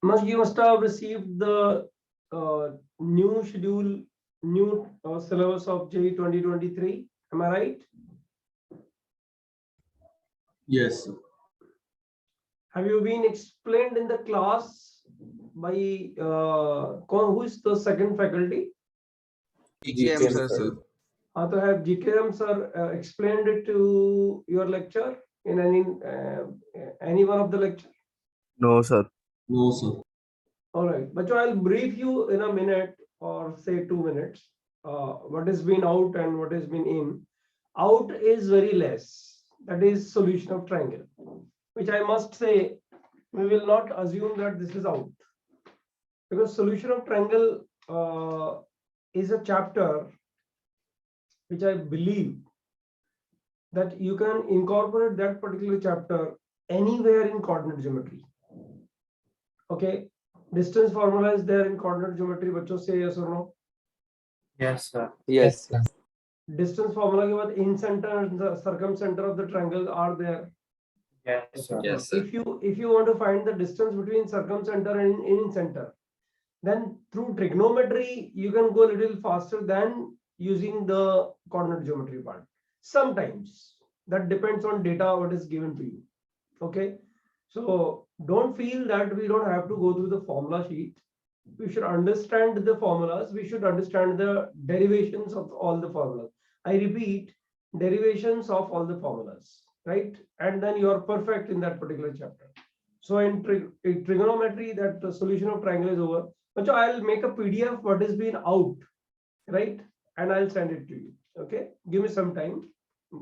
You must have received the new schedule, new syllabus of JEE 2023. Am I right? Yes, sir. Have you been explained in the class by who is the second faculty? GKM sir. To have GKM sir explained it to your lecture in any one of the lecture? No, sir. No, sir. All right, but I'll brief you in a minute or say 2 minutes. What has been out and what has been in. Out is very less. That is solution of triangle, which I must say we will not assume that this is out, because solution of triangle is a chapter which I believe that you can incorporate that particular chapter anywhere in coordinate geometry. Okay, distance formula is there in coordinate geometry. बच्चों say yes or no? Yes sir. Yes. Distance formula के बाद in center and the circumcenter of the triangle are there. Yes sir. Yes, sir. If you want to find the distance between circumcenter and in center, then through trigonometry you can go a little faster than using the coordinate geometry part. Sometimes that depends on data what is given to you. Okay, so don't feel that we don't have to go through the formula sheet. We should understand the formulas. We should understand the derivations of all the formulas. I repeat, derivations of all the formulas, right? And then you are perfect in that particular chapter. So in trigonometry, that the solution of triangle is over. But I'll make a PDF what has been out, right? And I'll send it to you. Okay, give me some time,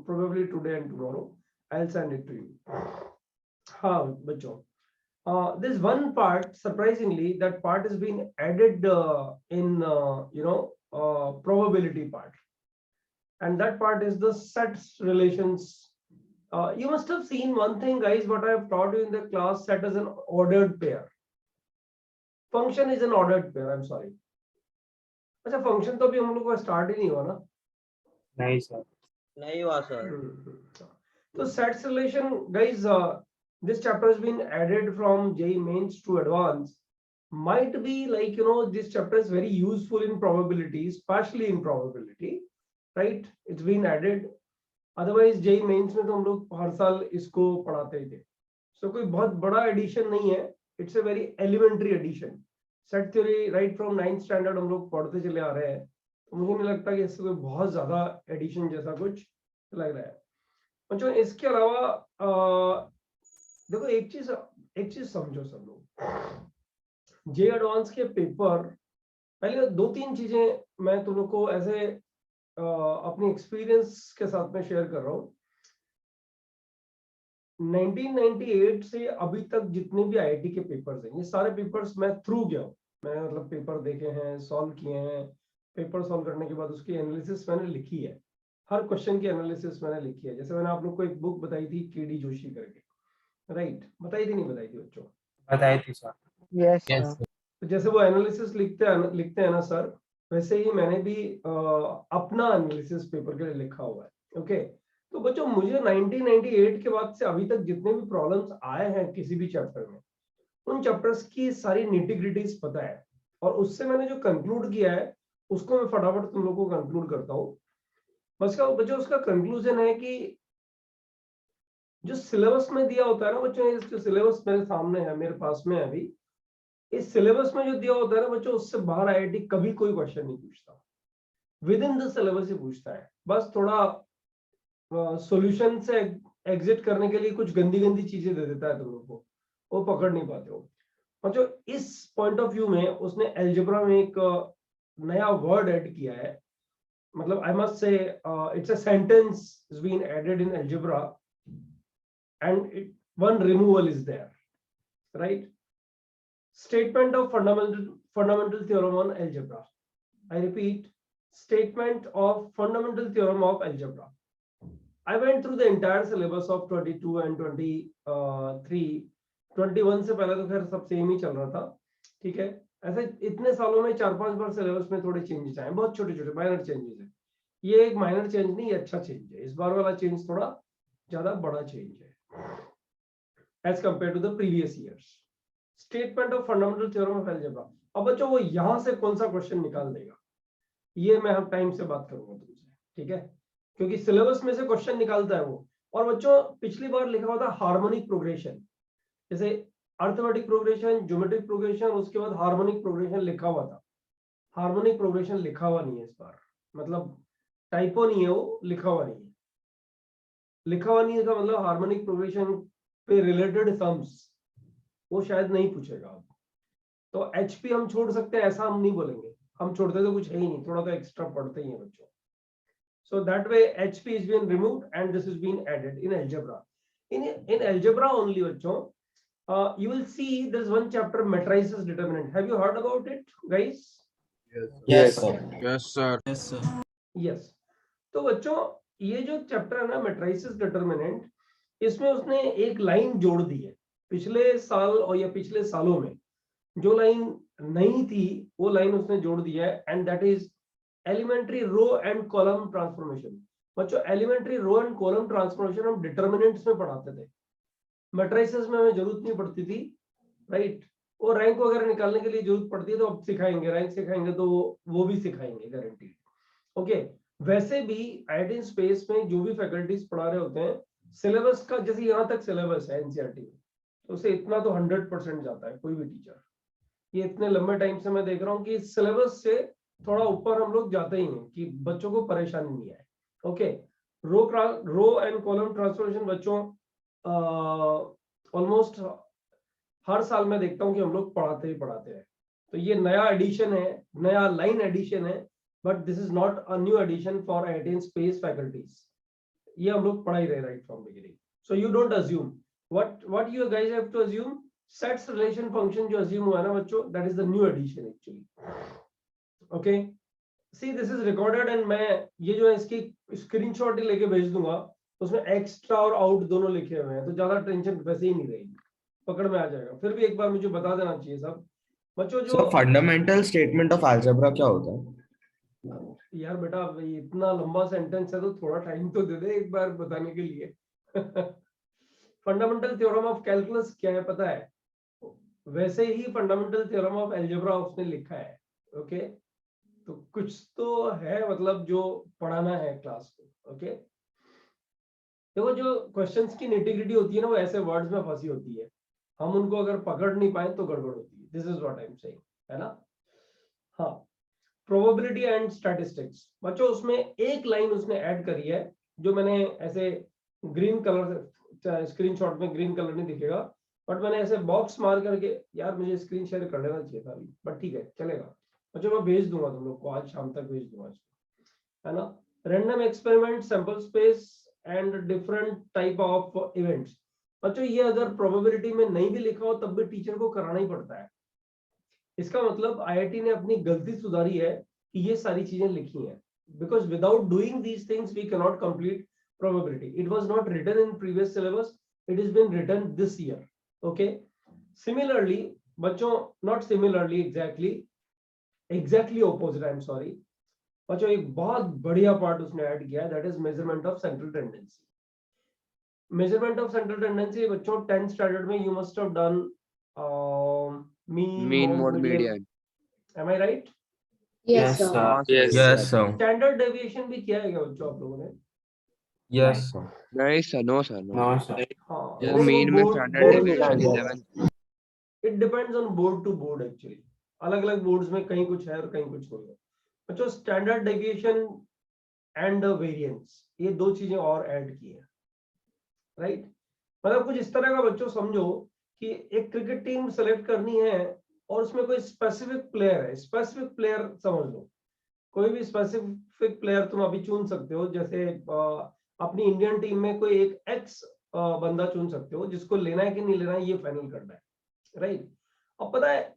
probably today and tomorrow. I'll send it to you. There's one part, surprisingly, that part has been added in probability part, and that part is the sets relations. You must have seen one thing, guys, what I have taught you in the class. Set as an ordered pair, function is an ordered pair. I'm sorry. अच्छा, function तो भी हम लोग को start ही नहीं हुआ ना? नहीं sir. नहीं हुआ sir. So sets relation, guys, this chapter has been added from JEE Mains to Advanced. Might be like, this chapter is very useful in probability, especially in probability, right? It's been added. Otherwise JEE Mains में तो हम लोग हर साल इसको पढ़ाते ही थे. So कोई बहुत बड़ा addition नहीं है. It's a very elementary addition. Set theory right from 9th standard हम लोग पढ़ते चले आ रहे हैं. तो मुझे नहीं लगता कि इससे कोई बहुत ज्यादा addition जैसा कुछ लग रहा है. बच्चों इसके अलावा देखो एक चीज समझो सब लोग. जे एडवांस के पेपर, पहले 2-3 चीजें मैं तुम लोग को ऐसे अपनी एक्सपीरियंस के साथ में शेयर कर रहा हूँ. 1998 से अभी तक जितने भी आईआईटी के पेपर्स हैं, ये सारे पेपर्स मैं थ्रू गया हूँ. मैं मतलब पेपर देखे हैं, सॉल्व किए हैं. पेपर सॉल्व करने के बाद उसकी एनालिसिस मैंने लिखी है. हर क्वेश्चन की एनालिसिस मैंने लिखी है. जैसे मैंने आप लोग को एक बुक बताई थी केडी जोशी करके, राइट? बताई थी नहीं बताई थी बच्चों? बताई थी सर. Yes. तो जैसे वो एनालिसिस लिखते हैं ना सर, वैसे ही मैंने भी अपना एनालिसिस पेपर के लिए लिखा हुआ है. ओके, तो बच्चों मुझे 1998 के बाद से अभी तक जितने भी प्रॉब्लम्स आए हैं किसी भी चैप्टर में, उन चैप्टर्स की सारी निटी-ग्रिटीज पता है. और उससे मैंने जो कंक्लूड किया है उसको मैं फटाफट तुम लोगों को कंक्लूड करता हूँ. बच्चों उसका कंक्लूजन है कि जो सिलेबस में दिया होता है ना बच्चों, जो सिलेबस मेरे सामने है, मेरे पास में है अभी, इस सिलेबस में जो दिया होता है ना बच्चों, उससे बाहर आईआईटी कभी कोई क्वेश्चन नहीं पूछता. विद इन द सिलेबस ही पूछता है. बस थोड़ा सॉल्यूशन से एग्जिट करने के लिए कुछ गंदी गंदी चीजें दे देता है तुम लोग को, वो पकड़ नहीं पाते हो. बच्चों इस पॉइंट ऑफ व्यू में उसने अलजेब्रा में एक नया वर्ड ऐड किया है. मतलब I must say it's a sentence is been added in algebra and one removal is there, right? Statement of fundamental theorem on algebra. I repeat, statement of fundamental theorem of algebra. I went through the entire syllabus of 22 and 23. 21 से पहले तो खैर सब same ही चल रहा था, ठीक है. ऐसे इतने सालों में 4-5 बार सिलेबस में थोड़े चेंजेस आए, बहुत छोटे छोटे माइनर चेंजेस है. ये एक माइनर चेंज नहीं, ये अच्छा चेंज है. इस बार वाला चेंज थोड़ा ज्यादा बड़ा चेंज है as compared to the previous years. Statement of fundamental theorem of algebra. अब बच्चों वो यहां से कौन सा क्वेश्चन निकाल देगा ये मैं हम टाइम से बात करूंगा तुमसे, ठीक है, क्योंकि सिलेबस में से क्वेश्चन निकालता है वो। और बच्चों पिछली बार लिखा हुआ था हार्मोनिक प्रोग्रेशन, जैसे अर्थमेटिक प्रोग्रेशन, ज्योमेट्रिक प्रोग्रेशन, उसके बाद हार्मोनिक प्रोग्रेशन लिखा हुआ था। हार्मोनिक प्रोग्रेशन लिखा हुआ नहीं है इस बार, मतलब टाइपो नहीं है वो, लिखा हुआ नहीं है। लिखा हुआ नहीं है का मतलब हार्मोनिक प्रोग्रेशन पे रिलेटेड सम्स वो शायद नहीं पूछेगा अब। तो एचपी हम छोड़ सकते हैं ऐसा हम नहीं बोलेंगे, हम छोड़ते तो कुछ है ही नहीं, थोड़ा तो एक्स्ट्रा पढ़ते ही हैं बच्चों। So that way HP is being removed and this is being added in algebra. In algebra only बच्चों, you will see there's one chapter matrices determinant. Have you heard about it, guys? Yes, sir. Yes, sir. Yes, sir. Yes. तो बच्चों ये जो chapter है ना matrices determinant, इसमें उसने एक लाइन जोड़ दी है। पिछले साल और या पिछले सालों में जो लाइन नहीं थी वो लाइन उसने जोड़ दी है, and that is elementary row and column transformation. बच्चों elementary row and column transformation हम डिटरमिनेंट्स में पढ़ाते थे, मैट्रिसेस में हमें जरूरत नहीं पड़ती थी, राइट। वो रैंक वगैरह निकालने के लिए जरूरत पड़ती है तो अब सिखाएंगे, रैंक सिखाएंगे तो वो भी सिखाएंगे गारंटीड। ओके, वैसे भी आईआईटी स्पेस में जो भी फैकल्टीज पढ़ा रहे होते हैं सिलेबस का, जैसे यहाँ तक सिलेबस है एनसीईआरटी में, तो उसे इतना तो 100% जाता है कोई भी टीचर। ये इतने लंबे टाइम से मैं देख रहा हूँ कि सिलेबस से थोड़ा ऊपर हम लोग जाते ही हैं कि बच्चों को परेशानी नहीं आए। Okay, row and column transformation बच्चों ऑलमोस्ट हर साल मैं देखता हूं कि हम लोग पढ़ाते हैं। तो ये नया एडिशन है, नया लाइन एडिशन है, but this is not a new edition for IIT space faculties. ये हम लोग पढ़ा ही रहे right from beginning. So you don't assume what you guys have to assume. Sets relation function जो अज्यूम हुआ है ना बच्चों, that is the new edition actually. Okay, see this is recorded and मैं ये जो है इसकी स्क्रीनशॉट ही लेके भेज दूंगा, उसमें एक्स्ट्रा और आउट दोनों लिखे हुए हैं, तो ज्यादा टेंशन वैसे ही नहीं रहेगी, पकड़ में आ जाएगा। फिर भी एक बार मुझे बता देना चाहिए सब बच्चों। जो फंडामेंटल स्टेटमेंट ऑफ अलजेब्रा क्या होता है? यार बेटा ये इतना लंबा सेंटेंस है तो थोड़ा टाइम तो दे दे एक बार बताने के लिए। फंडामेंटल थ्योरम ऑफ कैलकुलस क्या है पता है? वैसे ही फंडामेंटल थ्योरम ऑफ अलजेब्रा उसने लिखा है। ओके, तो कुछ तो है मतलब जो पढ़ाना है क्लास को। ओके, देखो जो क्वेश्चंस की निटिग्रिटी होती है ना वो ऐसे वर्ड्स में फंसी होती है, हम उनको अगर पकड़ नहीं पाए तो गड़बड़ होती है। This is what I am saying, है ना। हाँ, प्रोबेबिलिटी एंड स्टैटिस्टिक्स बच्चों, उसमें एक लाइन उसने ऐड करी है जो मैंने ऐसे ग्रीन कलर, स्क्रीनशॉट में ग्रीन कलर नहीं दिखेगा, बट मैंने ऐसे बॉक्स मार करके, यार मुझे स्क्रीन शेयर कर लेना चाहिए था अभी, बट ठीक है चलेगा। अच्छा मैं भेज दूंगा तुम लोग को, आज शाम तक भेज दूंगा इसको, है ना। Random experiment, sample space and different type of events. बच्चों ये अगर प्रोबेबिलिटी में नहीं भी लिखा हो तब भी टीचर को कराना ही पड़ता है। इसका मतलब आईआईटी ने अपनी गलती सुधारी है कि ये सारी चीजें लिखी हैं, because without doing these things we can not complete probability. It was not written in previous syllabus, it is been written this year. Okay, similarly बच्चों, not similarly, exactly opposite, I am sorry बच्चों, एक बहुत बढ़िया part उसने add किया है, that is measurement of central tendency. Measurement of central tendency बच्चों 10th standard में you must have done mean mode median, am I right? Yes, sir. Yes, sir. Standard deviation भी किया है क्या बच्चों आप लोगों ने? Yes, sir. नहीं sir, no sir, no. No, sir. हाँ, वो मीन में standard deviation 11। It depends on board to board actually, अलग अलग बोर्ड्स में कहीं कुछ है और कहीं कुछ नहीं है बच्चों। स्टैंडर्ड डेविएशन एंड वेरिएंस, ये दो चीजें और ऐड की है, राइट। मतलब कुछ इस तरह का बच्चों समझो कि एक क्रिकेट टीम सेलेक्ट करनी है और उसमें कोई स्पेसिफिक प्लेयर है, स्पेसिफिक प्लेयर समझ लो, कोई भी स्पेसिफिक प्लेयर तुम अभी चुन सकते हो। जैसे अपनी इंडियन टीम में कोई एक एक्स बंदा चुन सकते हो जिसको लेना है कि नहीं लेना है ये फाइनल करना है, राइट। अब पता है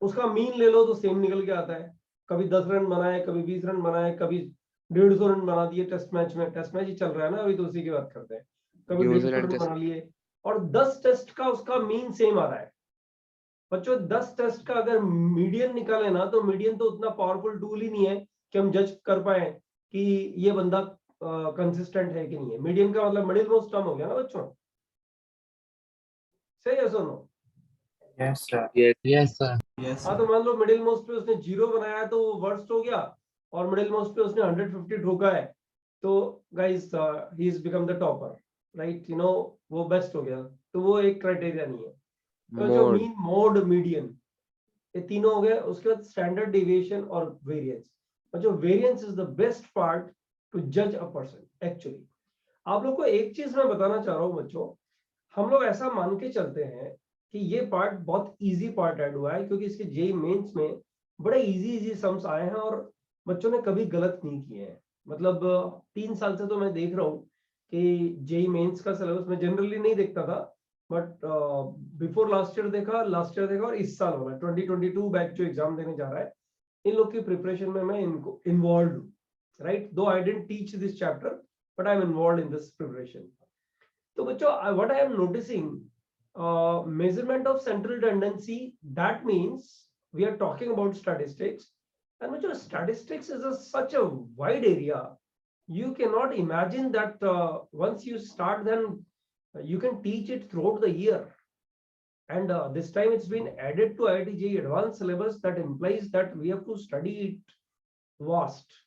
उसका मीन ले लो तो सेम निकल के आता है, कभी 10 रन बनाए, कभी 20 रन बनाए, कभी 150 रन बना दिए टेस्ट मैच में, टेस्ट मैच ही चल रहा है ना अभी तो उसी की बात करते हैं, कभी 150 रन बना लिए, और 10 टेस्ट का उसका मीन सेम आ रहा है। बच्चों 10 टेस्ट का अगर मीडियन निकाले ना, तो मीडियन तो उतना पावरफुल टूल ही नहीं है कि हम जज कर पाए कि ये बंदा कंसिस्टेंट है कि नहीं है। मीडियन का मतलब मिडिल मोस्ट टर्म हो गया ना बच्चों, सही है सुनो। Yes, sir. Yes, sir. Yes, हाँ sir. तो मान लो मिडिल मोस्ट पे उसने 0 बनाया तो वो वर्स्ट हो गया, और मिडिल मोस्ट पे उसने 150 ठोका है तो guys he is become the topper, right, you know, वो बेस्ट हो गया। तो वो एक क्राइटेरिया नहीं है। तो जो Mode. मीन, मोड, मीडियन, ये तीनों हो गए। उसके बाद स्टैंडर्ड डेविएशन और वेरिएंस। और जो variance is the best part two जज अ पर्सन एक्चुअली। आप लोग को एक चीज मैं बताना चाह रहा हूँ बच्चों, हम लोग ऐसा मान के चलते हैं कि ये पार्ट बहुत इजी पार्ट ऐड हुआ है क्योंकि इसके जेई मेंस में बड़े इजी सम्स आए हैं और बच्चों ने कभी गलत नहीं किए हैं। मतलब 3 साल से तो मैं देख रहा हूँ कि जेई मेंस का सिलेबस मैं जनरली नहीं देखता था, बट बिफोर लास्ट ईयर देखा और इस साल हो रहा है 2022 बैच जो एग्जाम देने जा रहा है, इन लोग की प्रिपरेशन में मैं इनको इन्वॉल्व हूँ, राइट। दो I didn't teach this chapter but I am involve in this preparation. तो बच्चों what I am noticing, measurement of central tendency, that means we are talking about statistics, and which statistics is such a wide area, you cannot imagine that once you start then you can teach it throughout the year, and this time it's been added to IIT JEE advanced syllabus, that implies that we have to study it vast,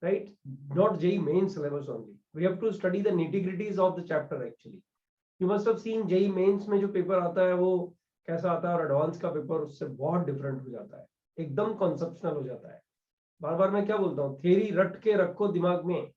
right, not JEE main syllabus only, we have to study the nitty-gritties of the chapter actually. You must have seen JEE mains में जो paper आता है वो कैसा आता है, और advance का पेपर उससे बहुत डिफरेंट हो जाता है, एकदम कॉन्सेप्शनल हो जाता है। बार बार मैं क्या बोलता हूँ, थ्योरी रट के रखो दिमाग में।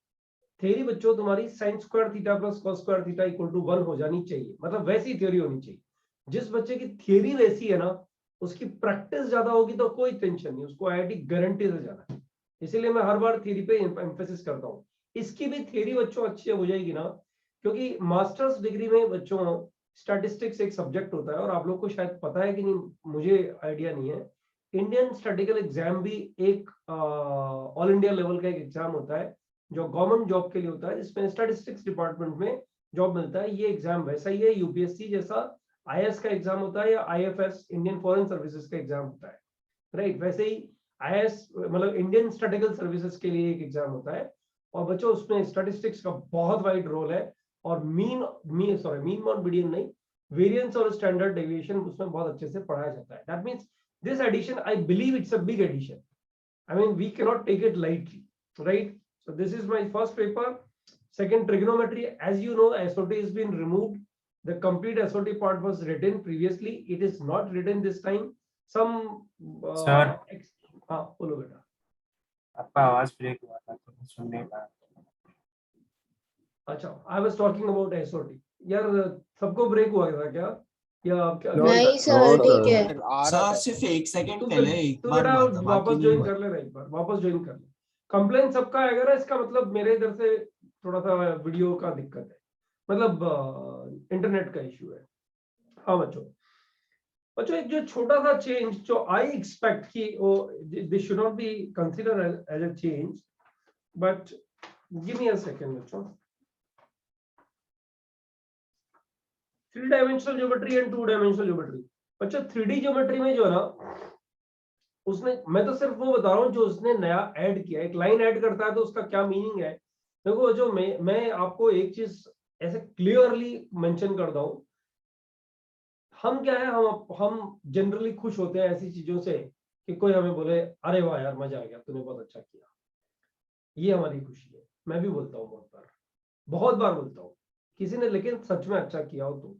थ्योरी बच्चों तुम्हारी sin square theta plus cos square theta equal to 1 हो जानी चाहिए, मतलब वैसी थ्योरी होनी चाहिए। जिस बच्चे की थ्योरी वैसी है ना, उसकी प्रैक्टिस ज्यादा होगी तो कोई टेंशन नहीं, उसको IIT गारंटी से जाना है। इसीलिए मैं हर बार थ्योरी पे एम्फेसिस करता हूँ। इसकी भी थ्योरी बच्चों अच्छी हो जाएगी ना, क्योंकि मास्टर्स डिग्री में बच्चों स्टैटिस्टिक्स एक सब्जेक्ट होता है, और आप लोग को शायद पता है कि नहीं, मुझे आइडिया नहीं है। इंडियन स्टैटिस्टिकल एग्जाम भी एक ऑल इंडिया लेवल का एक एग्जाम होता है जो गवर्नमेंट जॉब के लिए होता है, जिसमें स्टैटिस्टिक्स डिपार्टमेंट में जॉब मिलता है। ये एग्जाम वैसा ही है, यूपीएससी जैसा आईएएस का एग्जाम होता है, या आईएफएस इंडियन फॉरेन सर्विसेज का एग्जाम होता है, राइट। वैसे ही आईएएस मतलब इंडियन स्टैटिस्टिकल सर्विसेज के लिए एक एग्जाम होता है, और बच्चों उसमें स्टैटिस्टिक्स का बहुत वाइड रोल है, और मीन और मीडियन नहीं, वेरिएंस और स्टैंडर्ड डेविएशन उसमें बहुत अच्छे से पढ़ाया जाता है। That means this edition I believe it's a big edition, I mean we can not take it lightly, right. So this is my first paper. Second, trigonometry, as you know, SOT has been removed. The complete SOT part was written previously, it is not written this time. Some Sir. हाँ बोलो बेटा। आपका आवाज break हुआ था तो मैं सुन नहीं पाया। अच्छा, आई वाज टॉकिंग अबाउट एसओटी। यार सबको ब्रेक हुआ था क्या, या क्या? नहीं सर, ठीक है। सर सिर्फ 1 सेकंड तू पहले एक तू बार बेटा हुआ था, बाकी वापस नहीं ज्वाइन हुआ। कर लेना, एक बार वापस ज्वाइन कर ले। कंप्लेन सबका आएगा ना, इसका मतलब मेरे इधर से थोड़ा सा वीडियो का दिक्कत है, मतलब इंटरनेट का इश्यू है। हाँ बच्चों, एक जो छोटा सा चेंज जो आई एक्सपेक्ट कि वो this should not be consider as a change, but give me a second बच्चों। 3 dimensional geometry and 2 dimensional geometry. बच्चों 3D ज्योमेट्री में जो है ना, उसने, मैं तो सिर्फ वो बता रहा हूँ जो उसने नया ऐड किया। एक लाइन ऐड करता है तो उसका क्या मीनिंग है। देखो जो मैं आपको एक चीज ऐसे क्लियरली मेंशन कर दूं, हम क्या है, हम जनरली खुश होते हैं ऐसी चीजों से कि कोई हमें बोले अरे वाह यार मजा आ गया, तूने बहुत अच्छा किया, ये हमारी खुशी है। मैं भी बोलता हूँ बहुत बार बोलता हूँ, किसी ने लेकिन सच में अच्छा किया हो तो,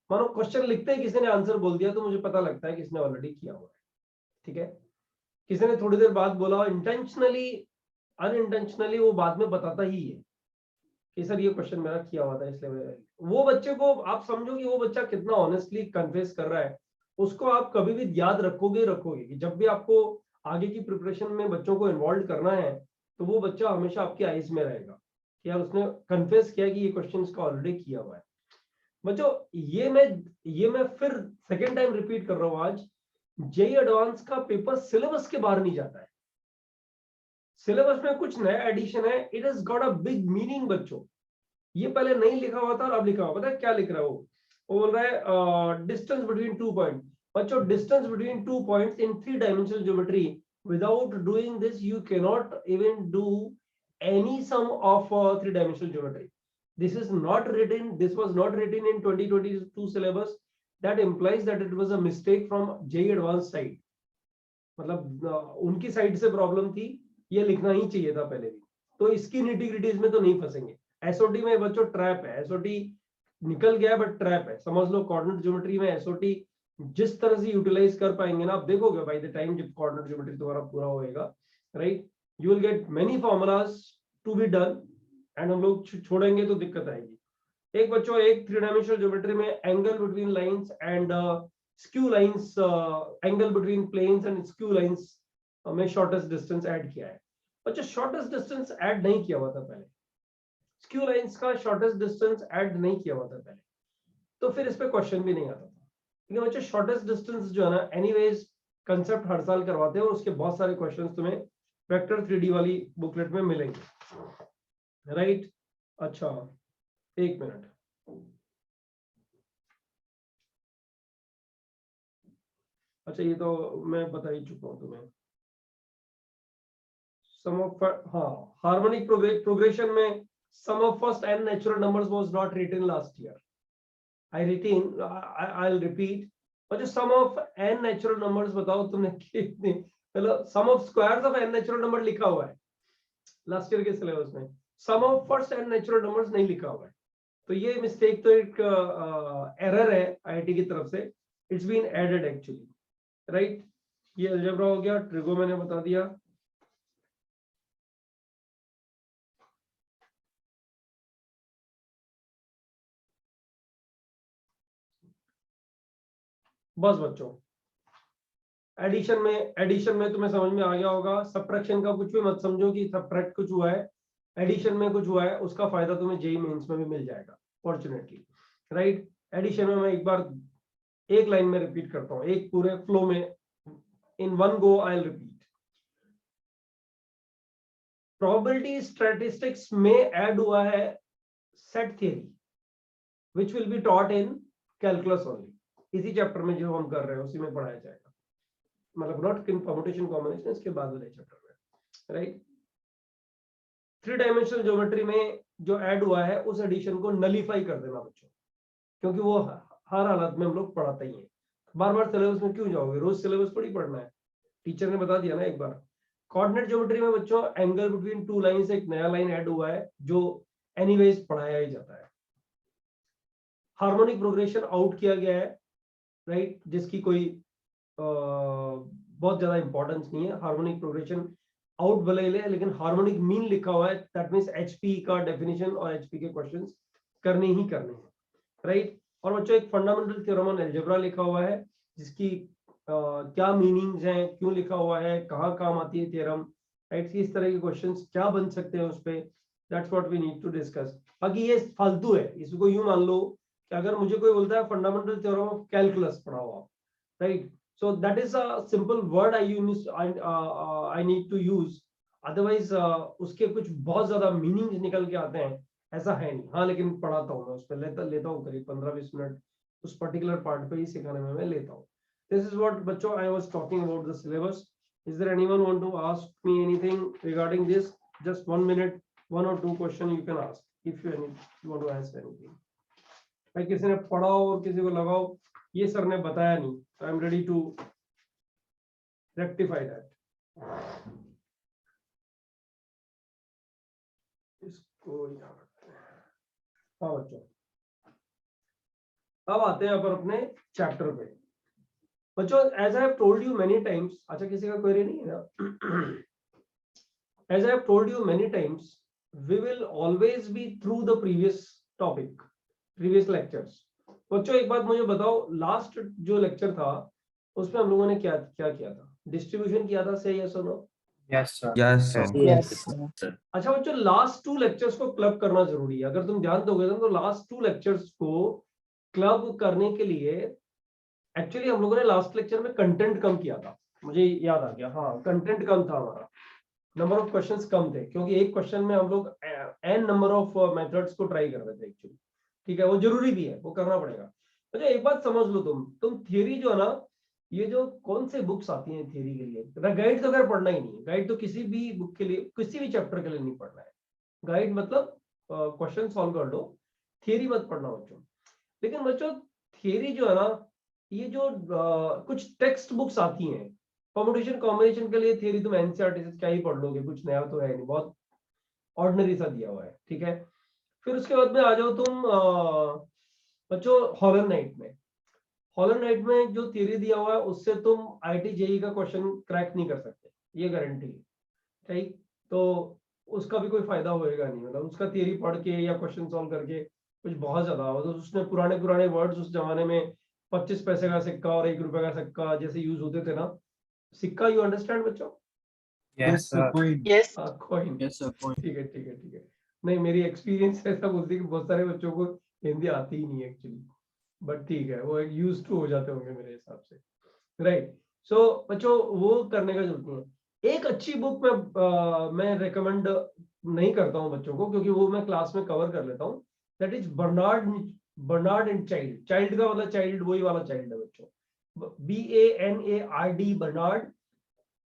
मानो क्वेश्चन लिखते ही किसी ने आंसर बोल दिया तो मुझे पता लगता है कि इसने ऑलरेडी किया हुआ है, ठीक है। किसी ने थोड़ी देर बाद बोला, इंटेंशनली अनइंटेंशनली वो बाद में बताता ही है कि सर ये क्वेश्चन मेरा किया हुआ था, इसलिए वो बच्चे को आप समझो कि वो बच्चा कितना ऑनेस्टली कन्फेस कर रहा है, उसको आप कभी भी याद रखोगे कि जब भी आपको आगे की प्रिपरेशन में बच्चों को इन्वॉल्व करना है तो वो बच्चा हमेशा आपके आइज में रहेगा कि यार उसने कन्फेस किया कि ये क्वेश्चन इसका ऑलरेडी किया हुआ है। बच्चों ये मैं फिर सेकेंड टाइम रिपीट कर रहा हूं आज, जेईई एडवांस का पेपर सिलेबस के बाहर नहीं जाता है। सिलेबस में कुछ नया एडिशन है, it has got a big meaning बच्चों। ये पहले नहीं लिखा हुआ था और अब लिखा हुआ, पता है क्या लिख रहा है वो बोल रहा है डिस्टेंस बिटवीन 2 पॉइंट। बच्चों distance between 2 points in 3 dimensional geometry, without doing this you can not even do any sum of 3 dimensional geometry. This was not written in 2022 syllabus. that implies that it was a mistake from JEE Advanced side. मतलब उनकी side से problem थी, ये लिखना ही चाहिए था पहले भी। तो इसकी निटी-ग्रिटीज में तो नहीं फंसेंगे। एसओटी में बच्चों ट्रैप है, एसओटी निकल गया बट ट्रैप है। समझ लो कोऑर्डिनेट ज्योमेट्री में एसओटी जिस तरह से यूटिलाइज कर पाएंगे ना, आप देखोगे बाय द टाइम जब कोऑर्डिनेट ज्योमेट्री तुम्हारा पूरा होएगा, right, you will get many formulas to be done, and हम लोग छोड़ेंगे तो दिक्कत आएगी। एक बच्चों एक 3 डायमेंशनल ज्योमेट्री में angle between lines and skew lines, angle between planes and skew lines में शॉर्टेस्ट डिस्टेंस ऐड किया है। बच्चों शॉर्टेस्ट डिस्टेंस ऐड नहीं किया हुआ था पहले, स्क्यू लाइंस का शॉर्टेस्ट डिस्टेंस ऐड नहीं किया हुआ था पहले, तो फिर इस पे क्वेश्चन भी नहीं आता था। लेकिन बच्चों शॉर्टेस्ट डिस्टेंस जो है ना, एनीवेज कंसेप्ट हर साल करवाते हैं और उसके बहुत सारे क्वेश्चंस तुम्हें वेक्टर 3D वाली बुकलेट में मिलेंगे, राइट। अच्छा एक मिनट, अच्छा ये तो मैं बता ही चुका हूं तुम्हें। सम ऑफ, हाँ, हार्मोनिक प्रोग्रेशन में sum of first n natural numbers was not written last year. I'll repeat, और जो sum of n natural numbers बताओ तुमने कितने, मतलब sum of squares of n natural number लिखा हुआ है लास्ट ईयर के सिलेबस में, sum of first n natural numbers नहीं लिखा हुआ है। तो ये मिस्टेक तो एक एरर है आईआईटी की तरफ से, it's been added actually, right. ये अलजेब्रा हो गया, ट्रिगो मैंने बता दिया। बस बच्चों एडिशन में तुम्हें समझ में आ गया होगा। सब्ट्रैक्शन का कुछ भी मत समझो कि सब्ट्रैक्ट कुछ हुआ है, एडिशन में कुछ हुआ है, उसका फायदा तुम्हें जेईई मेंस में भी मिल जाएगा फॉर्चुनेटली, राइट। एडिशन में मैं एक बार एक लाइन में रिपीट करता हूं, एक पूरे फ्लो में, in one go I will repeat. Probability statistics में ऐड हुआ है set theory which will be taught in calculus only. इसी चैप्टर में जो हम कर रहे हैं उसी में पढ़ाया जाएगा, मतलब नॉट इन परमुटेशन कॉम्बिनेशन, इसके बाद वाले चैप्टर में, राइट। 3 डायमेंशनल ज्योमेट्री में जो ऐड हुआ है उस एडिशन को नलीफाई कर देना बच्चों, क्योंकि वो हर हालत में हम लोग पढ़ाते ही हैं। बार बार सिलेबस में क्यों जाओगे, रोज सिलेबस थोड़ी पढ़ना है, टीचर ने बता दिया ना एक बार। कोऑर्डिनेट ज्योमेट्री में बच्चों एंगल बिटवीन 2 लाइंस एक नया लाइन ऐड हुआ है जो एनीवेज पढ़ाया ही जाता है। हार्मोनिक प्रोग्रेशन आउट किया गया है, राइट, जिसकी कोई बहुत ज्यादा इंपॉर्टेंस नहीं है। हार्मोनिक प्रोग्रेशन आउट भले ही ले, लेकिन हार्मोनिक मीन लिखा हुआ है, दैट मींस एचपी का डेफिनेशन और एचपी के क्वेश्चंस करने ही करने हैं, राइट। और बच्चों एक फंडामेंटल थ्योरम ऑन अलजेब्रा लिखा हुआ है, जिसकी क्या मीनिंग्स हैं, क्यों लिखा हुआ है, कहाँ काम आती है थ्योरम, राइट, इस तरह के क्वेश्चंस क्या बन सकते हैं उस पे, that's what we need to discuss. बाकी ये फालतू है, इसको यूं मान लो कि अगर मुझे कोई बोलता है फंडामेंटल थ्योरम ऑफ कैलकुलस पढ़ाओ आप, right, so that is a simple word I need to use, otherwise उसके कुछ बहुत ज्यादा मीनिंग्स निकल के आते हैं, ऐसा है नहीं। हाँ लेकिन पढ़ाता हूँ मैं, उस पर लेता हूँ करीब 15-20 मिनट उस पर्टिकुलर पार्ट पे ही सिखाने में मैं लेता हूँ। दिस इज व्हाट बच्चों I was talking about the syllabus. Is there anyone want to ask me anything regarding this? Just 1 minute, 1 or 2 question you can ask if you want to ask anything. भाई किसी ने पढ़ाओ और किसी को लगाओ, ये सर ने बताया नहीं, so I am ready to rectify that. इसको यहाँ रखते हैं। हाँ बच्चों, अब आते हैं अपन अपने चैप्टर पे। बच्चों as I have told you many times, अच्छा किसी का क्वेरी नहीं है ना? As I have told you many times, we will always be through the previous topic, previous lectures. बच्चों एक बात मुझे बताओ, लास्ट जो लेक्चर था उसमें हम लोगों ने क्या किया था? डिस्ट्रीब्यूशन किया था, से यस और no? Yes sir. Yes sir. अच्छा बच्चों लास्ट 2 लेक्चर्स को क्लब करना जरूरी है। अगर तुम ध्यान दोगे तो लास्ट 2 लेक्चर्स को क्लब करने के लिए एक्चुअली हम लोगों ने लास्ट लेक्चर में कंटेंट कम किया था, मुझे याद आ गया। हाँ कंटेंट कम था हमारा, नंबर ऑफ क्वेश्चंस कम थे, क्योंकि एक क्वेश्चन में हम लोग n नंबर ऑफ मेथड्स को ट्राई कर रहे थे एक्चुअली। ठीक है, वो जरूरी भी है, वो करना पड़ेगा। अच्छा एक बात समझ लो, तुम थियरी जो है ना, ये जो कौन से बुक्स आती हैं थियरी के लिए, गाइड तो अगर पढ़ना ही नहीं है, गाइड तो किसी भी बुक के लिए, किसी भी चैप्टर के लिए नहीं पढ़ना है। गाइड मतलब क्वेश्चन सॉल्व कर लो, थियरी मत पढ़ना बच्चों। लेकिन बच्चों थियरी जो है ना, ये जो कुछ टेक्स्ट बुक्स आती हैं परम्यूटेशन कॉम्बिनेशन के लिए, थियरी तुम एनसीईआरटी से क्या ही पढ़ लोगे, कुछ नया तो है नहीं, बहुत ऑर्डिनरी सा दिया हुआ है, ठीक है। फिर उसके बाद में आ जाओ तुम बच्चों हॉलर नाइट में। हॉलर नाइट में जो थियरी दिया हुआ है उससे तुम आईआईटी जेईई का क्वेश्चन क्रैक नहीं कर सकते, ये गारंटी है, ठीक। तो उसका भी कोई फायदा होएगा नहीं, मतलब उसका थियरी पढ़ के या क्वेश्चन सॉल्व करके कुछ बहुत ज्यादा, तो उसने पुराने वर्ड्स उस जमाने में 25 पैसे का सिक्का और 1 रुपए का सिक्का जैसे यूज होते थे ना, सिक्का, यू अंडरस्टैंड बच्चों? Yes, sir. Yes. Coin, Yes, sir. Point. ठीक है। नहीं, मेरी एक्सपीरियंस ऐसा बोलती है कि बहुत सारे बच्चों को हिंदी आती ही नहीं एक्चुअली, बट ठीक है, वो यूज टू हो जाते होंगे मेरे हिसाब से, राइट। सो बच्चों वो करने का जरूरत नहीं है। एक अच्छी बुक मैं रेकमेंड नहीं करता हूँ बच्चों को, क्योंकि वो मैं क्लास में कवर कर लेता हूँ, that is Barnard and Child. Child का मतलब चाइल्ड वही वाला चाइल्ड है बच्चों, BANARD, Barnard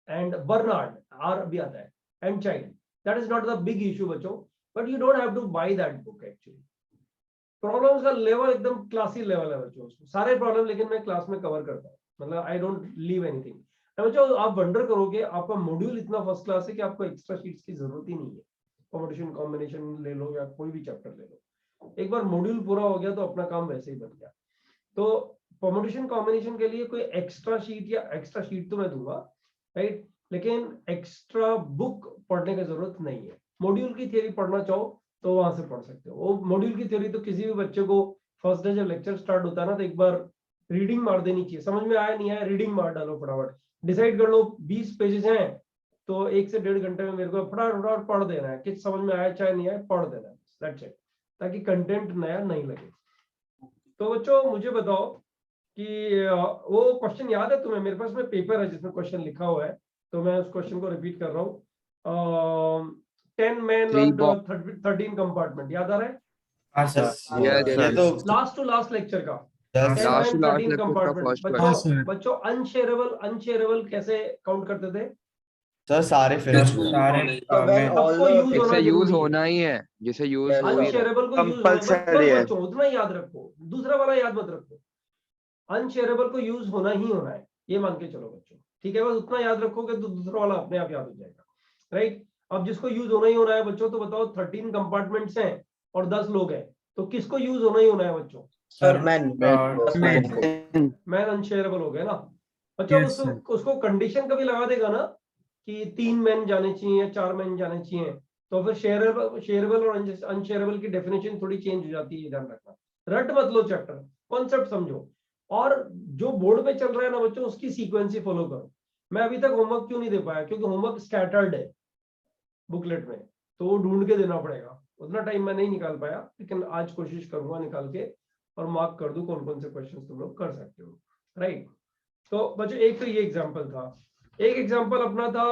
and Barnard, R भी आता है, and Child. That is not the big issue बच्चों, but you don't have to buy that book actually. Problems का लेवल एकदम क्लासी लेवल है बच्चों, सारे प्रॉब्लम लेकिन मैं क्लास में कवर करता हूँ, मतलब आई डोंट लीव एनीथिंग। बच्चों आप वंडर करोगे, आपका मॉड्यूल इतना फर्स्ट क्लास है कि आपको एक्स्ट्रा शीट्स की जरूरत ही नहीं है। परम्यूटेशन कॉम्बिनेशन ले लो या कोई भी चैप्टर ले लो, एक बार मॉड्यूल पूरा हो गया तो अपना काम वैसे ही बन गया। तो परम्यूटेशन कॉम्बिनेशन के लिए कोई एक्स्ट्रा शीट तो मैं दूंगा, राइट, लेकिन एक्स्ट्रा बुक पढ़ने की जरूरत नहीं है। मॉड्यूल की थियरी पढ़ना चाहो तो वहां से पढ़ सकते हो। वो मॉड्यूल की थ्योरी तो किसी भी बच्चे को फर्स्ट डे जब लेक्चर स्टार्ट होता है ना, तो एक बार रीडिंग मार देनी चाहिए, समझ में आया नहीं आया रीडिंग मार डालो फटाफट, डिसाइड कर लो 20 पेजेस हैं तो 1 से 1.5 घंटे में मेरे को फटाफट पढ़ देना है, किस समझ में आया चाहे नहीं आया पढ़ देना है, दैट्स इट, ताकि कंटेंट नया नहीं लगे। तो बच्चों मुझे बताओ कि वो क्वेश्चन याद है तुम्हें? मेरे पास में पेपर है जिसमें क्वेश्चन लिखा हुआ है, तो मैं उस क्वेश्चन को रिपीट कर रहा हूँ। 10 men and 13 कंपार्टमेंट, याद आ रहा है? हाँ सर। ये तो लास्ट टू लास्ट लेक्चर का Yes, 10 Last to men, last 13 lecture का कंपार्टमेंट। first हाँ question. सर। बच्चों अनशेयरेबल कैसे काउंट करते थे? सर सारे फिनिश सारे So when all सबको यूज the होना जिससे यूज जरूरी है, होना ही है, जिसे यूज Yes, हो ही रहा है। अनशेयरेबल को यूज होना Compulsory है। बच्चों उतना ही याद रखो, दूसरा वाला याद मत रखो, अनशेयरेबल को यूज होना ही होना है, ये मान के चलो बच्चों, ठीक है। बस उतना याद रखोगे तो दूसरा वाला अपने आप याद हो जाएगा, राइट। अब जिसको यूज होना ही होना है बच्चों, तो बताओ 13 कंपार्टमेंट्स हैं और 10 लोग हैं, तो किसको यूज होना ही होना है बच्चों? Sir, men. मैन अनशेयरेबल हो गया ना बच्चों। उसको कंडीशन कभी लगा देगा ना कि 3 मैन जाने चाहिए या 4 मैन जाने चाहिए, तो फिर शेयरेबल और अनशेयरेबल की डेफिनेशन थोड़ी चेंज हो जाती है, ध्यान रखना। रट मत लो चैप्टर, कॉन्सेप्ट समझो, और जो बोर्ड पे चल रहा है ना बच्चों उसकी सीक्वेंस ही फॉलो करो। मैं अभी तक होमवर्क क्यों नहीं दे पाया? क्योंकि होमवर्क स्कैटर्ड है बुकलेट में, तो वो ढूंढ के देना पड़ेगा, उतना टाइम मैं नहीं निकाल पाया, लेकिन आज कोशिश करूंगा निकाल के और मार्क कर दूं कौन कौन से क्वेश्चन तुम लोग कर सकते हो, राइट। तो बच्चों एक तो ये एग्जांपल था, एक एग्जांपल अपना था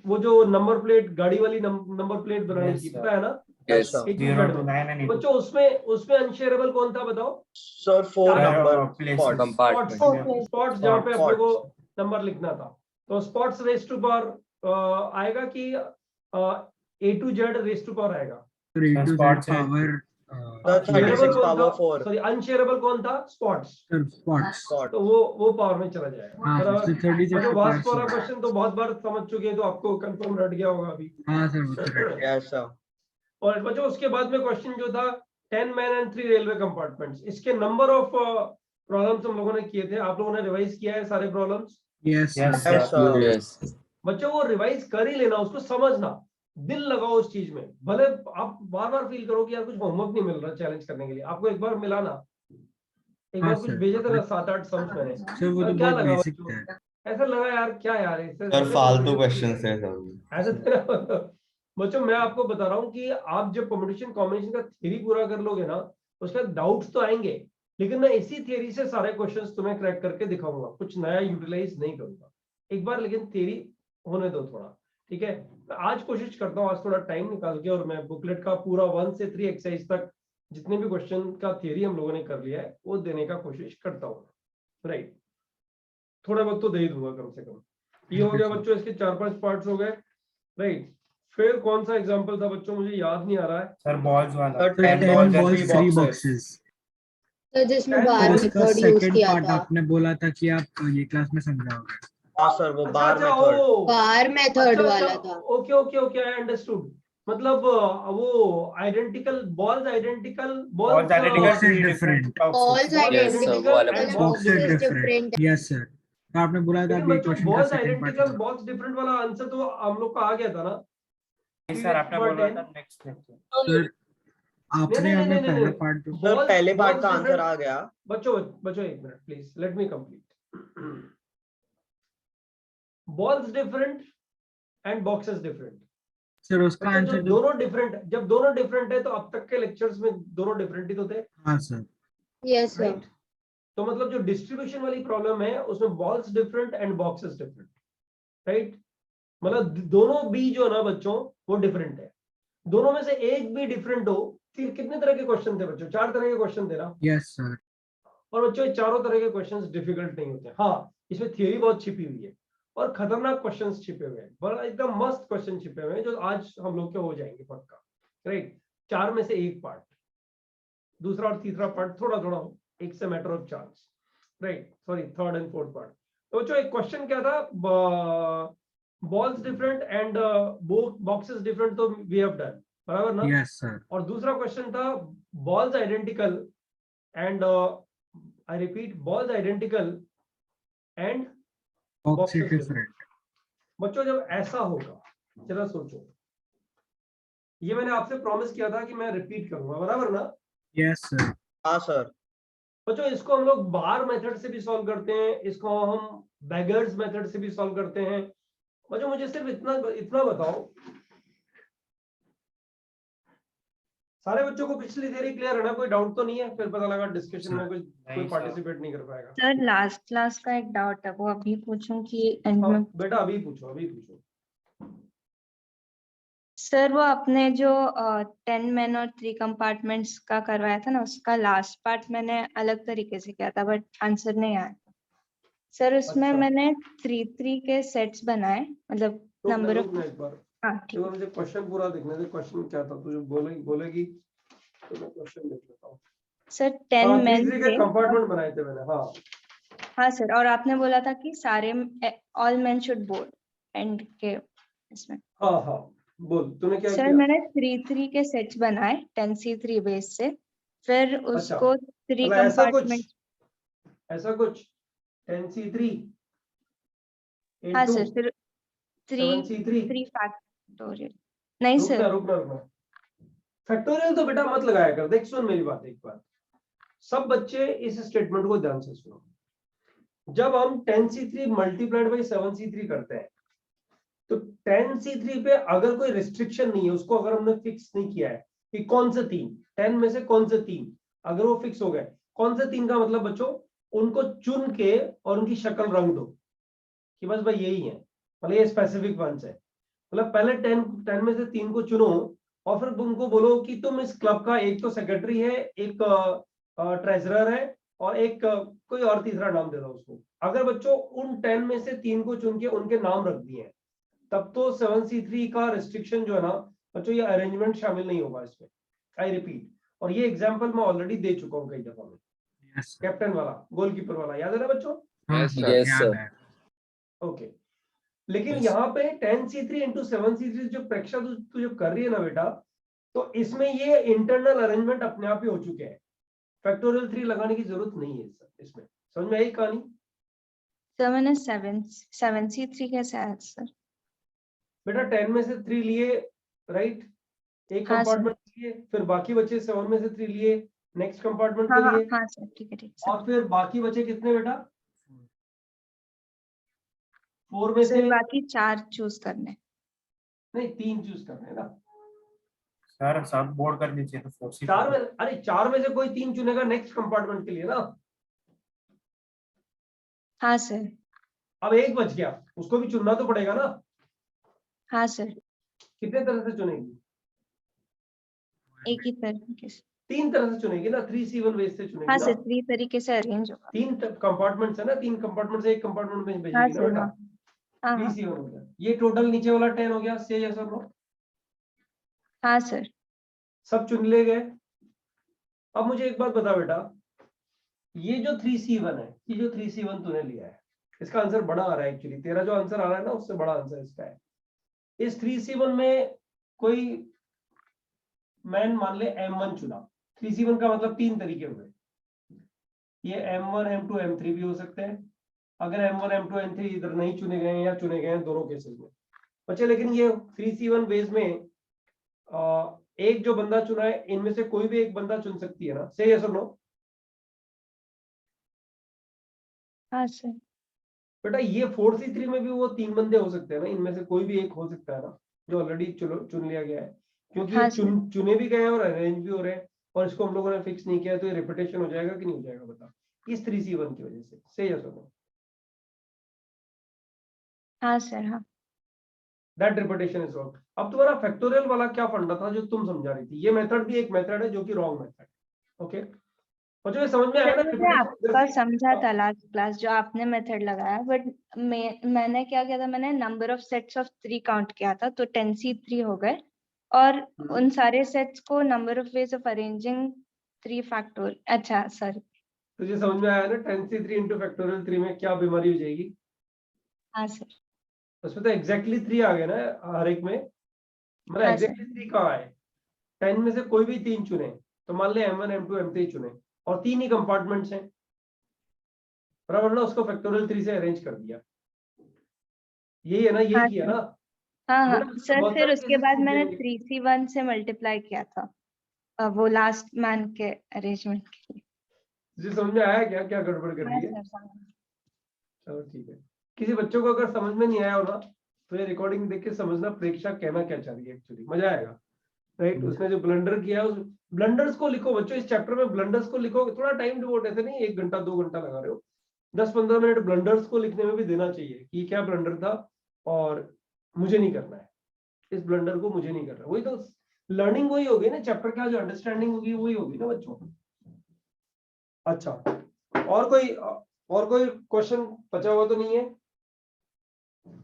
वो जो नंबर प्लेट, गाड़ी वाली नंबर प्लेट बनानी थी, पता है ना? Yes. 18 में। बच्चों उसमें अनशेयरेबल कौन था बताओ? Sir, 4 number places. spots. Spots जहाँ पे अपने को Spots. नंबर लिखना था, तो स्पॉट्स रेस टू पावर आएगा कि A to Z raise to power आएगा? The 36 power 4. सॉरी अनशेयरेबल कौन था? स्पॉट्स। Spot. तो वो पावर में चला जाएगा, बराबर। वास्ट वाला क्वेश्चन तो बहुत बार समझ चुके हैं, तो आपको कंफर्म रट गया होगा अभी। Yes, sir. और बच्चों उसके बाद में क्वेश्चन जो था 10 मैन एंड 3 रेलवे कंपार्टमेंट्स, इसके नंबर ऑफ प्रॉब्लम्स हम लोगों ने किए थे। आप लोगों ने रिवाइज किया है सारे problems? Yes, Yes, sir. Yes. बच्चों वो रिवाइज कर ही लेना, उसको समझना, दिल लगाओ उस चीज में। भले आप बार बार फील करो कि यार कुछ होमवर्क नहीं मिल रहा चैलेंज करने के लिए, आपको एक बार मिला ना, एक बार कुछ भेजे थे ना 7-8 सम्स मैंने, तो क्या लगा बच्चों? ऐसा लगा यार क्या यार सर फालतू क्वेश्चन है सब ऐसा। बच्चों मैं आपको बता रहा हूँ कि आप जब परम्यूटेशन कॉम्बिनेशन का थ्योरी पूरा कर लोगे ना, उसके बाद डाउट्स तो आएंगे, लेकिन मैं इसी थ्योरी से सारे क्वेश्चंस तुम्हें क्रैक करके दिखाऊंगा, कुछ नया यूटिलाइज नहीं करूंगा एक बार, लेकिन थ्योरी होने दो थोड़ा, ठीक है। आज कोशिश करता हूँ, आज थोड़ा टाइम निकाल के, और मैं बुकलेट का पूरा 1 से 3 एक्सरसाइज तक जितने भी क्वेश्चन का थ्योरी हम लोगों ने कर लिया है वो देने का कोशिश करता हूँ, राइट। थोड़ा बहुत तो दे ही दूंगा कम से कम। ये हो गया बच्चों, इसके 4-5 पार्ट्स हो गए, राइट। फिर कौन सा एग्जांपल था बच्चों, मुझे याद नहीं आ रहा है सर बॉल्स वाला। Sir, 10 balls, 3 boxes. तो जिसमें Ten बार minutes. उसका मेथड यूज सेकंड किया पार्ट था। आपने बोला था कि आप ये क्लास में समझाओगे। हाँ सर, वो अच्छा बार अच्छा मेथड। ओ बार मेथड अच्छा वाला अच्छा था। Okay okay okay I understood. मतलब वो identical balls identical Balls identical, Balls three different Balls boxes. identical identical and and Boxes boxes different. different। Yes sir. तो आपने बोला था लेकिन अभी बच्चों क्वेश्चन का balls second part identical box different वाला आंसर तो हम लोग का आ गया था ना। सर आपने बोला था नेक्स्ट लेक्चर। सर आपने नहीं, हमें नहीं, नहीं, पहला नहीं। पार्ट जो सर पहले पार्ट का आंसर आ गया। बच्चों बच्चों एक minute please let me complete. Balls different and boxes different. Sir उसका जब आंसर दोनों डिफरेंट है तो अब तक के लेक्चर्स में दोनों डिफरेंट ही तो थे। हाँ सर। Yes sir. राइट। तो मतलब जो डिस्ट्रीब्यूशन वाली प्रॉब्लम है उसमें balls different and boxes different. Right. मतलब दोनों बी जो है ना बच्चों वो डिफरेंट है। दोनों में से एक भी डिफरेंट हो फिर कितने तरह के क्वेश्चन थे बच्चों? 4 तरह के क्वेश्चन थे ना। Yes sir. और बच्चों ये चारों तरह के क्वेश्चंस डिफिकल्ट नहीं होते। हाँ इसमें थियरी बहुत छिपी हुई है और खतरनाक क्वेश्चंस छिपे हुए हैं। बड़ा एकदम मस्त क्वेश्चन छिपे हुए हैं जो आज हम लोग के हो जाएंगे पक्का। राइट। 4 में से एक पार्ट, दूसरा और तीसरा पार्ट थोड़ा थोड़ा एक से matter of chance. Right sorry third and fourth part. तो बच्चों एक क्वेश्चन क्या था? Balls different and boxes different तो वी हैव डन बराबर ना। Yes sir. और दूसरा क्वेश्चन था balls identical and I repeat balls identical and boxes boxes different। Different. बच्चों जब ऐसा होगा जरा सोचो, ये मैंने आपसे प्रॉमिस किया था कि मैं रिपीट करूंगा बराबर ना। Yes sir. हाँ सर। बच्चों इसको हम लोग बार मेथड से भी सॉल्व करते हैं, इसको हम बैगर्स मेथड से भी सॉल्व करते हैं। बच्चों मुझे सिर्फ इतना बताओ, सारे बच्चों को पिछली थ्योरी क्लियर है ना? कोई डाउट तो नहीं है? फिर पता लगा डिस्कशन में कोई पार्टिसिपेट नहीं कर पाएगा। सर लास्ट क्लास का एक डाउट है, वो अभी पूछूं कि एंड हाँ, में? बेटा अभी पूछो। सर वो आपने जो 10 मैन और 3 कंपार्टमेंट्स का करवाया था ना, उसका लास्ट पार्ट मैंने अलग तरीके से किया था बट आंसर नहीं आया था सर। उसमें अच्छा। मैंने 3 के सेट्स बनाए, मतलब नंबर ऑफ। एक बार हाँ ठीक तो है मुझे क्वेश्चन पूरा देखने दे। क्वेश्चन क्या था? तुझे बोलेगी तो मैं क्वेश्चन देख लेता हूँ। सर। 10 मैन तीसरे थे। के कंपार्टमेंट बनाए थे मैंने। हाँ हाँ सर, और आपने बोला था कि सारे all man should board and के इसमें। हाँ बोल तूने क्या सर किया? मैंने 3 के सेट्स बनाए 10C3 बेस से, फिर उसको 3 मतलब कंपार्टमेंट। ऐसा कुछ 10C3 हाँ into सर, फिर 7C3। 3 फैक्टोरियल। नहीं सर। रुकना फैक्टोरियल तो बेटा मत लगाया कर। देख सुन मेरी बात एक बार, सब बच्चे इस स्टेटमेंट को ध्यान से सुनो। जब हम 10C3 मल्टीप्लाइड बाई 7C3 करते हैं तो 10C3 पे अगर कोई रिस्ट्रिक्शन नहीं है, उसको अगर हमने फिक्स नहीं किया है कि कौन से 3 10 में से कौन से 3, अगर वो फिक्स हो गए, कौन से 3 का मतलब बच्चों उनको चुन के और उनकी शक्ल रंग दो कि बस भाई यही है, मतलब ये स्पेसिफिक वंस है। मतलब पहले 10 में से 3 को चुनो और फिर उनको बोलो कि तुम इस क्लब का एक तो सेक्रेटरी है, एक ट्रेजरर है और एक कोई और तीसरा नाम दे दो उसको। अगर बच्चों उन 10 में से 3 को चुन के उनके नाम रख दिए हैं, तब तो 7C3 का रिस्ट्रिक्शन जो है ना बच्चों, ये अरेंजमेंट शामिल नहीं होगा इसमें। आई रिपीट, और ये एग्जांपल मैं ऑलरेडी दे चुका हूं कई दफा में। कैप्टन वाला, गोलकीपर वाला याद है ना बच्चों? Yes, sir. ओके। लेकिन यहाँ पे 10C3 into 7C3 जो परीक्षा तू जब कर रही है ना बेटा, तो इसमें ये इंटरनल अरेंजमेंट अपने आप ही हो चुके हैं। फैक्टोरियल 3 लगाने की जरूरत नहीं है इसमें। समझ में आई कहानी? सर मैंने 7C3 कैसे आया सर? बेटा 10 में से 3 लिए, राइट, एक हाँ सर। कंपार्टमेंट लिए, फिर बाकी बचे 7 में से 3 लिए नेक्स्ट कंपार्टमेंट हाँ के हाँ लिए। हाँ सर, ठीक है सर। और फिर बाकी बचे कितने बेटा? 4 में सर से बाकी 4 चूज करने। नहीं 3 चूज करने हैं ना सर सब बोर्ड कर दीजिए तो 4C। 4 में, अरे 4 में से कोई 3 चुनेगा नेक्स्ट कंपार्टमेंट के लिए ना। हाँ सर। अब एक बच गया, उसको भी चुनना तो पड़ेगा ना। हाँ सर। कितने तरह से चुनेगी? एक ही तरीके से। 3 तरह से चुनेगी ना, 3C1 वेज से चुनेगी हाँ ना। सर, 3 तरीके से अरेंज होगा। 3 कंपार्टमेंट्स है ना, 3 कंपार्टमेंट से एक कंपार्टमेंट में हाँ भेजेगी ना सर। बेटा। हाँ हाँ। 3C1 हो गया, ये टोटल नीचे वाला 10 हो गया। से या सब लोग हाँ सर। सब चुन ले गए। अब मुझे एक बात बता बेटा, ये जो 3C1 है, ये जो 3C1 तूने लिया है, इसका आंसर बड़ा आ रहा है एक्चुअली, तेरा जो आंसर आ रहा है ना उससे बड़ा आंसर इसका है। इस 3C1 में कोई मैन मान ले M1 चुना, 3C1 का मतलब 3 तरीके हुए, ये M1 M2 M3 भी हो सकते हैं। अगर M1 M2 M3 इधर नहीं चुने गए हैं या चुने गए हैं दोनों केसेस में बच्चे, लेकिन ये 3C1 बेस में एक जो बंदा चुना है इनमें से कोई भी एक बंदा चुन सकती है ना, सही है सर? नो हाँ सर। बेटा ये 4C3 में भी वो 3 बंदे हो सकते हैं ना, इनमें से कोई भी एक हो सकता है ना जो ऑलरेडी चुन लिया गया है, क्योंकि हाँ ये चुने भी गए हैं और अरेंज भी हो रहे हैं और इसको हम लोगों ने फिक्स नहीं किया, तो ये रिपीटेशन हो जाएगा कि नहीं हो जाएगा बता, इस 3C1 की वजह से, सही है सर? हाँ सर। हाँ दैट रिपीटेशन इज रॉन्ग। अब तुम्हारा फैक्टोरियल वाला क्या फंडा था जो तुम समझा रही थी, ये मेथड भी एक मेथड है जो कि रॉन्ग मेथड, ओके? और जो ये समझ में आया ना, सर, मुझे आपका समझा था लास्ट क्लास जो आपने मेथड लगाया, बट मैंने क्या किया था, मैंने number of sets of 3 count किया था, तो 10C3 हो गए, और उन सारे सेट्स को number of ways of arranging 3 factorial. अच्छा सॉरी, तुझे समझ में आया ना 10C3 इंटू फैक्टोरियल 3 में क्या बीमारी हो जाएगी? हाँ सर। उसमें तो एग्जैक्टली 3 आ गए ना हर एक में, मतलब हाँ एग्जैक्टली 3 कहाँ है? 10 में से कोई भी 3 चुने, तो मान ले M1 M2 M3 चुने और 3 ही कंपार्टमेंट्स हैं, बराबर ना, उसको फैक्टोरियल 3 से अरेंज कर दिया, यही है ना, यही हाँ किया सर। ना? हाँ हाँ बेटा, सर, बहुत फिर सारे उसके cases बाद छूट मैंने जाएंगे। 3C1 से मल्टीप्लाई किया था वो लास्ट मैन के अरेंजमेंट के लिए। तुझे समझ में आया क्या क्या गड़बड़ कर हाँ दी है? सर समझ। चलो ठीक है। किसी बच्चों को अगर समझ में नहीं आया हो ना तो ये रिकॉर्डिंग देख के समझना प्रेक्षा कहना क्या चाह रही है, एक्चुअली मजा आएगा, राइट? उसने जो ब्लंडर किया उस ब्लंडर्स को लिखो बच्चों, इस चैप्टर में ब्लंडर्स को लिखो, थोड़ा टाइम डिवोट, ऐसे नहीं 1 घंटा 2 घंटा लगा रहे हो, 10-15 मिनट ब्लंडर्स को लिखने में भी देना चाहिए कि क्या ब्लंडर था और मुझे नहीं करना है, इस ब्लंडर को मुझे नहीं करना। वही तो लर्निंग वही होगी ना, चैप्टर का जो अंडरस्टैंडिंग होगी वही होगी ना बच्चों। अच्छा, और कोई क्वेश्चन बचा हुआ तो नहीं है?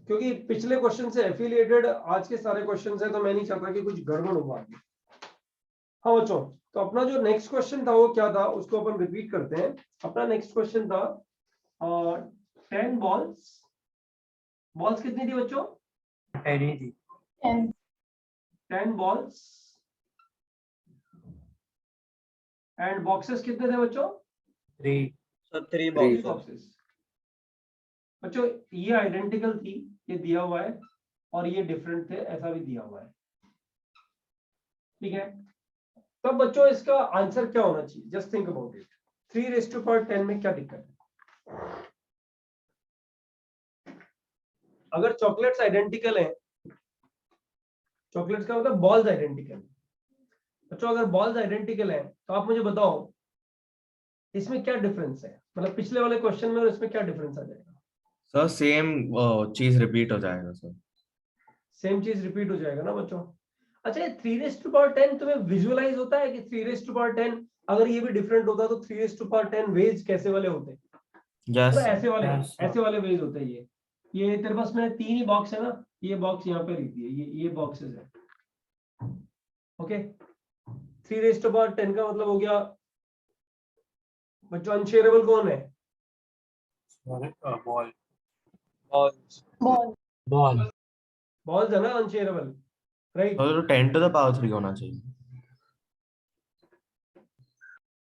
क्योंकि पिछले क्वेश्चन से एफिलिएटेड आज के सारे क्वेश्चन है, तो मैं नहीं चाहता कि कुछ गड़बड़ हो आगे। हाँ बच्चों, तो अपना जो नेक्स्ट क्वेश्चन था वो क्या था उसको अपन रिपीट करते हैं। अपना नेक्स्ट क्वेश्चन था 10 बॉल्स कितनी थी बच्चों? 10 बॉल्स एंड बॉक्सेस कितने थे बच्चों? 3 सर 3 3 बॉक्सेस। बॉक्सेस। बच्चों ये आइडेंटिकल थी, ये दिया हुआ है, और ये डिफरेंट थे, ऐसा भी दिया हुआ है, ठीक है? तब बच्चों इसका आंसर क्या होना चाहिए? Just think about it. 3⁻10 में क्या दिक्कत है? अगर चॉकलेट्स आइडेंटिकल हैं, चॉकलेट्स का मतलब बॉल्स आइडेंटिकल है बच्चों, अगर बॉल्स आइडेंटिकल हैं तो आप मुझे बताओ इसमें क्या डिफरेंस है, मतलब पिछले वाले क्वेश्चन में और इसमें क्या डिफरेंस आ जाएगा? सर सेम चीज रिपीट हो जाएगा सर। सेम चीज रिपीट हो जाएगा ना बच्चों। अच्छा, ये 3⁻10 तुम्हें विजुअलाइज होता है कि 3⁻10 अगर ये भी डिफरेंट होता तो 3⁻10 वेज कैसे वाले होते? यस तो ऐसे वाले Yes, sir. ऐसे वाले वेज होते हैं। ये तेरे पास में 3 ही बॉक्स है ना, ये बॉक्स यहाँ पे लिख दिए, ये बॉक्सेस है, ओके? 3⁻10 का मतलब हो गया बच्चों, अनशेयरेबल कौन है? बॉल बॉल्स है ना अनशेयरेबल, राइट? तो 10⁻3 होना चाहिए।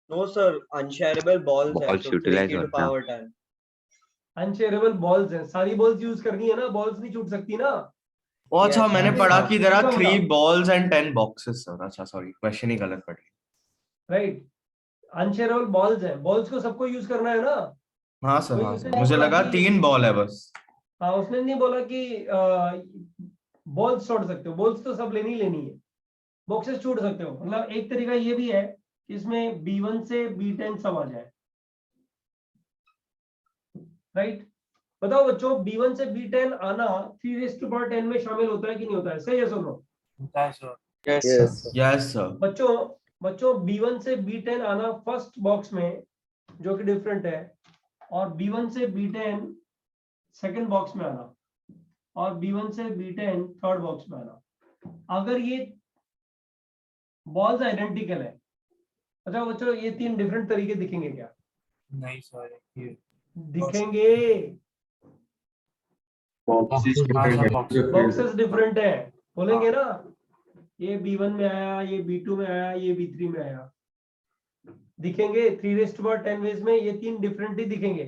नो सर, अनशेयरेबल बॉल्स है, Balls तो 3 utilize की टू होता है। पावर 10। अनशेयरेबल बॉल्स है, सारी बॉल्स यूज करनी है ना, बॉल्स नहीं छूट सकती ना। ओ अच्छा, Yes, मैंने yes, पढ़ा sir. कि देयर आर किसका 3 बोला? balls and 10 boxes sir. अच्छा सॉरी, क्वेश्चन ही गलत पढ़ लिया। राइट, अनशेयरेबल बॉल्स है, बॉल्स को सबको यूज करना है ना। हाँ सर, कोई हाँ उसने सर, नहीं मुझे बोला लगा कि 3 बॉल है बस। हाँ, उसने नहीं बोला कि बॉल्स छोड़ सकते हो, बॉल्स तो सब लेनी लेनी है, बॉक्सेस छूट सकते हो। मतलब एक तरीका ये भी है कि इसमें B1 से B10 सब आ जाए, राइट? बताओ बच्चों, B1 से B10 आना 3⁻10 में शामिल होता है कि नहीं होता है? सही है सुनो होता है सर। Yes sir. बच्चों B1 से B10 आना फर्स्ट बॉक्स में जो कि डिफरेंट है, और B1 से B10 सेकंड बॉक्स में आना, और B1 से B10 थर्ड बॉक्स में आना, अगर ये बॉल्स आइडेंटिकल है। अच्छा बच्चों, ये 3 डिफरेंट तरीके दिखेंगे क्या? नहीं सर ये दिखेंगे, बॉक्सेस डिफरेंट है, बोलेंगे ना ये B1 में आया, ये B2 में आया, ये B3 में आया, दिखेंगे 3⁻10 वेज में ये तीन डिफरेंट ही दिखेंगे।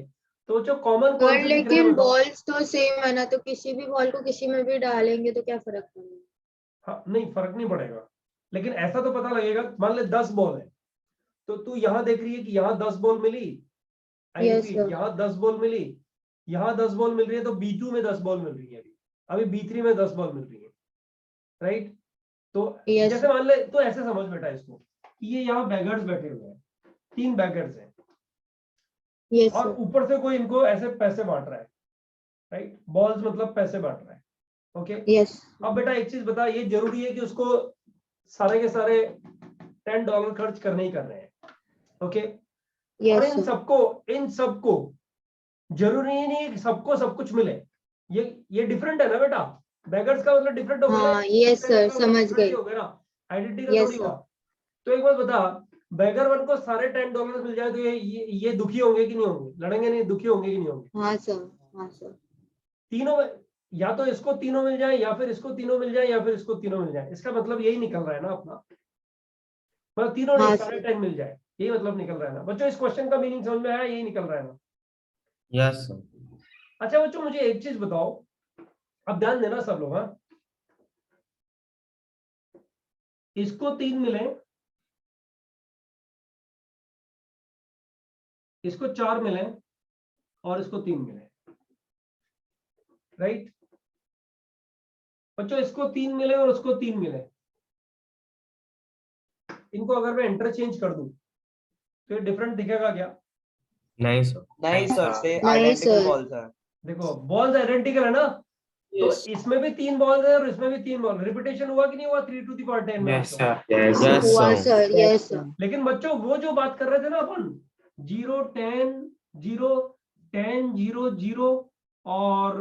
तो जो कॉमन कौन पर से दिख रहे हैं लेकिन बताओ? बॉल्स तो सेम है ना, तो किसी भी बॉल को किसी में भी डालेंगे तो क्या फर्क पड़ेगा? हाँ नहीं फर्क नहीं पड़ेगा, लेकिन ऐसा तो पता लगेगा, मान ले 10 बॉल है तो तू यहाँ देख रही है कि यहाँ 10 बॉल मिली, Yes, sir. यहाँ 10 बॉल मिली, यहाँ 10 बॉल मिल रही है, तो B2 में 10 बॉल मिल रही है, अभी B3 में 10 बॉल मिल रही है, राइट? तो Yes, जैसे मान ले, तो ऐसे समझ बेटा इसको कि ये यहाँ बैगर्स बैठे हुए हैं, 3 बैगर्स हैं Yes, और sir. ऊपर से कोई इनको ऐसे पैसे बांट रहा है, राइट? बॉल्स मतलब पैसे बांट रहा है, ओके? Yes. अब बेटा एक चीज बता, ये जरूरी है कि उसको सारे के सारे $10 खर्च करने ही करने हैं, ओके? और Yes, sir. इन सबको जरूरी ही नहीं है कि सबको सब कुछ मिले, ये डिफरेंट है ना बेटा, बैगर्स का मतलब डिफरेंट हो गया, हाँ, yes, sir, समझ गई. हो गया ना, आइडेंटिटी का Yes, थोड़ी sir. हुआ। तो एक बात बता, बैगर वन को सारे $10 मिल जाए तो ये दुखी होंगे कि नहीं होंगे, लड़ेंगे नहीं, दुखी होंगे कि नहीं होंगे? हाँ सर, हाँ सर. तीनों में, या तो इसको तीनों मिल जाए, या फिर इसको तीनों मिल जाए, या फिर इसको तीनों मिल जाए, इसका मतलब यही निकल रहा है ना अपना, मतलब तीनों नहीं, हाँ, सारे सर. 10 मिल जाए, यही मतलब निकल रहा है ना बच्चों? इस क्वेश्चन का मीनिंग समझ में आया, यही निकल रहा है ना? Yes sir. अच्छा बच्चों मुझे एक चीज बताओ, अब ध्यान देना सब लोग, हाँ, इसको 3 मिले, इसको 4 मिले और इसको 3 मिले, राइट? बच्चों इसको 3 मिले और उसको 3 मिले, इनको अगर मैं इंटरचेंज कर दूं तो ये डिफरेंट दिखेगा क्या? नहीं सर। नहीं सर, से नहीं, आइडेंटिकल sir. बॉल्स है। देखो बॉल्स आइडेंटिकल है ना, तो इसमें भी 3 बॉल्स है और इसमें भी 3 बॉल, रिपीटेशन हुआ कि नहीं हुआ 3⁻10 में? यस सर यस हुआ सर। Sir, yes sir. लेकिन बच्चों वो जो बात कर रहे थे ना अपन, 0 10 0 10 0 0 और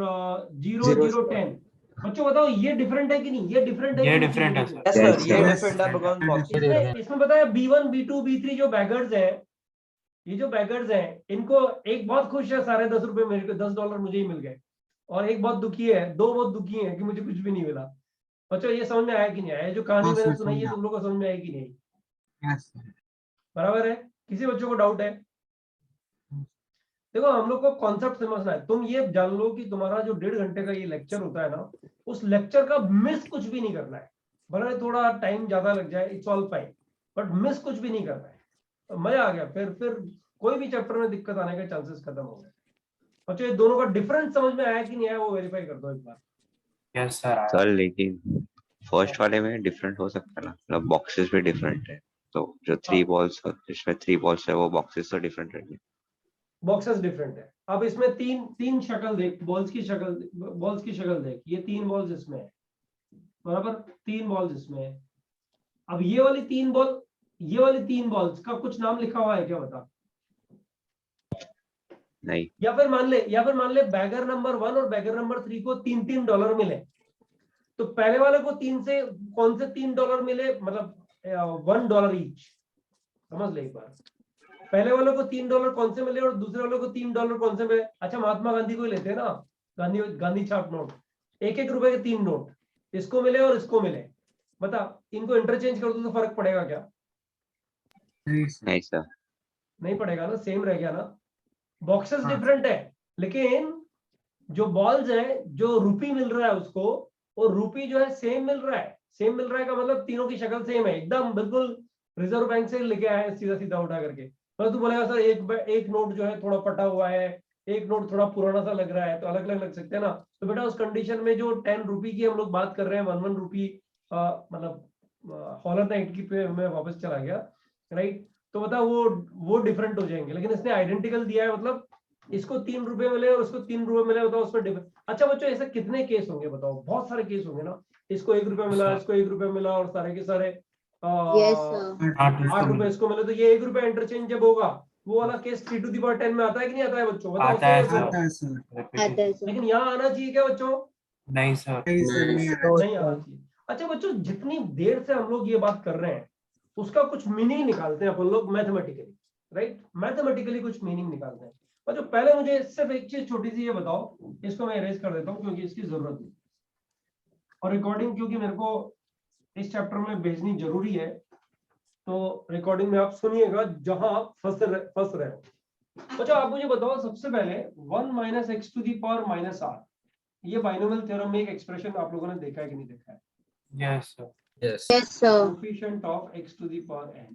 0 0 10, बच्चों बताओ ये डिफरेंट है कि नहीं? ये डिफरेंट है ये कि नहीं? डिफरेंट है सर। यस सर, Yes, ये sir. डिफरेंट है बिकॉज़ बॉक्सेस इसमें बताया B1 B2 B3 जो बैगर्स हैं, ये जो बैगर्स हैं, इनको एक बहुत खुश है, सारे 10 रुपए मेरे को, $10 मुझे ही मिल गए, और एक बहुत दुखी है, 2 बहुत दुखी है कि मुझे कुछ भी नहीं मिला। बच्चों ये समझ में आया कि नहीं आया? जो कहानी मैंने सुनाई है तुम लोग को समझ में आई कि नहीं? बराबर है? किसी बच्चों को डाउट है? देखो हम लोग को कॉन्सेप्ट समझना है, तुम ये जान लो कि तुम्हारा जो 1.5 घंटे का ये लेक्चर होता है ना, उस लेक्चर का मिस कुछ भी नहीं करना है, भले थोड़ा टाइम ज्यादा लग जाए, it's all fine, but miss कुछ भी नहीं करना है। तो मजा आ गया, फिर कोई भी चैप्टर में दिक्कत आने के चांसेस खत्म हो गए। बच्चों ये दोनों का डिफरेंस समझ में आया कि नहीं आया वो वेरीफाई कर दो एक बार। यस सर सर लेकिन फर्स्ट वाले में डिफरेंट हो सकता है ना, मतलब बॉक्सेस भी डिफरेंट है, तो जो 3 बॉल्स, इसमें 3 बॉल्स है वो बॉक्सेस तो डिफरेंट रहेंगे। बॉक्सेस डिफरेंट है। अब इसमें तीन शक्ल देख, बॉल्स की शक्ल देख, ये 3 बॉल्स इसमें है, बराबर? 3 बॉल्स इसमें है। अब ये वाली 3 बॉल्स का कुछ नाम लिखा हुआ है क्या, बता? नहीं। या फिर मान ले बैगर नंबर 1 और बैगर नंबर 3 को $3 मिले, तो पहले वाले को 3 से कौन से $3 मिले, मतलब $1 ईच, समझ ले एक बार। पहले वालों को $3 कौन से मिले और दूसरे वालों को $3 कौन से मिले? अच्छा महात्मा गांधी को ही लेते हैं ना, गांधी छाप नोट, 1-1 रुपए के 3 नोट, इसको मिले और इसको मिले, बता इनको इंटरचेंज कर दो तो फर्क पड़ेगा क्या? नहीं सर। नहीं पड़ेगा ना, सेम रह गया ना। बॉक्सेस डिफरेंट है, लेकिन जो बॉल्स है, जो रुपी मिल रहा है उसको, और रुपी जो है सेम मिल रहा है। सेम मिल रहा है का मतलब तीनों की शक्ल सेम है, एकदम बिल्कुल रिजर्व बैंक से लेके आए हैं सीधा सीधा उठा करके। मतलब तू बोलेगा सर एक नोट जो है थोड़ा फटा हुआ है, एक नोट थोड़ा पुराना सा लग रहा है, तो अलग अलग लग सकते हैं ना। तो बेटा उस कंडीशन में जो 10 रुपी की हम लोग बात कर रहे हैं, 1 रुपी, मतलब हॉलर नाइट की पे मैं वापस चला गया, राइट? तो बता वो डिफरेंट हो जाएंगे, लेकिन इसने आइडेंटिकल दिया है, मतलब इसको 3 रुपए मिले और उसको 3 रुपए मिले, बताओ उसमें डिफरेंट। अच्छा बच्चों ऐसे कितने केस होंगे बताओ? बहुत सारे केस होंगे ना, इसको 1 रुपया मिला, इसको 1 रुपया मिला, और सारे के सारे Yes sir. 8 रुपए इसको मिले, तो ये 1 रुपया इंटरचेंज जब होगा, वो वाला केस 3⁻10 में आता है कि नहीं आता है बच्चों? बताओ आता है सही है सर। सर। आता है सर. लेकिन यहाँ आना चाहिए क्या बच्चों? नहीं सर नहीं आना चाहिए। अच्छा बच्चों जितनी देर से हम लोग ये बात कर रहे हैं, उसका कुछ मीनिंग निकालते हैं अपन लोग मैथमेटिकली, राइट, मैथमेटिकली कुछ मीनिंग निकालते हैं। और जो पहले मुझे सिर्फ एक चीज छोटी सी ये बताओ, इसको मैं इरेज कर देता हूँ क्योंकि इसकी जरूरत नहीं, और रिकॉर्डिंग क्योंकि मेरे को इस चैप्टर में भेजनी जरूरी है, तो रिकॉर्डिंग में आप सुनिएगा जहां आप फंस रहे हो। अच्छा आप मुझे बताओ सबसे पहले 1 minus x to the power minus r, ये बाइनोमियल थ्योरम में एक एक्सप्रेशन आप लोगों ने देखा है कि नहीं देखा है? Yes, sir. Yes. Yes, sir. Coefficient of x to the power n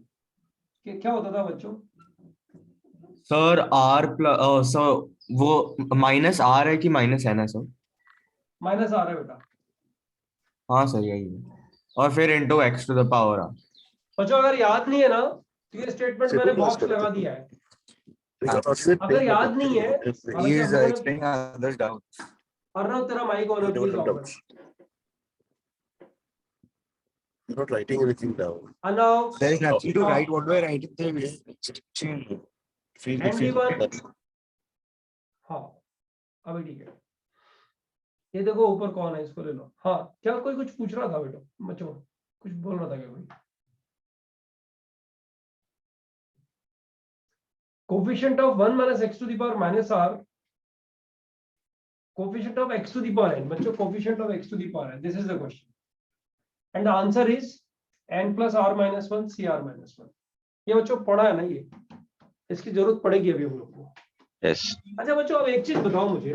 क्या होता था बच्चों? सर आर प्लस सर वो माइनस आर है कि माइनस एन है सर? माइनस आ रहा है बेटा। हाँ सर यही है, और फिर into x to the power r. बच्चों अगर याद नहीं है ना तो ये स्टेटमेंट मैंने बॉक्स लगा दिया है, अगर याद नहीं है He is explaining others' doubts. Arnav तेरा माइक ऑन है प्लीज ऑफ कर। You're not writing anything down. Arnav There is nothing to write. What do I write in there? ND1 हाँ अभी ठीक है। ये देखो ऊपर कौन है, इसको ले लो। हाँ क्या कोई कुछ पूछ रहा था बेटा? बच्चों कुछ बोल रहा था क्या कोई? Coefficient of 1 minus x to the power minus r, coefficient of x to the power n, बच्चों coefficient of x to the power n, this is the question and the answer is n plus r minus 1 cr minus 1। ये बच्चों पढ़ा है ना, ये इसकी जरूरत पड़ेगी अभी हम लोग को। Yes. अच्छा बच्चों अब एक चीज बताओ मुझे,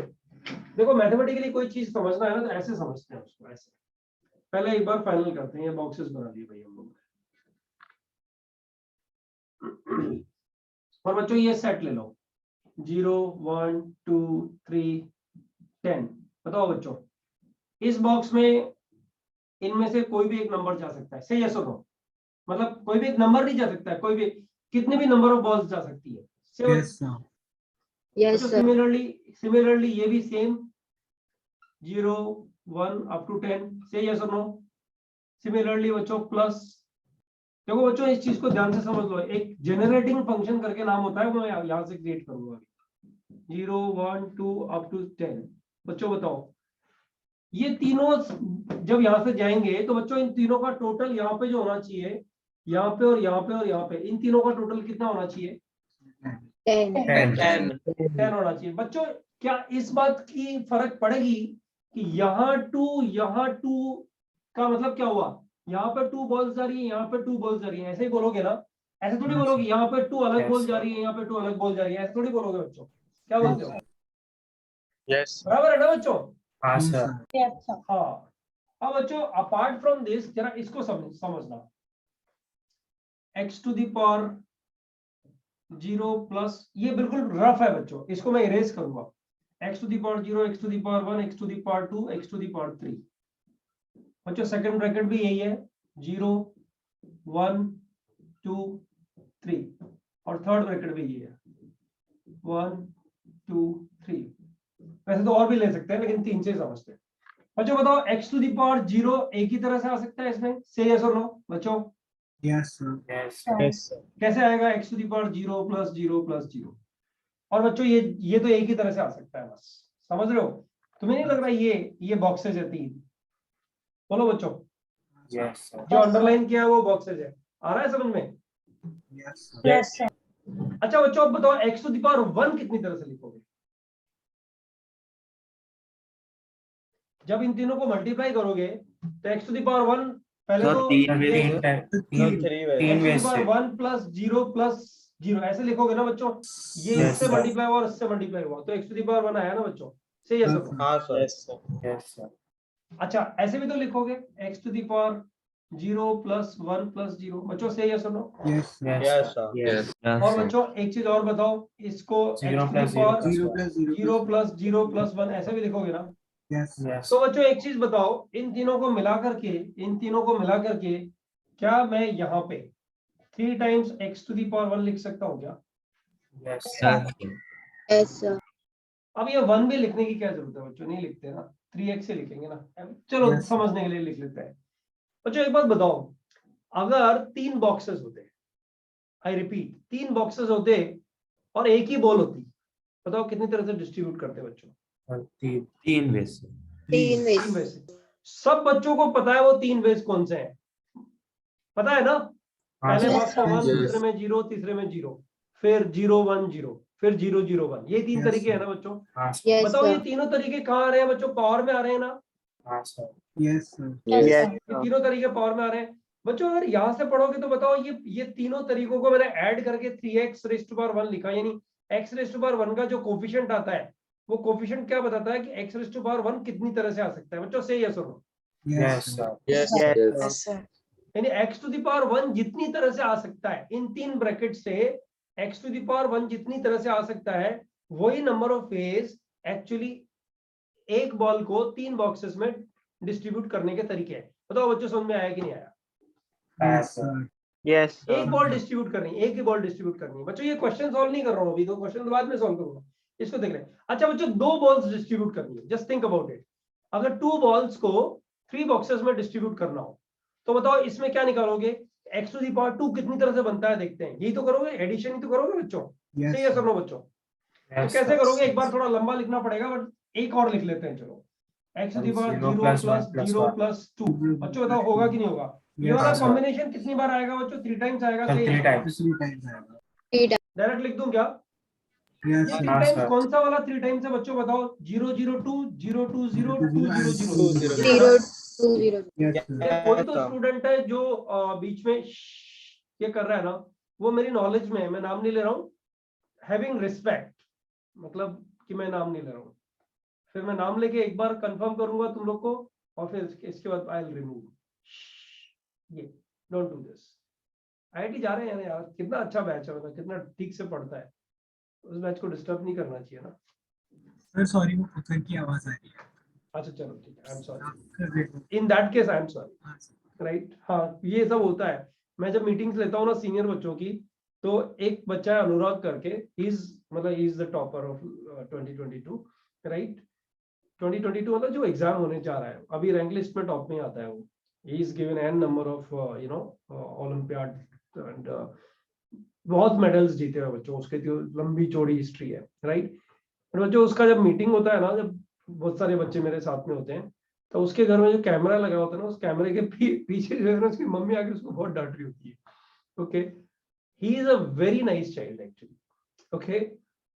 देखो मैथमेटिकली कोई चीज समझना है ना तो ऐसे समझते हैं उसको, ऐसे। पहले एक बार फाइनल करते हैं, ये बॉक्सेस बना दिए भाई हम लोग ने। और बच्चों ये सेट ले लो 0 1 2 3 10। बताओ बच्चों इस बॉक्स में इनमें से कोई भी एक नंबर जा सकता है, से यस और नो, मतलब कोई भी एक नंबर नहीं जा सकता है, कोई भी कितने भी नंबर ऑफ बॉल्स जा सकती है। Yes, sir. Yes, sir. Similarly ये भी सेम 0 1 अप टू 10, से यस और नो। सिमिलरली बच्चों प्लस, देखो बच्चों इस चीज को ध्यान से समझ लो, एक जेनरेटिंग फंक्शन करके नाम होता है, वो मैं यहाँ से क्रिएट करूंगा 0 1 2 अप टू 10। बच्चों बताओ ये तीनों जब यहाँ से जाएंगे तो बच्चों इन तीनों का टोटल यहाँ पे जो होना चाहिए, यहाँ पे और यहाँ पे और यहाँ पे, इन तीनों का टोटल कितना होना चाहिए? 10 होना चाहिए। बच्चों क्या इस बात की फर्क पड़ेगी कि यहाँ 2 का मतलब क्या हुआ? यहाँ पे 2 बॉल्स जा रही है, यहाँ पे 2 बॉल्स जा रही है, ऐसे ही बोलोगे ना? ऐसे थोड़ी बोलोगे यहाँ पे 2 अलग बॉल जा रही है, यहाँ पे 2 अलग बॉल जा रही है, ऐसे थोड़ी बोलोगे बच्चों। क्या बोलते हो? Yes. बराबर है ना बच्चों? हाँ sir. हाँ। अब बच्चों अपार्ट फ्रॉम दिस जरा इसको समझना, x to the power 0 plus, ये बिल्कुल रफ है बच्चों, इसको मैं इरेज करूंगा। x to the power 0, x to the power 1, x to the power 2, x to the power 3। बच्चों सेकंड ब्रैकेट भी यही है 0 1 2 3, और थर्ड ब्रैकेट भी यही है 1 2 3। वैसे तो और भी ले सकते हैं लेकिन 3 से समझते हैं। बच्चों बताओ x टू दी पावर 0 एक ही तरह से आ सकता है इसमें, से यस और नो बच्चों? Yes, sir. Yes, sir. Yes, sir. कैसे आएगा x to the power 0 plus 0 plus 0? और बच्चों ये तो एक ही तरह से आ सकता है, बस समझ रहे हो? तुम्हें नहीं लग रहा ये बॉक्सेज है 3? बोलो बच्चों। Yes, sir. जो अंडरलाइन किया है वो बॉक्सेज है, आ रहा है समझ में? Yes, sir. Yes, sir. अच्छा बच्चों अब बताओ x टू दी पावर 1 कितनी तरह से लिखोगे? जब इन तीनों को मल्टीप्लाई करोगे तो x टू दी पावर 1 पहले सर तो तीन ways से। 1 प्लस 0 प्लस 0 ऐसे लिखोगे ना बच्चों, ये Yes, इससे sir. मल्टीप्लाई हुआ और इससे मल्टीप्लाई हुआ तो x टू दी पावर 1 आया ना बच्चों, से यस और नो? हाँ sir. Yes, sir. Yes, sir. अच्छा ऐसे भी तो लिखोगे x to the power 0 plus 1 plus 0, बच्चों से यस और no? Yes, yes, Yes, sir. sir. Yes. और बच्चों एक चीज और बताओ, इसको Zero x to the plus zero power plus 0 plus 0 plus 1 ऐसे भी लिखोगे ना? Yes. Yes. तो बच्चों एक चीज बताओ, इन तीनों को मिला करके क्या मैं यहाँ पे 3 times x to the power 1 लिख सकता हूँ क्या? Yes. Yes, sir. अब ये 1 भी लिखने की क्या जरूरत है बच्चों? नहीं लिखते ना, 3x से लिखेंगे ना। चलो Yes. समझने के लिए लिख लेते हैं। बच्चों एक बात बताओ, अगर 3 बॉक्सेस होते, आई रिपीट 3 बॉक्सेस होते और एक ही बॉल होती, बताओ कितनी तरह से डिस्ट्रीब्यूट करते बच्चों? 3 वेज से। 3 ways. 3 वेज। सब बच्चों को पता है वो 3 वेज कौन से हैं? पता है ना? पहले Yes, बॉक्स में sir. 1, दूसरे में 0, तीसरे में 0। फिर 0 1 0, फिर 0 0 1, ये तीन Yes, तरीके हैं sir. ना बच्चों? हाँ सर. Yes, बताओ ये sir. तीनों तरीके कहाँ आ रहे हैं बच्चों? पावर में आ रहे हैं ना? हाँ sir. Yes, sir. Yes, Yes, sir. ये तीनों तरीके पावर में आ रहे हैं बच्चों। अगर यहाँ से पढ़ोगे तो बताओ ये तीनों तरीकों को मैंने ऐड करके 3x रेज़ टू पावर 1 लिखा, यानी x रेज़ टू पावर 1 का जो कोफिशिएंट आता है वो कोफिशिएंट क्या बताता है कि x रेज़ टू पावर 1 कितनी तरह से आ सकता है बच्चों? से यस और no? Yes, sir. yes, Yes, sir. यानी x टू द पावर 1 जितनी तरह से आ सकता है, इन तीन ब्रैकेट से x टू द पावर 1 जितनी तरह से आ सकता है, वही नंबर ऑफ वेज एक्चुअली एक बॉल को तीन बॉक्सेस में डिस्ट्रीब्यूट करने के तरीके हैं। बताओ बच्चों समझ में आया कि नहीं आया? Yes, sir. yes, एक बॉल डिस्ट्रीब्यूट करनी है, एक ही बॉल डिस्ट्रीब्यूट करनी है बच्चों। ये क्वेश्चन सॉल्व नहीं कर रहा हूँ अभी, तो क्वेश्चन बाद में सॉल्व करूंगा, इसको देख रहे हैं। अच्छा बच्चों, दो बॉल्स डिस्ट्रीब्यूट करनी है, जस्ट थिंक अबाउट इट। अगर 2 बॉल्स को 3 बॉक्सेस में डिस्ट्रीब्यूट करना हो तो बताओ इसमें क्या निकालोगे? x टू द पावर 2 कितनी तरह से बनता है देखते हैं। यही तो करोगे, एडिशन ही तो करोगे बच्चों। Yes, सही है sir. सब बच्चों? तो Yes, कैसे sir. करोगे? एक बार थोड़ा लंबा लिखना पड़ेगा, बट एक और लिख लेते हैं चलो। x to the power 0 plus plus 1 plus 0 1. Plus 2। बच्चों बताओ होगा कि नहीं होगा? ये Yes, वाला sir. कॉम्बिनेशन कितनी बार आएगा बच्चों? 3 टाइम्स आएगा। Sir, सही 3 है? times. 3 times आएगा. डायरेक्ट लिख दूं क्या? Yes, ये sir. 3 हाँ, टाइम्स sir. कौन सा वाला 3 टाइम्स है बच्चों? बताओ। 0 0 2 0 2 0 2 0 0। 2 0 0 2 0. Yes, sir. कोई तो स्टूडेंट है जो बीच में ये कर रहा है ना, वो मेरी नॉलेज में है, मैं नाम नहीं ले रहा हूँ। हैविंग रिस्पेक्ट मतलब कि मैं नाम नहीं ले रहा हूँ, फिर मैं नाम लेके एक बार कंफर्म करूंगा तुम लोग को, और फिर इसके बाद आई विल रिमूव। ये डोंट डू दिस। आईआईटी जा रहे हैं ना यार, कितना अच्छा बैच है, मतलब कितना ठीक से पढ़ता है, उस बैच को डिस्टर्ब नहीं करना चाहिए ना। Sir, sorry, वो पत्थर की आवाज आ रही है. अच्छा चलो ठीक है, आई एम सॉरी, आप कर रहे हो. In that case I am sorry. हाँ, sir. राइट, हाँ ये सब होता है। मैं जब मीटिंग्स लेता हूँ ना सीनियर बच्चों की, तो एक बच्चा है अनुराग करके, he is the topper of 2022, right. 2022 मतलब जो एग्जाम होने जा रहा है, अभी रैंक लिस्ट में टॉप में आता है वो। He is given an number of olympiad and बहुत मेडल्स जीते हुए बच्चों, उसके तो लंबी चौड़ी हिस्ट्री है, राइट। बच्चों उसका जब मीटिंग होता है ना, जब बहुत सारे बच्चे मेरे साथ में होते हैं, तो उसके घर में जो कैमरा लगा होता है ना, उस कैमरे के पीछे जो है ना, उसकी मम्मी आके उसको बहुत डांट रही होती है। Okay, he is a very nice child actually, okay,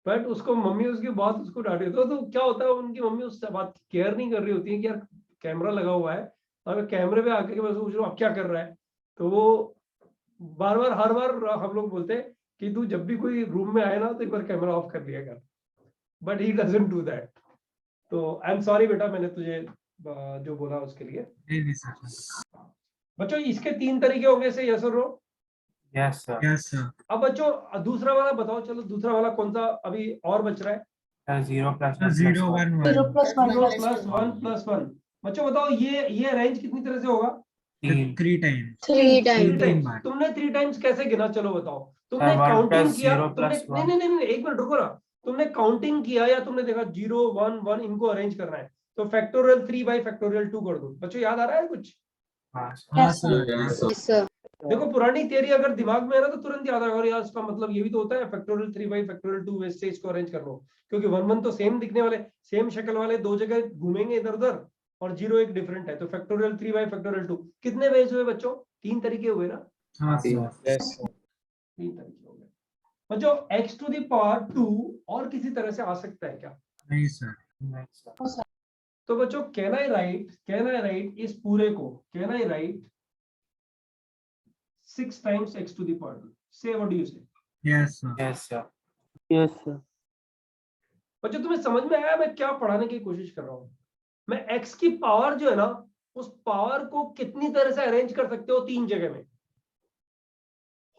but उसको मम्मी उसकी बात उसको डांट रही होती है, तो क्या होता है, उनकी मम्मी उससे बात केयर नहीं कर रही होती है कि यार कैमरा लगा हुआ है, और कैमरे पे आके बस पूछ रहा हूँ अब क्या कर रहा है। तो वो बार बार हर बार हम लोग बोलते हैं कि तू जब भी कोई रूम में आए ना, तो एक बार कैमरा ऑफ कर लिया कर, but he doesn't do that. तो आई एम सॉरी बेटा, मैंने तुझे जो बोला उसके लिए। नहीं, sir. बच्चों इसके 3 तरीके होंगे से, यस और no? Yes, sir. Yes, sir. अब बच्चों दूसरा वाला बताओ, चलो दूसरा वाला कौन सा अभी और बच रहा है? Sir, 0 plus Sir, 1 plus 0 1. 1 1. 0 plus 1 0 plus plus 1 plus 1। बच्चों बताओ ये अरेंज कितनी तरह से होगा? 3. 3 times. 3 3 times. टाइम्स। बार। तुमने 3 टाइम्स कैसे गिना? चलो बताओ। तुमने 1 काउंटिंग plus किया? 0 तुमने plus नहीं 1. नहीं नहीं, एक मिनट रुको ना। तुमने काउंटिंग किया या तुमने देखा 0 1 1 इनको अरेंज करना है, तो फैक्टोरियल 3 बाई फैक्टोरियल 2 कर दो। बच्चों याद आ रहा है कुछ? हाँ, sir. हाँ, sir. Yes, sir. देखो पुरानी थियरी अगर दिमाग में है ना, तो तुरंत याद आएगा, और यार इसका मतलब ये भी तो होता है फैक्टोरियल 3 बाई फैक्टोरियल 2 वेज से इसको अरेंज कर लो, क्योंकि 1 1 तो सेम दिखने वाले, सेम शक्ल वाले दो जगह घूमेंगे इधर उधर, और 0 एक डिफरेंट है, तो फैक्टोरियल 3 बाई फैक्टोरियल 2 कितने वेज हुए बच्चों? 3 तरीके हुए ना? हाँ, sir. yes, 3 तरीके हो गए बच्चों। x टू द पावर 2 और किसी तरह से आ सकता है क्या? नहीं, sir. Next, sir. तो बच्चों कैन आई राइट इस पूरे को, can I right 6 times x to the power 2? Say what do you say? Yes, sir. Yes, sir. बच्चों तुम्हें समझ में आया मैं क्या पढ़ाने की कोशिश कर रहा हूं? मैं x की पावर जो है ना, उस पावर को कितनी तरह से अरेंज कर सकते हो? 3 जगह में।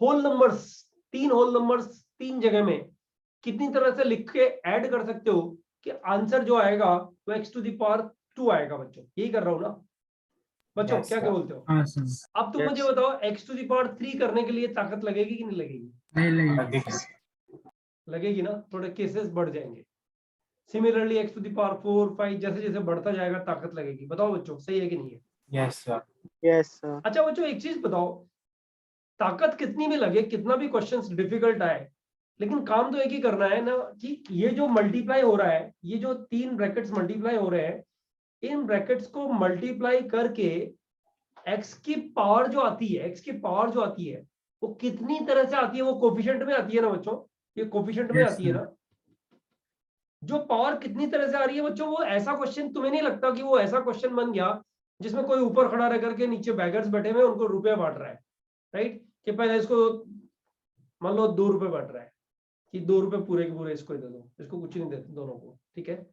होल नंबर्स, 3 होल नंबर्स 3 जगह में कितनी तरह से लिख के ऐड कर सकते हो कि आंसर जो आएगा वो x टू द पावर 2 आएगा बच्चों। यही कर रहा हूं ना बच्चों? Yes, क्या sir. क्या बोलते हो? हाँ, sir. अब तुम मुझे बताओ, x टू द पावर 3 करने के लिए ताकत लगेगी कि नहीं लगेगी? नहीं लगेगी. लगेगी. लगेगी ना, थोड़े केसेस बढ़ जाएंगे। Similarly x to the power 4 5 जैसे जैसे बढ़ता जाएगा ताकत लगेगी। बताओ बच्चों सही है कि नहीं है? Yes, sir. yes, sir. अच्छा बच्चों एक चीज बताओ, ताकत कितनी भी लगे, कितना भी क्वेश्चंस डिफिकल्ट आए, लेकिन काम तो एक ही करना है ना, कि ये जो मल्टीप्लाई हो रहा है, ये जो 3 ब्रैकेट्स मल्टीप्लाई हो रहे हैं, इन ब्रैकेट्स को मल्टीप्लाई करके x की पावर जो आती है, x की पावर जो आती है वो कितनी तरह से आती है? वो कोफिशिएंट में आती है ना बच्चों? ये कोफिशिएंट में Yes, आती है sir. ना, जो पावर कितनी तरह से आ रही है बच्चों, वो ऐसा क्वेश्चन तुम्हें नहीं लगता कि वो ऐसा क्वेश्चन बन गया जिसमें कोई ऊपर खड़ा रह करके नीचे बैगर्स बैठे हुए उनको रुपया बांट रहा है, राइट? कि पहले इसको मान लो 2 रुपए बांट रहा है कि 2 रुपए पूरे के पूरे इसको दे दो, इसको कुछ नहीं देते दोनों को, ठीक है?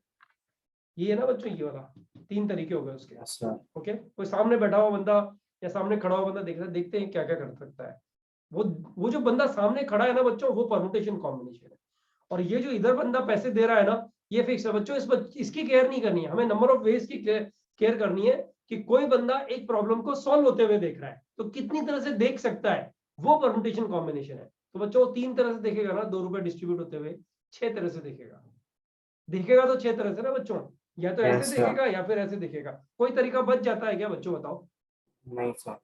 ये है ना बच्चों, ये वाला 3 तरीके हो गए उसके। Yes, sir. ओके, कोई सामने बैठा हुआ बंदा या सामने खड़ा हुआ बंदा देखते हैं क्या क्या कर सकता है। वो जो बंदा सामने खड़ा है ना बच्चों, वो परमुटेशन कॉम्बिनेशन है। और ये जो इधर बंदा पैसे दे रहा है ना, ये फिक्स है बच्चों। इसकी केयर नहीं करनी है हमें, नंबर ऑफ वेज की केयर करनी है कि कोई बंदा एक प्रॉब्लम को सॉल्व होते हुए देख रहा है तो कितनी तरह से देख सकता है, वो परमुटेशन कॉम्बिनेशन है। तो बच्चों 3 तरह से देखेगा ना, 2 रुपए डिस्ट्रीब्यूट होते हुए 6 तरह से देखेगा तो 6 तरह से ना बच्चों, या तो Yes, ऐसे sir. देखेगा या फिर ऐसे देखेगा। कोई तरीका बच जाता है क्या बच्चों, बताओ? नहीं सर।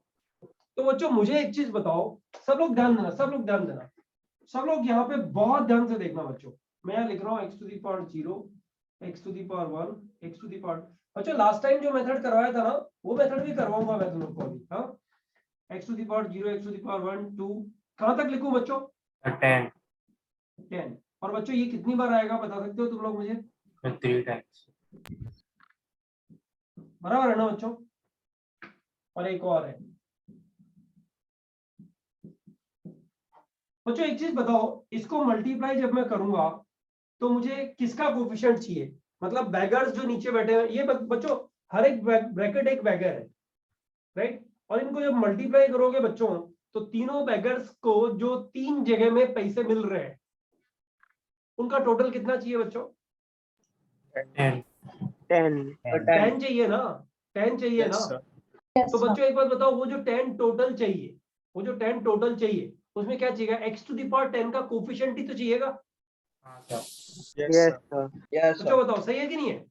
तो बच्चों मुझे एक चीज बताओ, सब लोग ध्यान देना, सब लोग ध्यान देना, सब लोग यहाँ पे बहुत ध्यान से देखना बच्चों। मैं यहाँ लिख रहा हूँ x to the power 0, x to the power 1, x to the power। बच्चों लास्ट टाइम जो मेथड करवाया था ना, वो मेथड भी करवाऊंगा मैं तुम लोग को अभी। हाँ, x to the power 0, x to the power 1, 2, कहाँ तक लिखूं बच्चों? 10। और बच्चों ये कितनी बार आएगा बता सकते हो तुम लोग मुझे? 3 times। बराबर है ना बच्चों? और एक और है बच्चों, एक चीज बताओ, इसको मल्टीप्लाई जब मैं करूंगा तो मुझे किसका कोफिशिएंट चाहिए? मतलब बैगर्स जो नीचे बैठे हैं, ये बच्चों हर एक ब्रैकेट एक बैगर है, राइट? और इनको जब मल्टीप्लाई करोगे बच्चों, तो तीनों बैगर्स को जो 3 जगह में पैसे मिल रहे हैं, उनका टोटल कितना चाहिए बच्चों? 10 चाहिए ना, 10 चाहिए ना? तो बच्चों एक बात बताओ, वो जो 10 टोटल चाहिए, उसमें क्या चाहिए? x to the power 10 का कोफिशिएंट ही तो चाहिएगा। बच्चों बताओ सही है कि नहीं है?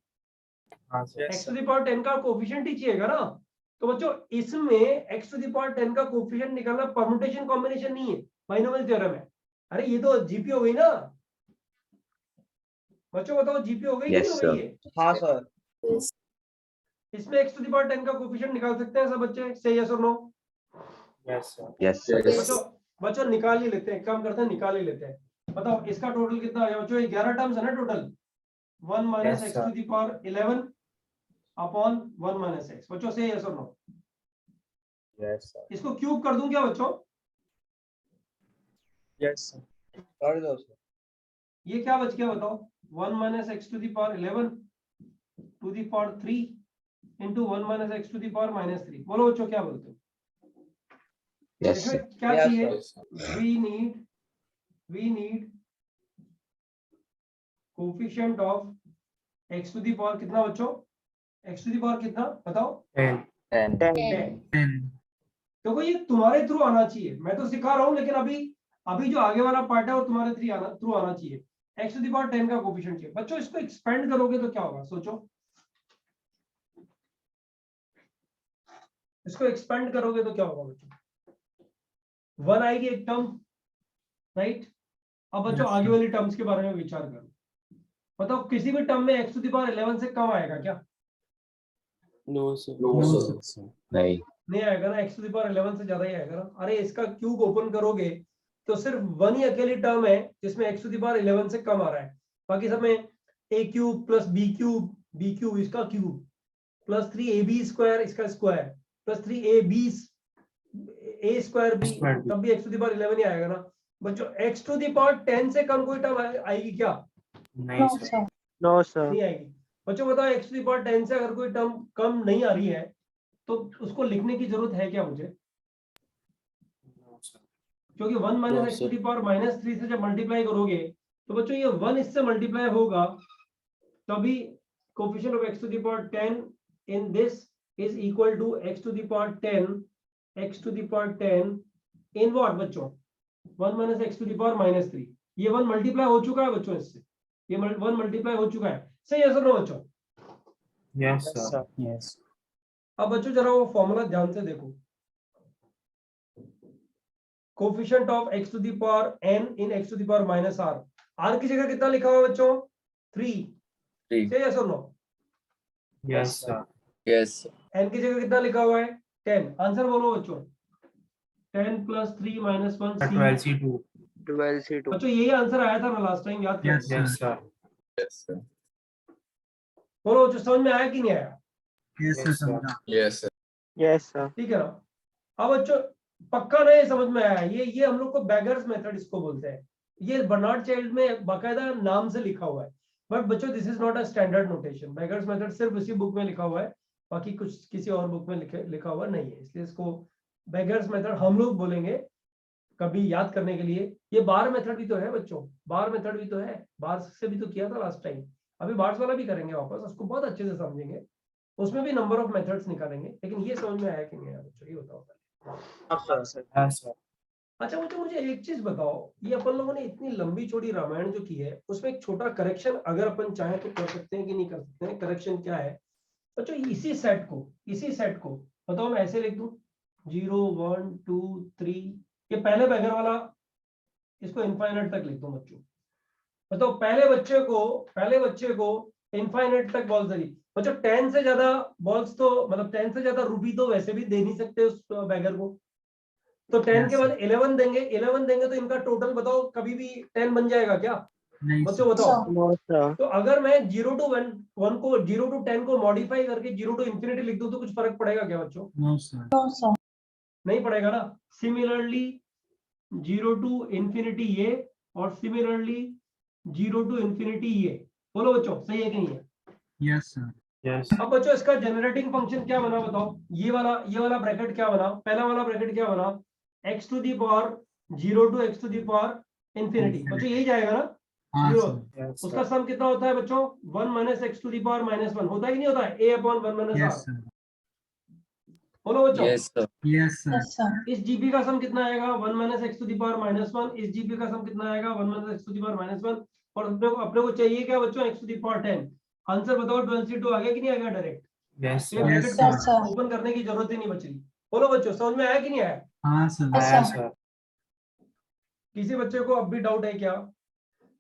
x to the power 10 का कोफिशिएंट ही चाहिएगा ना? तो बच्चों इसमें x to the power 10 का कोफिशिएंट निकालना परम्यूटेशन कॉम्बिनेशन नहीं है, बाइनोमियल थ्योरम है। अरे ये तो जीपी हो गई ना बच्चों, बताओ जीपी हो गई कि नहीं हो गई है? हाँ सर। इसमें x to the power 10 का कोफिशिएंट निकाल सकते हैं सब बच्चे? से यस और नो? Yes, sir. बच्चों निकाल ही लेते हैं, काम करते हैं निकाल ही लेते हैं। बताओ इसका टोटल कितना आ गया बच्चों? 11 टर्म्स है ना total. 1 minus Yes, x sir. to the power 11 upon 1 minus x। बच्चों से यस और नो? इसको क्यूब कर दूं क्या बच्चों? कर दो सर। ये क्या बच गया बताओ? 1 minus x to the power 11 to the power 3 into 1 minus x to the power minus 3। बोलो बच्चों क्या बोलते हो? Yes, इसमें sir. क्या Yes, चाहिए? we need coefficient of x to the power कितना बच्चों? x to the power कितना बताओ? 10। 10। देखो ये तुम्हारे थ्रू आना चाहिए, मैं तो सिखा रहा हूं, लेकिन अभी जो आगे वाला पार्ट है वो तुम्हारे थ्रू आना चाहिए। x to the power 10 का कोफिशिएंट चाहिए बच्चों। इसको एक्सपेंड करोगे तो क्या होगा सोचो? इसको एक्सपेंड करोगे तो क्या होगा बच्चों? 1 आएगी एक टर्म, राइट? अब बच्चों आगे वाली टर्म्स के बारे में विचार करो। बताओ किसी भी टर्म में x to the power 11 से कम आएगा क्या? नहीं आएगा ना, x to the power 11 से ज्यादा ही आएगा ना। अरे इसका क्यूब ओपन करोगे तो सिर्फ 1 ही अकेली टर्म है जिसमें x to the power 11 से कम आ रहा है। बाकी सब में a cube plus b cube इसका क्यूब प्लस 3ab स्क्वायर इसका square plus 3ab a square b, तब भी x to the power 11 ही आएगा ना बच्चों। x to the power 10 से कम कोई टर्म आएगी क्या? नहीं सर। नहीं आएगी बच्चों। बताओ x to the power 10 से अगर कोई टर्म कम नहीं आ रही है तो उसको लिखने की जरूरत है क्या मुझे? क्योंकि 1 minus x to the power minus 3 से जब मल्टीप्लाई करोगे तो बच्चों ये 1 इससे मल्टीप्लाई होगा, तभी coefficient of x to the power 10 in this is equal to x to the power 10 in what बच्चों? 1 minus x to the power minus 3। ये 1 मल्टीप्लाई हो चुका है बच्चों, इससे ये 1 मल्टीप्लाई हो चुका है। सही है सर बच्चों? Yes sir. अब बच्चों जरा वो फॉर्मूला ध्यान से देखो। Coefficient of x to the power n in x to the power minus r। r की जगह कितना लिखा हुआ बच्चों? 3। सही है sir no? Yes sir. n की जगह कितना लिखा हुआ है? 10। आंसर बोलो बच्चों। 10 plus 3 minus 1 c 12c2। 12C2. बच्चों यही आंसर आया था ना लास्ट टाइम, याद करो। Yes, sir. Yes, sir. बोलो बच्चों, समझ में आया कि नहीं आया? Yes, sir. Yes, sir. Yes, sir. ठीक है ना? अब बच्चों पक्का नहीं समझ में आया, ये हम लोग को बेगर्स मेथड इसको बोलते हैं। ये बर्नार्ड चाइल्ड में बाकायदा नाम से लिखा हुआ है, बट बच्चों this is not a standard notation. Beggars method सिर्फ उसी बुक में लिखा हुआ है, बाकी कुछ किसी और बुक में लिखा हुआ नहीं है, इसलिए इसको बेगर्स मेथड हम लोग बोलेंगे कभी याद करने के लिए। ये बार मेथड भी तो है बच्चों, बार मेथड भी तो है, बार से भी तो किया था लास्ट टाइम, अभी बार्स वाला भी करेंगे वापस, उसको बहुत अच्छे से समझेंगे, उसमें भी नंबर ऑफ मेथड्स निकालेंगे। लेकिन ये समझ में आया कि नहीं आया बच्चों, ये बताओ। Yes, sir. अच्छा बच्चों मुझे एक चीज बताओ, ये अपन लोगों ने इतनी लंबी चौड़ी रामायण जो की है, उसमें एक छोटा करेक्शन अगर अपन चाहें तो कर सकते हैं कि नहीं कर सकते हैं? करेक्शन क्या है बच्चों? इसी सेट को बताओ, मैं ऐसे लिख दूं 0 1 2 3, ये पहले बैगर वाला, इसको इनफाइनाइट तक लिख दूं बच्चों। बताओ पहले बच्चे को इनफाइनाइट तक बॉल्स दी बच्चों। 10 से ज्यादा बॉल्स तो मतलब 10 से ज्यादा रुपी तो वैसे भी दे नहीं सकते उस बैगर को, तो 10 के बाद 11 देंगे तो इनका टोटल बताओ कभी भी 10 बन जाएगा क्या बच्चों? बताओ। No, sir. तो अगर मैं 0 to 1 को 0 to 10 को मॉडिफाई करके 0 to infinity लिख दूं तो कुछ फर्क पड़ेगा क्या बच्चों? No, sir. नहीं पड़ेगा ना। सिमिलरली 0 to infinity ये, और सिमिलरली 0 to infinity ये। बोलो बच्चों सही है कि नहीं है? Yes, sir. Yes. अब बच्चों इसका जनरेटिंग फंक्शन क्या बना बताओ? ये वाला ब्रैकेट क्या बना? पहला वाला ब्रैकेट क्या बना? x to the power 0 to x to the power infinity। बच्चों यही जाएगा ना? हाँ, Zero। sir. Yes, उसका सम कितना होता है बच्चों? 1 minus x to the power -1 होता है कि नहीं होता है? a upon 1 minus Yes, r। sir. बोलो बच्चों। Yes, sir. Yes, sir. इस gp का सम कितना आएगा? 1 minus x to the power -1। इस gp का सम कितना आएगा? 1 minus x to the power -1। और अपने को चाहिए क्या बच्चों? x to the power 10। Answer बताओ 12C2 आ गया कि नहीं आ गया डायरेक्ट? Yes, ये sir. ब्रैकेट ओपन करने की जरूरत ही नहीं बची। बोलो बच्चों समझ में आया कि नहीं आया? हाँ, sir. आया, sir. किसी बच्चे को अब भी डाउट है क्या?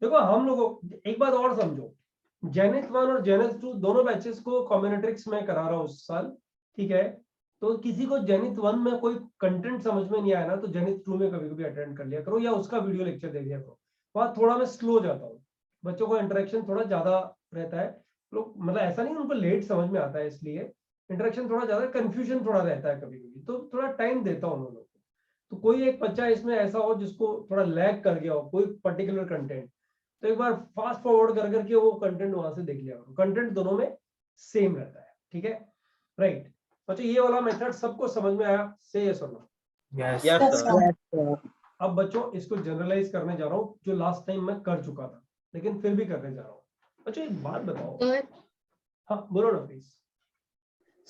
देखो हम लोगों, एक बात और समझो, जेनिथ 1 और जेनिथ 2 दोनों बैचेस को कॉम्बिनेट्रिक्स में करा रहा हूँ इस साल, ठीक है? तो किसी को जेनिथ 1 में कोई कंटेंट समझ में नहीं आया ना, तो जेनिथ 2 में कभी कभी अटेंड कर लिया करो, या उसका वीडियो लेक्चर दे दिया करो। वहां थोड़ा मैं स्लो जाता हूँ, बच्चों को इंटरेक्शन थोड़ा ज्यादा रहता है। लोग मतलब ऐसा नहीं उनको लेट समझ में आता है, इसलिए इंटरेक्शन थोड़ा ज्यादा, कंफ्यूजन थोड़ा रहता है कभी कभी, तो थोड़ा टाइम देता हूँ उन लोगों को। तो कोई एक बच्चा इसमें ऐसा हो जिसको थोड़ा लैग कर गया हो कोई पर्टिकुलर कंटेंट, तो एक बार फास्ट फॉरवर्ड कर करके वो कंटेंट वहां से देख लिया करो। कंटेंट दोनों में सेम रहता है, ठीक है? राइट बच्चों, ये वाला मेथड सबको समझ में आया? से यस और no? Yes. Yes, sir. Yes, sir. अब बच्चों इसको जनरलाइज करने जा रहा हूँ, जो लास्ट टाइम मैं कर चुका था, लेकिन फिर भी करने जा रहा हूँ। बच्चों एक बात बताओ। सर हाँ बोलो ना प्लीज।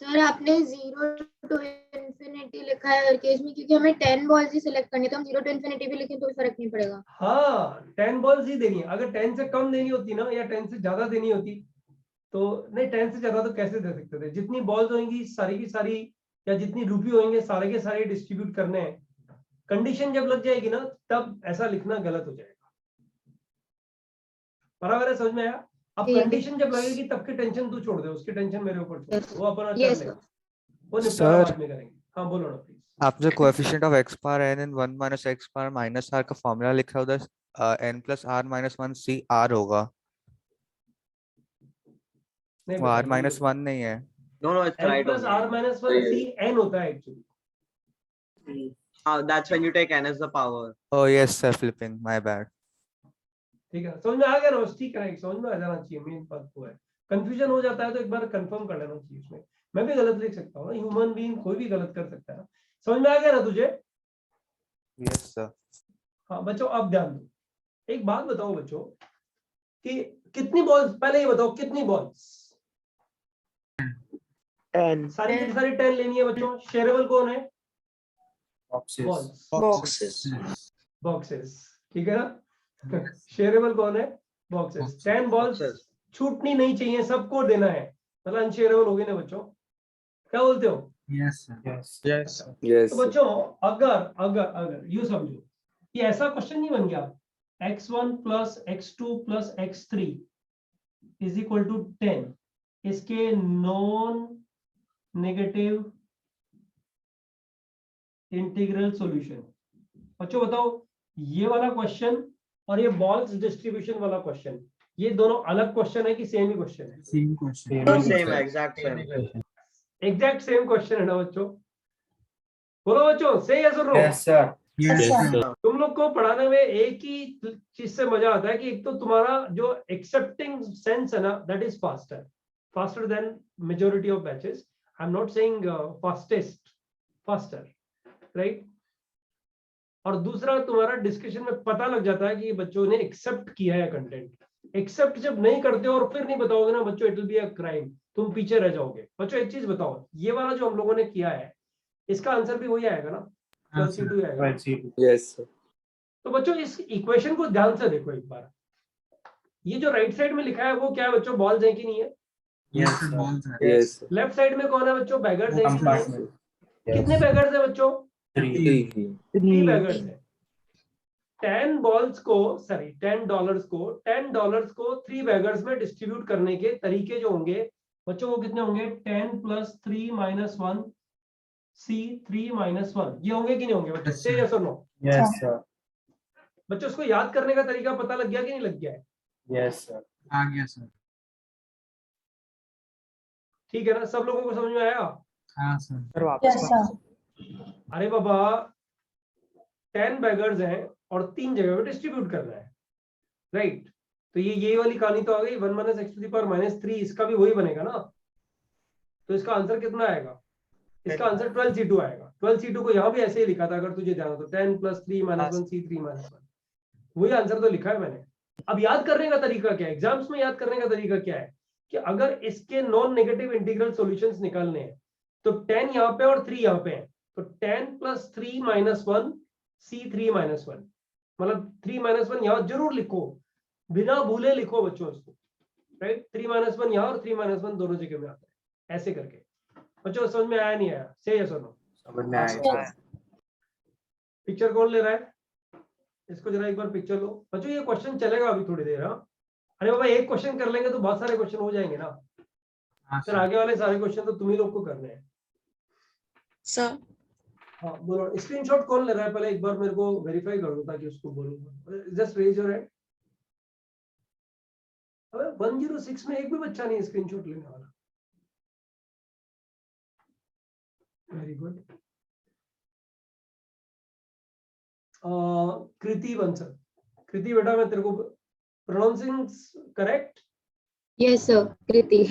सर आपने 0 to infinity लिखा है हर केस में, क्योंकि हमें 10 बॉल्स ही सिलेक्ट करनी है, तो हम 0 to infinity भी लिखें तो फर्क नहीं पड़ेगा। हाँ 10 बॉल्स ही देनी है। अगर 10 से कम देनी होती ना, या 10 से ज्यादा देनी होती तो नहीं, 10 से ज्यादा तो कैसे दे सकते थे? जितनी बॉल्स होंगी सारी की सारी, या जितनी रुपी होंगे सारे के सारे डिस्ट्रीब्यूट करने हैं। कंडीशन जब लग जाएगी ना, तब ऐसा लिखना गलत हो जाएगा। बराबर है? समझ में आया? अब ठीक है। कंडीशन जब लगेगी तब की टेंशन तू छोड़ दे, उसकी टेंशन मेरे ऊपर छोड़ दे, वो अपन कर Yes, लेंगे, sir. वो निपटारा Sir. बाद में करेंगे। हाँ बोलो ना प्लीज। आपने coefficient of x power n and 1 minus x power minus r का फॉर्मूला लिखा है उधर, n plus r minus 1 c r होगा, नहीं वो r बताइए, minus 1 नहीं है। No, no, it's n right plus only. r minus 1 c n होता है actually. That's when you take n as the power. Oh yes sir, flipping, my bad. ठीक है, समझ में आ गया ना? ठीक है, समझ में आ जाना चाहिए, मेन बात वो है। कंफ्यूजन हो जाता है तो एक बार कंफर्म कर लेना चाहिए। उसमें मैं भी गलत लिख सकता हूँ, ह्यूमन बीइंग कोई भी गलत कर सकता है। समझ में आ गया ना तुझे? Yes sir. हाँ बच्चों अब ध्यान दो, एक बात बताओ बच्चों कि कितनी बॉल्स, पहले ये बताओ कितनी बॉल्स? 10. सारी की सारी 10 लेनी है बच्चों। शेयरेबल कौन है? Boxes. Balls, Boxes. बॉक्सेस, ठीक है ना? शेयरेबल कौन है? बॉक्सेस। 10 balls Boxes. छूटनी नहीं चाहिए, सबको देना है, मतलब अनशेयरेबल हो गए ना बच्चों? क्या बोलते हो? Yes, sir. Yes. Yes. Yes. तो बच्चों अगर अगर अगर यूं समझो कि ऐसा क्वेश्चन नहीं बन गया, x1 plus x2 plus x3 is equal to 10, इसके नॉन नेगेटिव इंटीग्रल सॉल्यूशन। बच्चों बताओ ये वाला क्वेश्चन और ये बॉल्स डिस्ट्रीब्यूशन वाला क्वेश्चन, ये दोनों अलग क्वेश्चन है कि सेम ही क्वेश्चन है? Same question. Same, exact same. Exact same question है ना बच्चों? बोलो बच्चों, से यस और no? Yes, sir. Yes, Yes, sir. sir. तुम लोग को पढ़ाने में एक ही चीज से मजा आता है कि एक तो तुम्हारा जो एक्सेप्टिंग सेंस है ना, that is faster than majority of batches. I am not saying faster, right? और दूसरा, तुम्हारा डिस्कशन में पता लग जाता है कि बच्चों ने एक्सेप्ट किया है कंटेंट. एक्सेप्ट जब नहीं करते हो और फिर नहीं बताओगे ना बच्चों, it will be a crime. तुम पीछे रह जाओगे. बच्चों एक चीज बताओ, ये वाला जो हम लोगों ने किया है, इसका आंसर भी वही आएगा ना? 12C2 आएगा. Well, see. Yes, sir. तो बच्चों इस इक्वेशन को ध्यान से देखो एक बार. ये जो राइट साइड में लिखा है वो क्या है बच्चों? बॉल्स है कि नहीं है? Yes, sir. Yes, sir. Left side में कौन है बच्चों? बैगर्स है कि नहीं है? Compartment. कितने बैगर्स है बच्चों? 3. 3 बैगर्स है. $10 को 10 डॉलर्स को 3 बैगर्स में डिस्ट्रीब्यूट करने के तरीके जो होंगे बच्चों, वो कितने होंगे? 10 + 3 - 1 C 3 - 1. ये होंगे कि नहीं होंगे बच्चों? से यस और नो? Yes, sir. बच्चों उसको याद करने का तरीका पता लग गया कि नहीं लग गया है? Yes, sir. Yes, sir. ठीक है ना? सब लोगों को समझ में आया? Sir. Yes, sir. अरे बाबा, 10 बैगर्स हैं और 3 जगह पे डिस्ट्रीब्यूट करना है, राइट? तो ये वाली कहानी तो आ गई. 1 - x⁻³ -3, इसका भी वही बनेगा ना? तो इसका आंसर कितना आएगा? इसका आंसर 12C2 आएगा. 12C2 को यहाँ भी ऐसे ही लिखा था, अगर तुझे ध्यान हो तो. 10 + 3 - 1 C 3 - 1. वही आंसर तो लिखा है मैंने. अब याद करने का तरीका क्या है? एग्जाम्स में याद करने का तरीका क्या है कि अगर इसके नॉन नेगेटिव इंटीग्रल सॉल्यूशंस निकालने हैं तो 10 यहाँ पे और 3 यहाँ पे है, तो 10 + 3 - 1 C 3 - 1. मतलब 3 - 1 यहाँ जरूर लिखो, बिना भूले लिखो बच्चों इसको, राइट? 3 - 1 यहाँ और 3 - 1 दोनों जगह में आता है, ऐसे करके. बच्चों समझ में आया नहीं आया? से यस और नो? समझ में आया. पिक्चर कौन ले रहा है? इसको जरा एक बार पिक्चर लो बच्चों. ये क्वेश्चन चलेगा अभी थोड़ी देर. हाँ, अरे बाबा एक क्वेश्चन कर लेंगे तो बहुत सारे क्वेश्चन हो जाएंगे ना. फिर आगे वाले सारे क्वेश्चन तो तुम ही लोग को करने हैं. सर हाँ बोलो. स्क्रीनशॉट कौन ले रहा है? पहले एक बार मेरे को वेरीफाई कर दो ताकि उसको बोलूं. Just raise your hand. अबे 106 में एक भी बच्चा नहीं स्क्रीनशॉट लेने वाला. Very good. कृति बंसल. कृति बेटा, मैं तेरे को pronouncing correct? Yes sir, Kriti.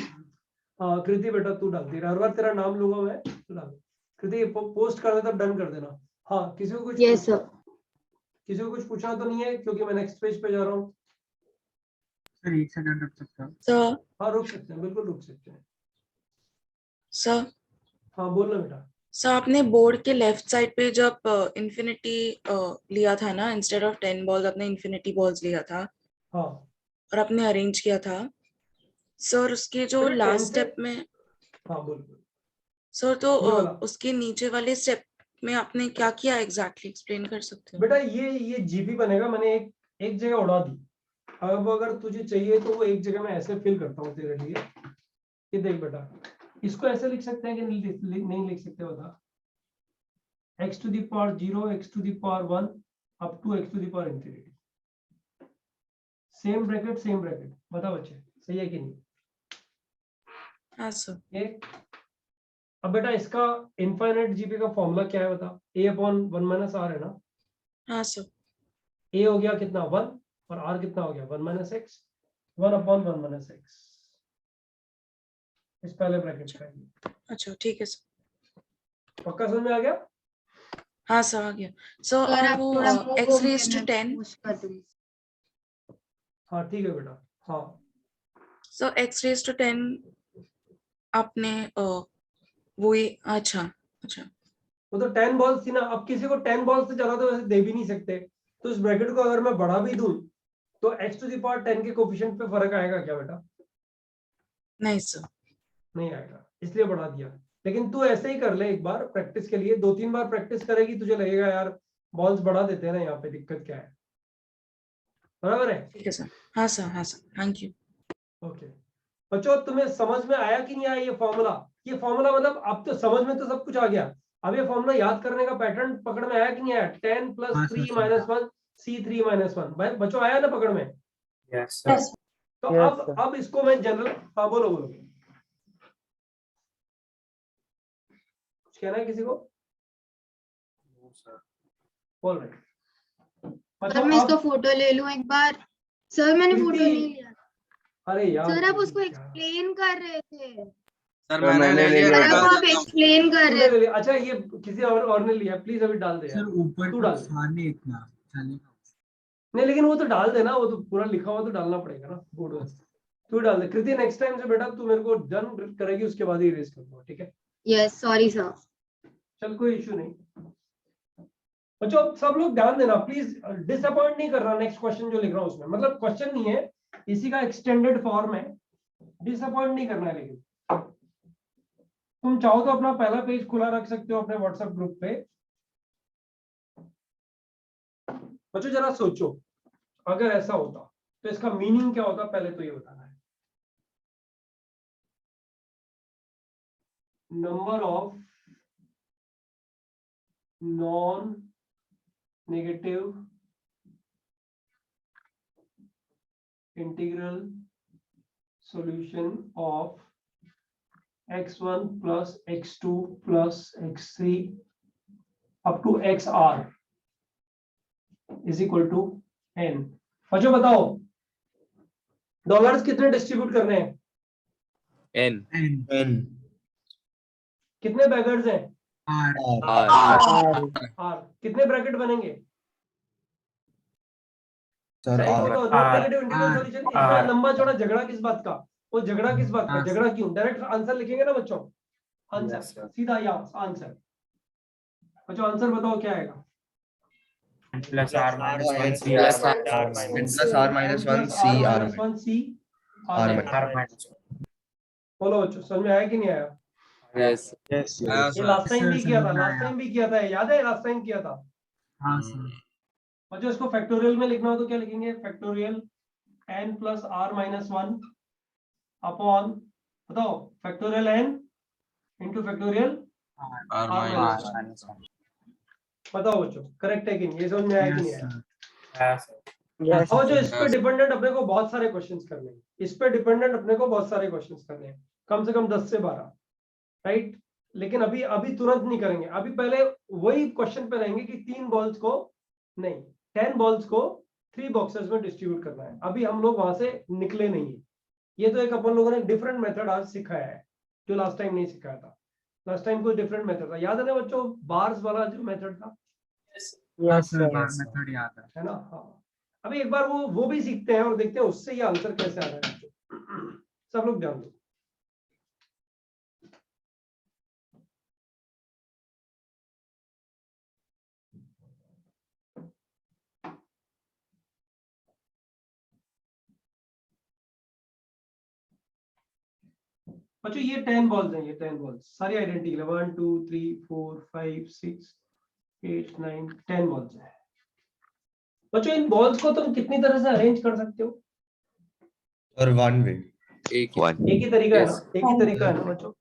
हाँ कृति बेटा, तू डाल दे. हर बार तेरा नाम लूंगा मैं, तू डाल. कृति पोस्ट कर दे तब डन कर देना. हाँ किसी को कुछ? Yes sir. किसी को कुछ पूछना तो नहीं है क्योंकि मैं नेक्स्ट पेज पे जा रहा हूँ. Sir, एक सेकंड रुक सकते हो? सर हाँ रुक सकते हैं, बिल्कुल रुक सकते हैं. सर हाँ बोलना बेटा. सर आपने बोर्ड के लेफ्ट साइड पे जब इन्फिनिटी लिया था ना, इंस्टेड ऑफ 10 बॉल्स आपने इन्फिनिटी बॉल्स लिया था हाँ और आपने अरेंज किया था. सर उसके जो अरे लास्ट 10 से- स्टेप में हाँ बोल बोल. सर, तो ये वाला? उसके नीचे वाले स्टेप में आपने क्या किया एग्जैक्टली, एक्सप्लेन कर सकते हो? बेटा ये जीपी बनेगा. मैंने एक जगह उड़ा दी. अब अगर तुझे चाहिए तो वो एक जगह में ऐसे फिल करता हूँ तेरे लिए. ये देख बेटा, इसको ऐसे लिख सकते हैं कि नहीं लिख सकते? बता. x⁻0 x⁻1 up to x⁻∞. Same bracket. बता बच्चे, सही है कि नहीं? हाँ सर. ये अब बेटा इसका इनफाइनाइट जीपी का फॉर्मूला क्या है बता? a/1 - r है ना? हाँ सर. a हो गया कितना? 1 और r कितना हो गया? 1 - x. 1/1 - x. इस पहले ब्रैकेट का. अच्छा ठीक है सर. पक्का समझ में आ गया? हाँ सर आ गया. सर और वो x raised to 10. हाँ ठीक है बेटा. हाँ सो x raised to 10 आपने वो ही. अच्छा अच्छा. वो तो 10 बॉल्स थी ना. अब किसी को 10 बॉल्स से ज्यादा तो वैसे दे भी नहीं सकते. तो इस ब्रैकेट को अगर मैं बढ़ा भी दूं तो x⁻10 के कोफिशिएंट पे फर्क आएगा क्या बेटा? नहीं सर. नहीं आएगा, इसलिए बढ़ा दिया. लेकिन तू ऐसे ही कर ले एक बार प्रैक्टिस के लिए. 2-3 बार प्रैक्टिस करेगी तुझे लगेगा यार बॉल्स बढ़ा देते हैं ना, यहाँ पे दिक्कत क्या है. बराबर है? ठीक है सर. हाँ सर. हाँ सर. Thank you. ओके बच्चों, तुम्हें समझ में आया कि नहीं आया ये फॉर्मूला? ये फॉर्मूला मतलब अब तो समझ में तो सब कुछ आ गया. अब ये फॉर्मूला याद करने का पैटर्न पकड़ में आया कि नहीं आया? 10 + 3 - 1 C3 - 1 भाई बच्चों आया ना पकड़ में? Yes, sir. तो Yes, sir. अब इसको मैं जनरल, हाँ बोलो बोलो, कुछ कहना है किसी को? No, sir. बोल रहे सर मैं इसका फोटो ले लूं एक बार? सर मैंने फोटो प्रीति, नहीं लिया। अरे यार सर आप प्रीति, उसको क्या? एक्सप्लेन कर रहे थे। सर मैंने ले लिया, सर मैं डाल आप देता हूँ। एक्सप्लेन कर रहे तूने ले थे। लिया? अच्छा ये किसी और ने लिया, प्लीज अभी डाल दे यार, ऊपर तू डाल दे। नहीं लेकिन वो तो डाल देना, वो तो पूरा लिखा हुआ तो डालना पड़ेगा ना बोर्ड में, तू डाल दे। कृति नेक्स्ट टाइम से बेटा तू मेरे को डन करेगी, उसके बाद ही इरेज कर दूंगा, ठीक है? Yes sorry sir. चल कोई इशू नहीं। बच्चों सब लोग ध्यान देना प्लीज, डिसअपॉइंट नहीं करना नेक्स्ट क्वेश्चन जो लिख रहा हूँ उसमें, मतलब क्वेश्चन नहीं है, इसी का एक्सटेंडेड फॉर्म है, डिसअपॉइंट नहीं करना है। लेकिन तुम चाहो तो अपना पहला पेज खुला रख सकते हो अपने व्हाट्सएप ग्रुप पे। बच्चों जरा सोचो, अगर ऐसा होता तो इसका मीनिंग क्या होता, पहले तो ये बताना है। Number of non negative integral solution of x1 plus x2 plus x3 up to xr is equal to n। बच्चों बताओ डॉलर्स कितने डिस्ट्रीब्यूट करने हैं? n कितने बैगर्स हैं? r r। कितने ब्रैकेट बनेंगे? sir सही r बोलो, नॉन नेगेटिव इंटीग्रल सॉल्यूशन। इसमें लंबा चौड़ा झगड़ा किस बात का? वो झगड़ा किस बात का? झगड़ा क्यों? डायरेक्ट आंसर लिखेंगे ना बच्चों, आंसर Yes, sir. सीधा या आंसर। बच्चों आंसर बताओ क्या आएगा? Plus R minus 1 n C plus R n minus plus r minus 1 c r -1 c R r R minus 1. बोलो बच्चों समझ में आया कि नहीं आया? Yes. हाँ, ये सर। लास्ट टाइम भी किया था, लास्ट टाइम भी किया था, याद है लास्ट टाइम किया था। और जो इसको फैक्टोरियल में लिखना हो तो क्या लिखेंगे? Factorial n plus r minus 1 upon, बताओ, factorial n into factorial R r minus minus 1। Minus 1. बताओ बच्चों करेक्ट है कि नहीं? ये समझ में आया कि नहीं आया? Yes, sir. और जो इस पे Yes. डिपेंडेंट अपने को बहुत सारे क्वेश्चंस करने हैं, इस पे डिपेंडेंट अपने को बहुत सारे क्वेश्चंस करने हैं, कम से कम 10 से 12, राइट? लेकिन अभी तुरंत नहीं करेंगे, अभी पहले वही क्वेश्चन पे रहेंगे कि 3 बॉल्स को नहीं 10 बॉल्स को 3 बॉक्सेस में डिस्ट्रीब्यूट करना है। अभी हम लोग वहां से निकले नहीं है। ये तो एक अपन लोगों ने डिफरेंट मेथड आज सिखाया है, जो लास्ट टाइम नहीं सिखाया था। लास्ट टाइम कोई डिफरेंट मेथड था, याद है ना बच्चों? बार्स वाला जो मेथड था, मेथड याद है ना? हाँ, अभी एक बार वो भी सीखते हैं और देखते हैं उससे ये आंसर कैसे आ रहा है। सब लोग ध्यान दो। बच्चों ये 10 बॉल्स हैं, ये 10 बॉल्स सारी आइडेंटिकल है। 1 2 3 4 5 6 8 9 10 बॉल्स है। बच्चों इन बॉल्स को तुम कितनी तरह से अरेंज कर सकते हो? और वन वे One. एक ही तरीका है ना? Yes. एक ही तरीका है ना बच्चों?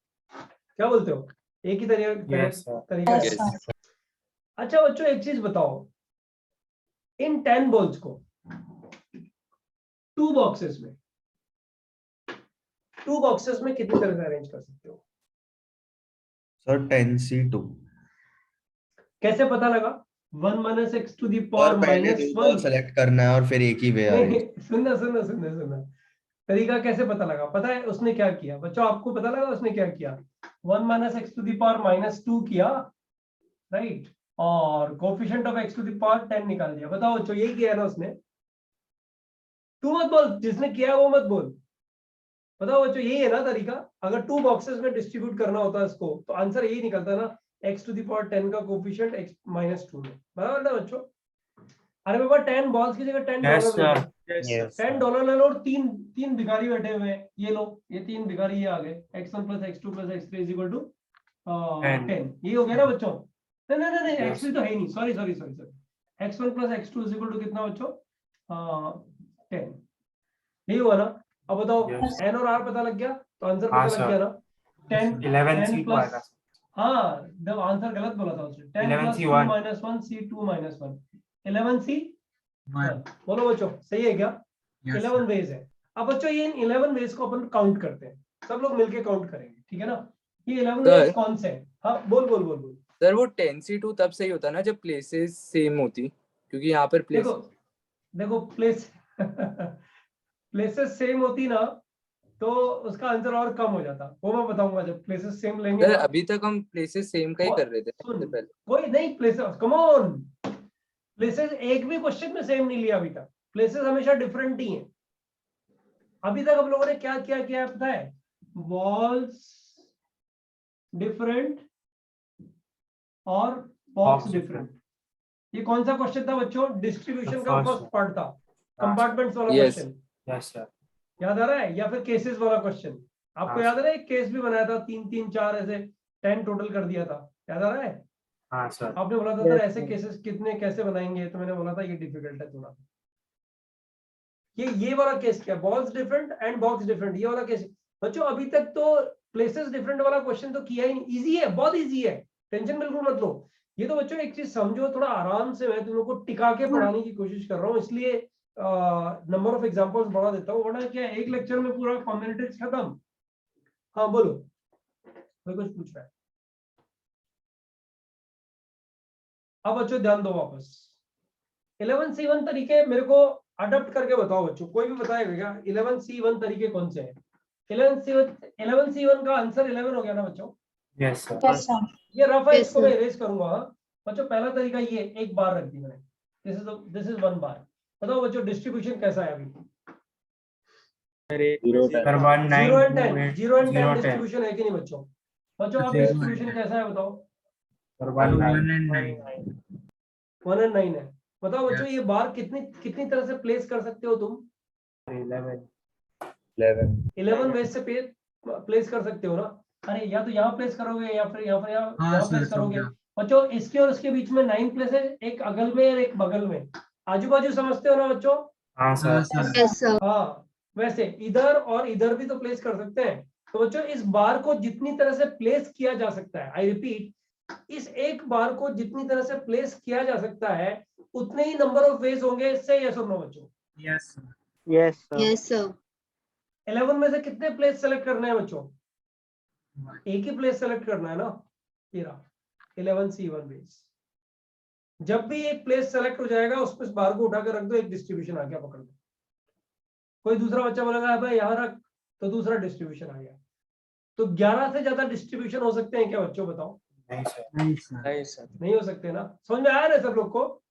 क्या बोलते हो? एक ही Yes, sir. तरीका है। अच्छा बच्चों एक चीज बताओ, इन 10 बॉल्स को 2 बॉक्सेस में कितनी तरह से अरेंज कर सकते हो? सर 10c2 कैसे पता लगा? 1 minus x to the और power पहले minus दो बॉल 1। सेलेक्ट करना है और फिर एक ही वे नहीं अरेंज। सुनना तरीका कैसे पता लगा? पता है उसने क्या किया बच्चों? आपको पता लगा उसने क्या किया? 1 minus x to the power minus 2 किया, राइट? और coefficient of x to the power 10 निकाल दिया। बताओ बच्चों यही किया है ना उसने? तू मत बोल, जिसने किया वो मत बोल। बताओ बच्चों यही है ना तरीका? अगर 2 बॉक्सेस में डिस्ट्रीब्यूट करना होता है इसको तो आंसर यही निकलता है ना, x to the power 10 का कोफिशिएंट x minus 2 में। बराबर ना बच्चों? अरे बाबा 10 बॉल्स की जगह 10 Yes, dollar sir. Yes, $10 sir. ले लो और तीन भिखारी बैठे हुए हैं, ये लो, ये 3 भिखारी ये आ गए, x1 plus x2 plus x3 is equal to 10। ये हो गया ना बच्चों? नहीं Yes. x3 तो है ही नहीं, sorry x1 plus x2 is equal to कितना बच्चों? 10। यही हुआ ना? अब बताओ Yes. n और r पता लग गया तो आंसर हाँ, पता लग sir. गया ना? 10 11C2 plus आएगा. हाँ जब आंसर गलत बोला था उसने, 10 plus 2 11C1. minus 1 c2 minus 1 11c बोलो बच्चों, सही है क्या? 11 वेज है। अब बच्चों ये इन 11 वेज को अपन काउंट करते हैं, सब लोग मिलके काउंट करेंगे, ठीक है ना? ये 11 वेज कौन से हैं? हाँ बोल बोल बोल बोल। सर वो 10C2 तब सही होता ना जब प्लेसेस सेम होती, क्योंकि यहाँ पर प्लेस देखो प्लेस प्लेसेस सेम होती ना तो उसका आंसर और कम हो जाता, वो मैं बताऊंगा जब प्लेसेस सेम लेंगे सर ना। अभी तक हम प्लेसेस सेम का ही कर रहे थे सुन, सबसे पहले। कोई नहीं प्लेसेस, कम ऑन, प्लेसेस एक भी क्वेश्चन में सेम नहीं लिया अभी तक, प्लेसेस हमेशा डिफरेंट ही हैं। अभी तक हम लोगों ने क्या क्या किया पता है? वॉल्स डिफरेंट और बॉक्स डिफरेंट। ये कौन सा क्वेश्चन था बच्चों? डिस्ट्रीब्यूशन का फर्स्ट पार्ट था, कंपार्टमेंट्स वाला क्वेश्चन। Yes sir. याद आ रहा है? या फिर केसेस वाला क्वेश्चन आपको याद आ रहा है? एक केस भी बनाया था, 3 3 4 ऐसे 10 टोटल कर दिया था, याद आ रहा है? हाँ सर। आपने बोला था सर ऐसे केसेस कितने कैसे बनाएंगे, तो मैंने बोला था ये डिफिकल्ट है थोड़ा। ये वाला केस क्या? Balls different and box different, ये वाला केस। बच्चों अभी तक तो प्लेसेस डिफरेंट वाला क्वेश्चन तो किया ही नहीं। इजी है, बहुत इजी है, टेंशन बिल्कुल मत लो। ये तो बच्चों एक चीज समझो, थोड़ा आराम से मैं तुम लोग को टिका के पढ़ाने की कोशिश कर रहा हूँ, इसलिए नंबर ऑफ एग्जांपल्स बढ़ा देता हूँ, वरना क्या एक लेक्चर में पूरा कॉम्बिनेटिव्स खत्म। हाँ बोलो, कोई कुछ पूछ रहा है? अब बच्चों ध्यान दो वापस, 11C1 तरीके मेरे को अडॉप्ट करके बताओ बच्चों, कोई भी बताएगा क्या 11C1 तरीके कौन से हैं? 11C1 का आंसर 11 हो गया ना बच्चों? Yes sir. ये रफ है, Yes, इसको मैं sir. इरेज करूंगा। हाँ बच्चों, पहला तरीका ये, एक बार रख दी मैंने, दिस इज 1 बार। बताओ बच्चों डिस्ट्रीब्यूशन कैसा है अभी? 0 एंड 10 डिस्ट्रीब्यूशन है कि नहीं बच्चों? बच्चों अब डिस्ट्रीब्यूशन कैसा है बताओ? 1 and 1 and 9 है। बताओ बच्चों ये बार कितनी तरह से प्लेस कर सकते हो तुम? 11 वेज से प्लेस कर सकते हो ना? अरे या तो यहाँ प्लेस करोगे या फिर यहाँ प्लेस करोगे। बच्चों इसके और इसके बीच में 9 प्लेस है, एक अगल में और एक बगल में। आजू बाजू समझते हो ना बच्चों? हाँ सर। Yes, sir. हाँ, वैसे इधर और इधर भी तो प्लेस कर सकते हैं। तो बच्चों इस बार को जितनी तरह से प्लेस किया जा सकता है, आई रिपीट, इस एक बार को जितनी तरह से प्लेस किया जा सकता है उतने ही नंबर ऑफ वेज होंगे। से यस और नो बच्चों? Yes Yes, sir. 11 में से कितने प्लेस सेलेक्ट करने हैं बच्चों? एक ही प्लेस सेलेक्ट करना है ना। ये रहा 11C1 वेज। जब भी एक प्लेस सेलेक्ट हो जाएगा उस पर बार को उठा कर रख दो, एक डिस्ट्रीब्यूशन आ गया, पकड़ दो। कोई दूसरा बच्चा बोलेगा भाई यहाँ रख, तो दूसरा डिस्ट्रीब्यूशन आ गया। तो 11 से ज्यादा डिस्ट्रीब्यूशन हो सकते हैं क्या बच्चों? बताओ। नहीं सर। नहीं हो सकते ना? समझ में आया ना सब लोग को?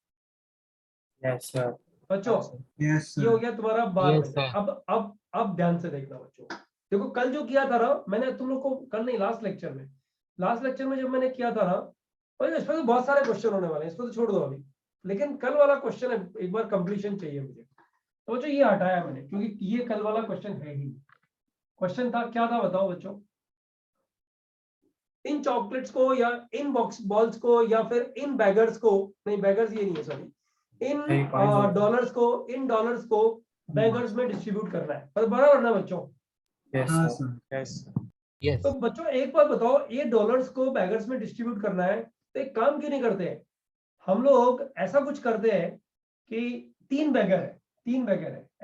Yes sir. बच्चों ये हो गया तुम्हारा बार में। अब ध्यान से देखना बच्चों, देखो कल जो किया था ना मैंने तुम लोग को, कल नहीं लास्ट लेक्चर में जब मैंने किया था ना, और इस पर तो बहुत सारे क्वेश्चन होने वाले हैं, इसको तो छोड़ दो अभी, लेकिन कल वाला क्वेश्चन है, एक बार कंप्लीशन चाहिए मुझे। तो बच्चों ये हटाया मैंने क्योंकि ये कल वाला क्वेश्चन है ही। क्वेश्चन था क्या था बताओ बच्चों? इन चॉकलेट्स को या इन बॉल्स को या फिर इन बैगर्स को, नहीं बैगर्स ये नहीं है सॉरी, इन डॉलर्स को बैगर्स में डिस्ट्रीब्यूट करना है, पर बराबर ना बच्चों? यस। तो बच्चों एक बात बताओ, ये डॉलर्स को बैगर्स में डिस्ट्रीब्यूट करना है तो एक काम क्यों नहीं करते हैं हम लोग? ऐसा कुछ करते हैं कि 3 बैगर है,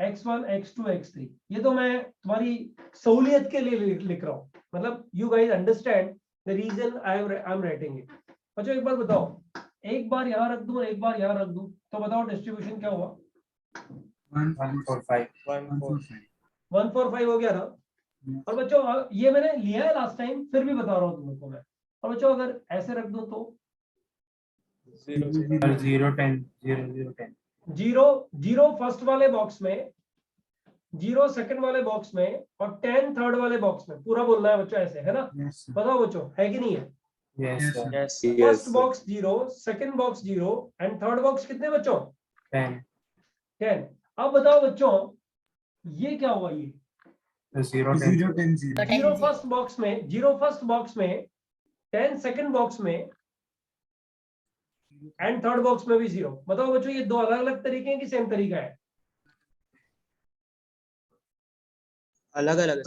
x1 x2 x3। ये तो मैं तुम्हारी सहूलियत के लिए लिख रहा हूँ, मतलब you guys understand the reason I am writing it. बच्चों एक बार बताओ, एक बार यहाँ रख दूं एक बार यहाँ रख दूं, तो बताओ डिस्ट्रीब्यूशन क्या हुआ? 145 हो गया ना? और बच्चों ये मैंने लिया है लास्ट टाइम, फिर भी बता रहा हूँ तुम लोग को मैं। और बच्चों अगर ऐसे रख दूं तो 0 फर्स्ट वाले बॉक्स में, 0 सेकंड वाले बॉक्स में और 10 थर्ड वाले बॉक्स में। पूरा बोलना है बच्चों, ऐसे है ना? बताओ बच्चों है कि नहीं है? First box 0, second box 0 and third box कितने बच्चों? 10। अब बताओ बच्चों ये क्या हुआ? ये 0 फर्स्ट बॉक्स में, 10 सेकंड बॉक्स में एंड थर्ड बॉक्स में भी 0। बताओ बच्चों ये दो अलग अलग तरीके हैं कि सेम तरीका है? अलग अलग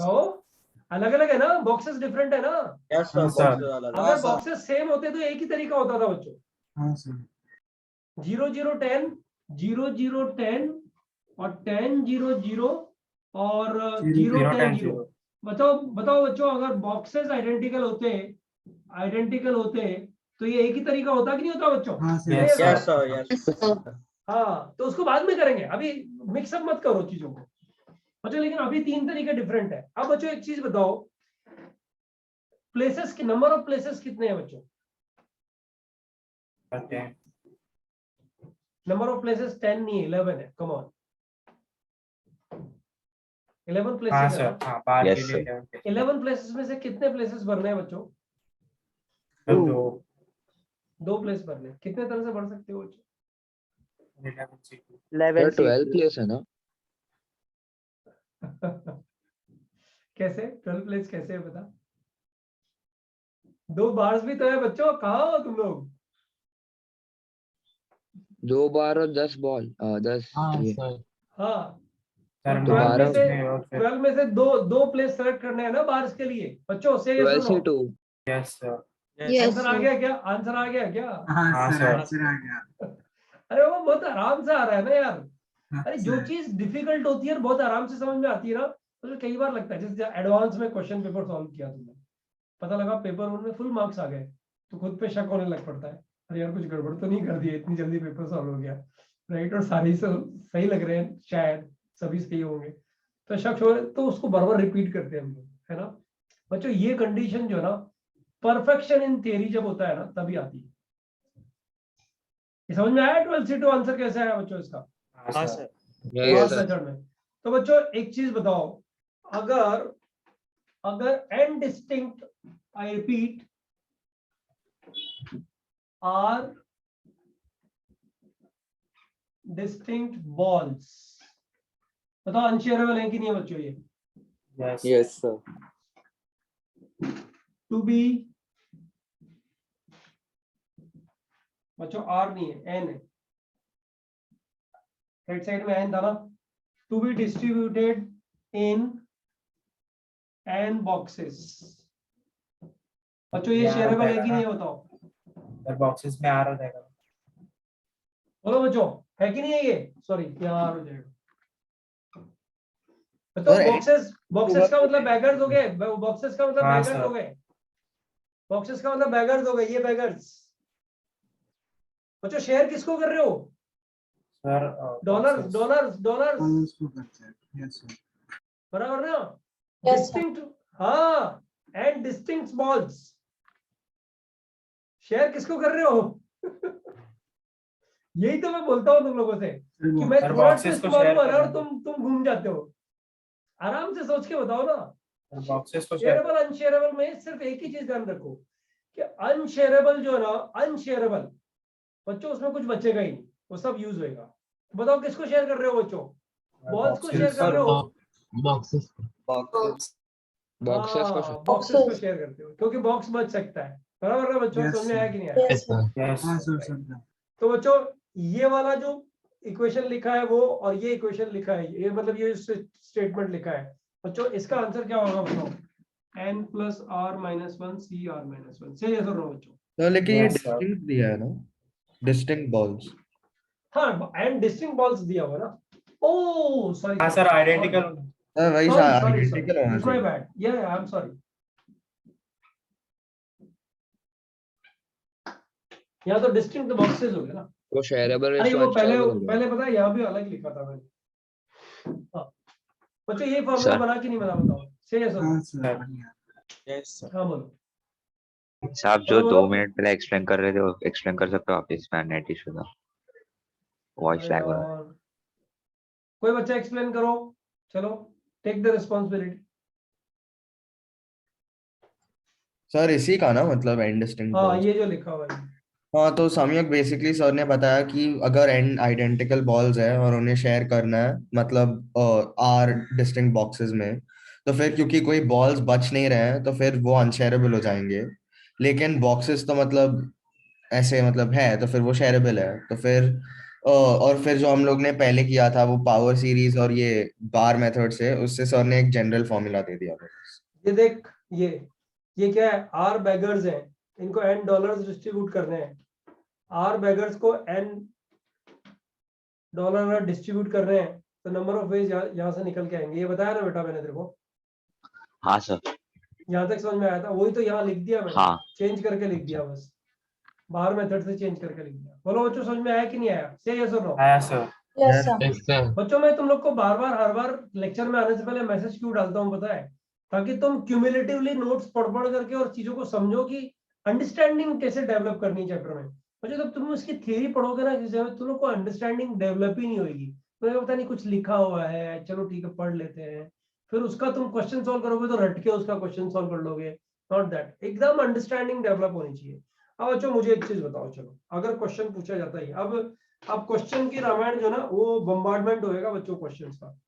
अलग अलग है ना, बॉक्सेस डिफरेंट है ना? यस अगर बॉक्सेस सेम होते तो एक ही तरीका होता था बच्चों। 0 0 10 0 0 10 और 10 0 0 और 0 0 10 10 0। 0 बताओ बताओ बच्चों, अगर बॉक्सेस आइडेंटिकल होते तो ये एक ही तरीका होता कि नहीं होता बच्चों? Yes, Yes, Yes, sir. sir. Yes. हाँ, तो उसको बाद में करेंगे, अभी मिक्सअप मत करो चीजों को बच्चों। लेकिन अभी 3 तरीके डिफरेंट है। अब बच्चों एक चीज बताओ, प्लेसेस की नंबर ऑफ प्लेसेस कितने हैं बच्चों? नंबर ऑफ प्लेसेस 10 नहीं है, 11 है। कम ऑन, 11 हाँ प्लेसेस है सर, ना? हाँ बाहर Yes, के sir. लिए 11 प्लेसेस में से कितने प्लेसेस भरने हैं बच्चों? तो 2 प्लेस भरने हैं। कितने तरह से भर सकते हो बच्चों? 12 प्लेस है ना? कैसे 12 प्लेस कैसे है बता? 2 बार्स भी तो है बच्चों, कहाँ हो तुम लोग? 2 बार और 10 बॉल 10 ये हाँ, सर, तो 12 में से में और फिर 12 में से दो प्लेस सेलेक्ट करने हैं ना बार्स के लिए बच्चों। से ये 12 से सुनो, 2 यस सर, Yes, आंसर आ sir. गया क्या? आंसर आ गया क्या? हाँ सर, अरे वो बहुत आराम से आ रहा है ना यार। अरे जो चीज डिफिकल्ट होती है बहुत आराम से समझ में आती है ना, तो कई बार लगता है जैसे एडवांस में क्वेश्चन पेपर सॉल्व किया तुमने, पता लगा पेपर 1 में फुल मार्क्स आ गए, तो खुद पे शक होने लग पड़ता है, अरे यार कुछ गड़बड़ तो नहीं कर दिया, इतनी जल्दी पेपर सॉल्व हो गया, राइट? और सारे सही लग रहे हैं, शायद सभी सही होंगे, तो शक हो, तो उसको बार बार रिपीट करते हैं हम लोग, है ना बच्चों? ये कंडीशन जो है ना, परफेक्शन इन थियरी जब होता है ना तभी आती है। ये समझ में आया 12 C2 आंसर कैसे आया बच्चों इसका? हाँ सर, Last मेथड में। तो बच्चों एक चीज बताओ, अगर n distinct, I repeat, r distinct balls, बताओ अनशेयरेबल है कि नहीं है बच्चों? ये यस सर टू बी, बच्चों आर नहीं है, एन है, राइट साइड में एन था ना? To be distributed in n boxes, बच्चों ये शेयरेबल है कि नहीं है बताओ? सर, बॉक्सेस में आ रहा है। बोलो बच्चों, है कि नहीं है ये? सॉरी, यहाँ हो जाएगा। तो बॉक्सेस का मतलब बैगर्स हो गए, बॉक्सेस का मतलब हाँ, बैगर्स सर। हो गए, बॉक्सेस का मतलब बैगर्स हो गए, ये बैगर्स। बच्चों शेयर किसको कर रहे हो? सर, डॉलर्स बराबर ना? डिस्टिंक्ट, हाँ, एंड डिस्टिंक्ट बॉल्स, शेयर किसको कर रहे हो? यही तो मैं बोलता हूँ तुम लोगों से कि मैं सर, थोड़ा boxes ट्विस्ट को मारूंगा share ना और करना। तुम घूम जाते हो। आराम से सोच के बताओ ना। बॉक्सेस को शेयर शेयरेबल अनशेयरेबल में सिर्फ एक ही चीज ध्यान रखो कि अनशेयरेबल जो है ना, अनशेयरेबल बच्चों उसमें कुछ बचेगा ही नहीं, वो सब यूज होएगा। तो बताओ किसको शेयर कर रहे हो बच्चों? बॉल्स को शेयर कर रहे हो? बॉक्सेस हाँ, बॉक्सेस को शेयर करते हो क्योंकि बॉक्स बच सकता है, बराबर है बच्चों? समझ में आया कि नहीं आया? यस तो बच्चों ये वाला जो इक्वेशन लिखा है वो, और ये इक्वेशन लिखा है, ये मतलब ये स्टेटमेंट लिखा है बच्चों, इसका आंसर क्या होगा बताओ? n plus r minus 1 C r minus 1 से, ये सुनो बच्चों। तो लेकिन ये Yes, sir. डिस्टिंक्ट दिया है ना, डिस्टिंक्ट बॉल्स। हाँ, एंड डिस्टिंक्ट बॉल्स दिया हुआ ना। ओह सॉरी, हाँ सर, आइडेंटिकल वही आइडेंटिकल होना इट्स माय चाहिए। बैड, या आई एम सॉरी। यहाँ तो डिस्टिंक्ट बॉक्सेस हो गए ना। वो शेयरेबल अरे रेशियो वो पहले अनशेयरेबल हो गया। पहले पता है यहाँ भी अलग लिखा था मैंने। हाँ बच्चों ये फॉर्मूला सर। बना कि नहीं बना बताओ? सही है सर? Yes sir. हाँ बोलो। साहब जो बोलो, 2 बोलो। मिनट पहले एक्सप्लेन कर रहे थे वो एक्सप्लेन कर सकते हो आप? इसमें नेट इशू था, वॉइस अरे लैग हो रहा है। यार, कोई बच्चा एक्सप्लेन करो, चलो टेक द रिस्पॉन्सिबिलिटी। सर इसी का ना मतलब एंड डिस्टिंक्ट हाँ बॉल्स। ये जो लिखा हुआ है। हाँ, तो सम्यक बेसिकली सर ने बताया कि अगर एंड आइडेंटिकल बॉल्स है और उन्हें शेयर करना है मतलब आर डिस्टिंक्ट बॉक्सेस में, तो फिर क्योंकि कोई बॉल्स बच नहीं रहे हैं तो फिर वो अनशेयरेबल हो जाएंगे। लेकिन बॉक्सेस तो मतलब ऐसे मतलब है तो फिर वो शेयरेबल है, तो फिर और फिर जो हम लोग ने पहले किया था वो पावर सीरीज और ये बार मेथड से, उससे सर ने एक जनरल फॉर्मूला दे दिया। ये देख, ये क्या है? आर बैगर्स हैं, इनको एन डॉलर्स डिस्ट्रीब्यूट करने हैं। आर बैगर्स को एन डॉलर अगर डिस्ट्रीब्यूट कर रहे हैं तो नंबर ऑफ वेज यहाँ से निकल के आएंगे। ये बताया ना बेटा मैंने तेरे को, हाँ सर। यहाँ तक समझ में आया था? वही तो यहाँ लिख दिया मैंने, हाँ। चेंज करके लिख दिया बस, बाहर मेथड से चेंज करके लिख दिया। बोलो बच्चों समझ में आया कि नहीं आया? से यस और नो? आया सर। Yes sir. बच्चों मैं तुम लोग को बार बार हर बार लेक्चर में आने से पहले मैसेज क्यों डालता हूँ पता है? ताकि तुम क्यूमुलेटिवली नोट्स पढ़ करके और चीजों को समझो कि अंडरस्टैंडिंग कैसे डेवलप करनी है चैप्टर में। बच्चों जब तुम उसकी थियरी पढ़ोगे ना जिसे, तुम लोग को अंडरस्टैंडिंग डेवलप ही नहीं होगी। मुझे पता नहीं कुछ लिखा हुआ है, चलो ठीक है पढ़ लेते हैं, फिर उसका तुम क्वेश्चन सॉल्व करोगे तो रट के उसका क्वेश्चन सॉल्व कर लोगे। नॉट दैट, एकदम अंडरस्टैंडिंग डेवलप होनी चाहिए। अब बच्चों मुझे एक चीज बताओ, चलो अगर क्वेश्चन पूछा जाता है अब क्वेश्चन की रामायण जो ना वो बम्बार्डमेंट होएगा बच्चों क्वेश्चंस का।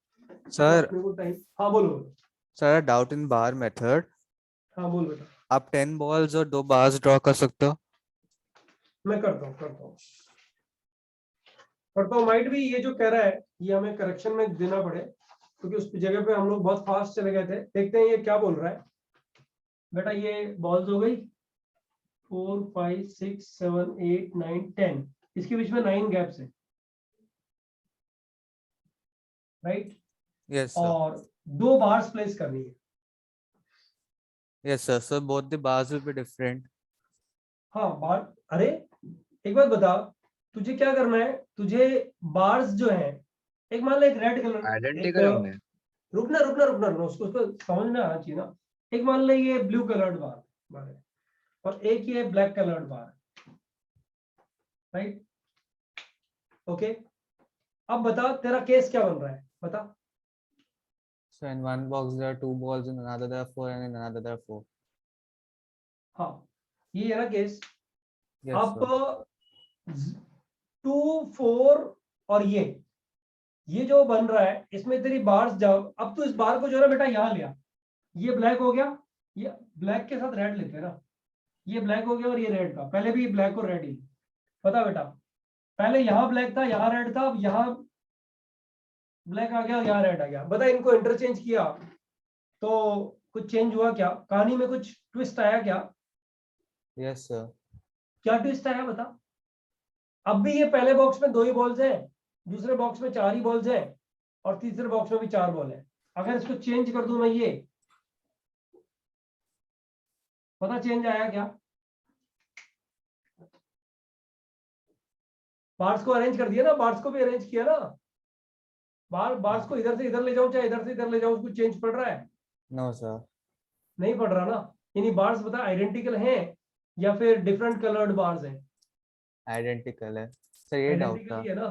सर अपने को टाइम, हाँ बोलो। Sir doubt in bar method, हाँ बोल बेटा। आप 10 बॉल्स और 2 बार्स ड्रॉ कर सकते हो? मैं करता हूँ माइट भी ये जो कह रहा है ये हमें करेक्शन में देना पड़े, क्योंकि उस जगह पे हम लोग बहुत फास्ट चले गए थे। देखते हैं ये क्या बोल रहा है बेटा। ये बॉल्स हो गई 4 5 6 7 8 9 10, इसके बीच में 9 गैप्स है, राइट? Yes sir. और 2 बार्स प्लेस करनी है। Yes sir. So both the bars will be different. हाँ बार, अरे एक बात बता, तुझे क्या करना है? तुझे बार्स जो है, एक मान लो एक रेड कलर आइडेंटिकल होंगे। रुकना उसको समझ में आना चाहिए ना। एक मान लो ये ब्लू कलर्ड बार है और एक ये ब्लैक कलर्ड बार है, राइट? ओके, अब बता तेरा केस क्या बन रहा है, बता। So in one box there are 2 balls, in another there are 4, and in another there are 4. हाँ ये है ना केस। Yes अब sir. 2 4 और ये जो बन रहा है इसमें तेरी बार्स जाओ। अब तो इस बार को जो है ना बेटा यहाँ लिया, ये ब्लैक हो गया, ये ब्लैक के साथ रेड लेते हैं ना, ये ब्लैक हो गया और ये रेड का, पहले भी ब्लैक और रेड ही पता बेटा। पहले यहाँ ब्लैक था, यहाँ रेड था, अब यहाँ ब्लैक आ गया और यहाँ रेड आ गया। बता इनको इंटरचेंज किया तो कुछ चेंज हुआ क्या? कहानी में कुछ ट्विस्ट आया क्या? Yes sir. क्या ट्विस्ट आया बता? अब भी ये पहले बॉक्स में 2 ही बॉल्स हैं, दूसरे बॉक्स में 4 ही बॉल्स हैं और तीसरे बॉक्स में भी 4 बॉल है। अगर इसको चेंज कर दूं मैं, ये पता चेंज आया क्या? बार्स को अरेंज कर दिया ना, बार्स को भी अरेंज किया ना। बार्स को इधर से इधर ले जाऊं चाहे इधर से इधर ले जाऊं, कुछ चेंज पड़ रहा है? No sir. नहीं पड़ रहा ना। यानी बार्स बता आइडेंटिकल हैं या फिर डिफरेंट कलर्ड बार्स हैं? Identical है सर, ये डाउट आइडेंटिकल था। ही है ना।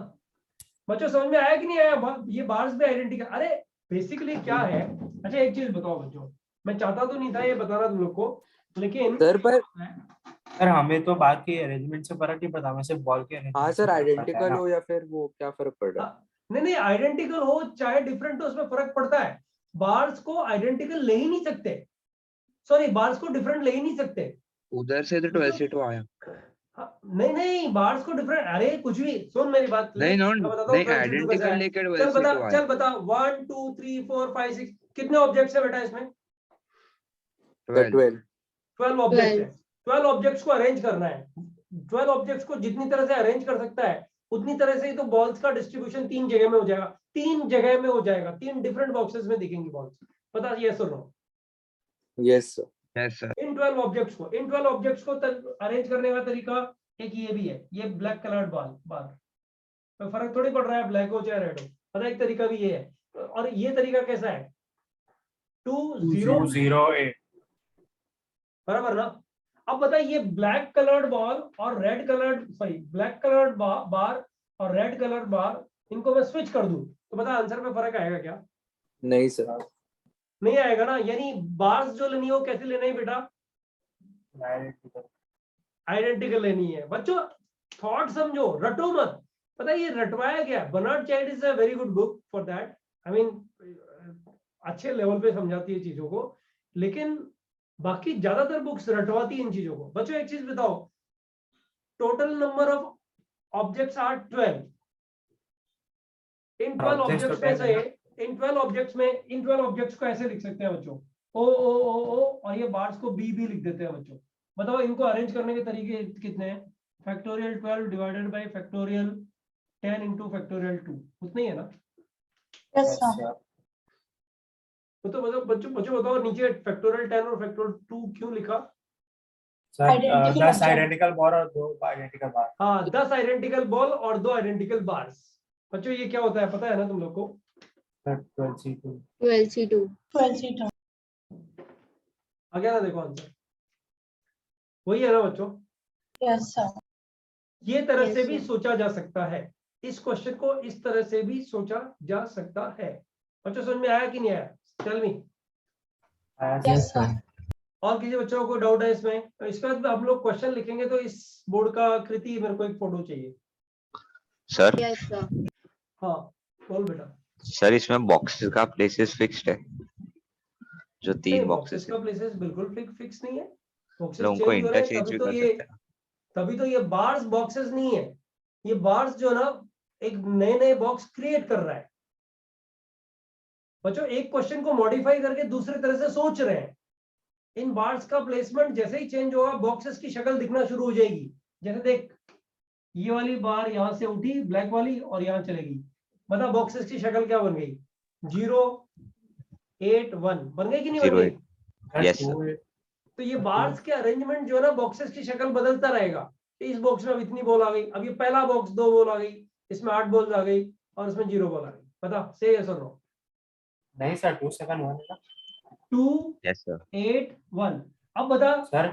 बच्चों समझ में आया कि नहीं आया? ये बार्स भी आइडेंटिकल, अरे बेसिकली क्या है? अच्छा एक चीज बताओ बच्चों, मैं चाहता तो नहीं था ये बताना तुम लोग को, लेकिन सर हमें तो बात की अरेंजमेंट से फर्क नहीं पड़ा, हमें सिर्फ बॉल के हाँ सर, आइडेंटिकल हो या फिर वो क्या फर्क पड़ रहा है? नहीं आइडेंटिकल हो चाहे डिफरेंट हो उसमें फर्क पड़ता है। बार्स को आइडेंटिकल ले ही नहीं सकते, सॉरी बार्स को डिफरेंट ले ही नहीं सकते। उधर से तो 12 से 2 आया। नहीं बार्स को डिफरेंट, अरे कुछ भी सुन मेरी बात। नहीं आइडेंटिकल लेकर 12 से 2 आया। चल बता 1 2 3 4 5 6 कितने ऑब्जेक्ट्स है बेटा इसमें? 12 ऑब्जेक्ट्स है। 12 ऑब्जेक्ट्स को अरेंज करना है। 12 ऑब्जेक्ट्स को जितनी तरह से अरेंज कर सकता है उतनी तरह से ही तो बॉल्स का डिस्ट्रीब्यूशन 3 जगह में हो जाएगा। 3 जगह में हो जाएगा, 3 डिफरेंट बॉक्सेस में दिखेंगी बॉल्स। पता यस और no? Yes sir. Yes sir. इन 12 ऑब्जेक्ट्स को अरेंज करने का तरीका एक ये भी है, ये ब्लैक कलर्ड बार तो फर्क थोड़ी पड़ रहा है ब्लैक हो चाहे रेड हो। पता एक तरीका भी ये है, और ये तरीका कैसा है? 2 0 0 8 बराबर ना। अब बता ये ब्लैक कलर्ड बॉल और red coloured, sorry black coloured bar और रेड कलर्ड बार, इनको मैं स्विच कर दूं तो बता आंसर में फर्क आएगा क्या? नहीं सर। नहीं आएगा ना। यानी बार्स जो लेनी हो कैसे लेना है बेटा? आइडेंटिकल लेनी है। बच्चों थॉट समझो, रटो मत। पता है ये रटवाया गया। Barnard Child is a very good book for that. I mean अच्छे लेवल पे समझाती है चीजों को, लेकिन बाकी ज्यादातर बुक्स रटवाती है इन चीजों को। बच्चों एक चीज बताओ, total number of objects are 12। इन 12 ऑब्जेक्ट्स में से इन 12 ऑब्जेक्ट्स को ऐसे लिख सकते हैं बच्चों, ओ ओ ओ ओ, और ये बार्स को बी बी लिख देते हैं बच्चों। बताओ इनको अरेंज करने के तरीके कितने हैं? Factorial 12 divided by factorial 10 into factorial 2 उतना ही है ना? Yes, sir. तो मतलब बच्चों बच्चों बताओ नीचे फैक्टोरियल 10 और फैक्टोरियल 2 क्यों लिखा? Sir, 10 आइडेंटिकल बॉल और 2 आइडेंटिकल बार. हाँ 10 आइडेंटिकल बॉल और 2 आइडेंटिकल बार्स। बच्चों ये क्या होता है पता है ना तुम लोग को? 12C2. 12C2 आ गया ना देखो आंसर, वही है ना बच्चों? Yes, sir. ये तरह Yes, से भी sir. सोचा जा सकता है, इस क्वेश्चन को इस तरह से भी सोचा जा सकता है। बच्चों समझ में आया कि नहीं आया? Tell me. Yes, sir. और किसी बच्चों को डाउट है इसमें? तो इसके बाद हम लोग क्वेश्चन लिखेंगे तो इस बोर्ड का कृति मेरे को एक फोटो चाहिए। Sir Yes, sir. हाँ बोल बेटा। सर इसमें बॉक्सेस का प्लेसेस फिक्स्ड है, जो 3 बॉक्सेस बॉक्सेस का है प्लेसेस बिल्कुल फिक्स नहीं है, बॉक्सेस उनको चेंज हो रहे हैं। इंटरचेंज भी कर सकते हैं। तभी तो ये बार्स बॉक्सेस नहीं है, ये बार्स जो ना एक नए नए बॉक्स क्रिएट कर रहा है। बच्चों एक क्वेश्चन को मॉडिफाई करके दूसरे तरह से सोच रहे हैं। इन बार्स का प्लेसमेंट जैसे ही चेंज होगा बॉक्सेस की शक्ल दिखना शुरू हो जाएगी। जैसे देख ये वाली बार यहां से उठी ब्लैक वाली और यहां चलेगी, बता बॉक्सेस की शक्ल क्या बन गई? 0 8 1 बन गई कि नहीं बन 0 गई? Yes sir. तो ये बार्स के अरेंजमेंट जो है ना बॉक्सेस की शक्ल बदलता रहेगा। इस बॉक्स में अब इतनी बॉल आ गई, अब ये पहला बॉक्स 2 बॉल आ गई, इसमें 8 बॉल्स आ गई और इसमें 0 बॉल आ गई। बता से यस और नो? नहीं सर, 271 है ना? 2 यस सर 8 1। अब बता सर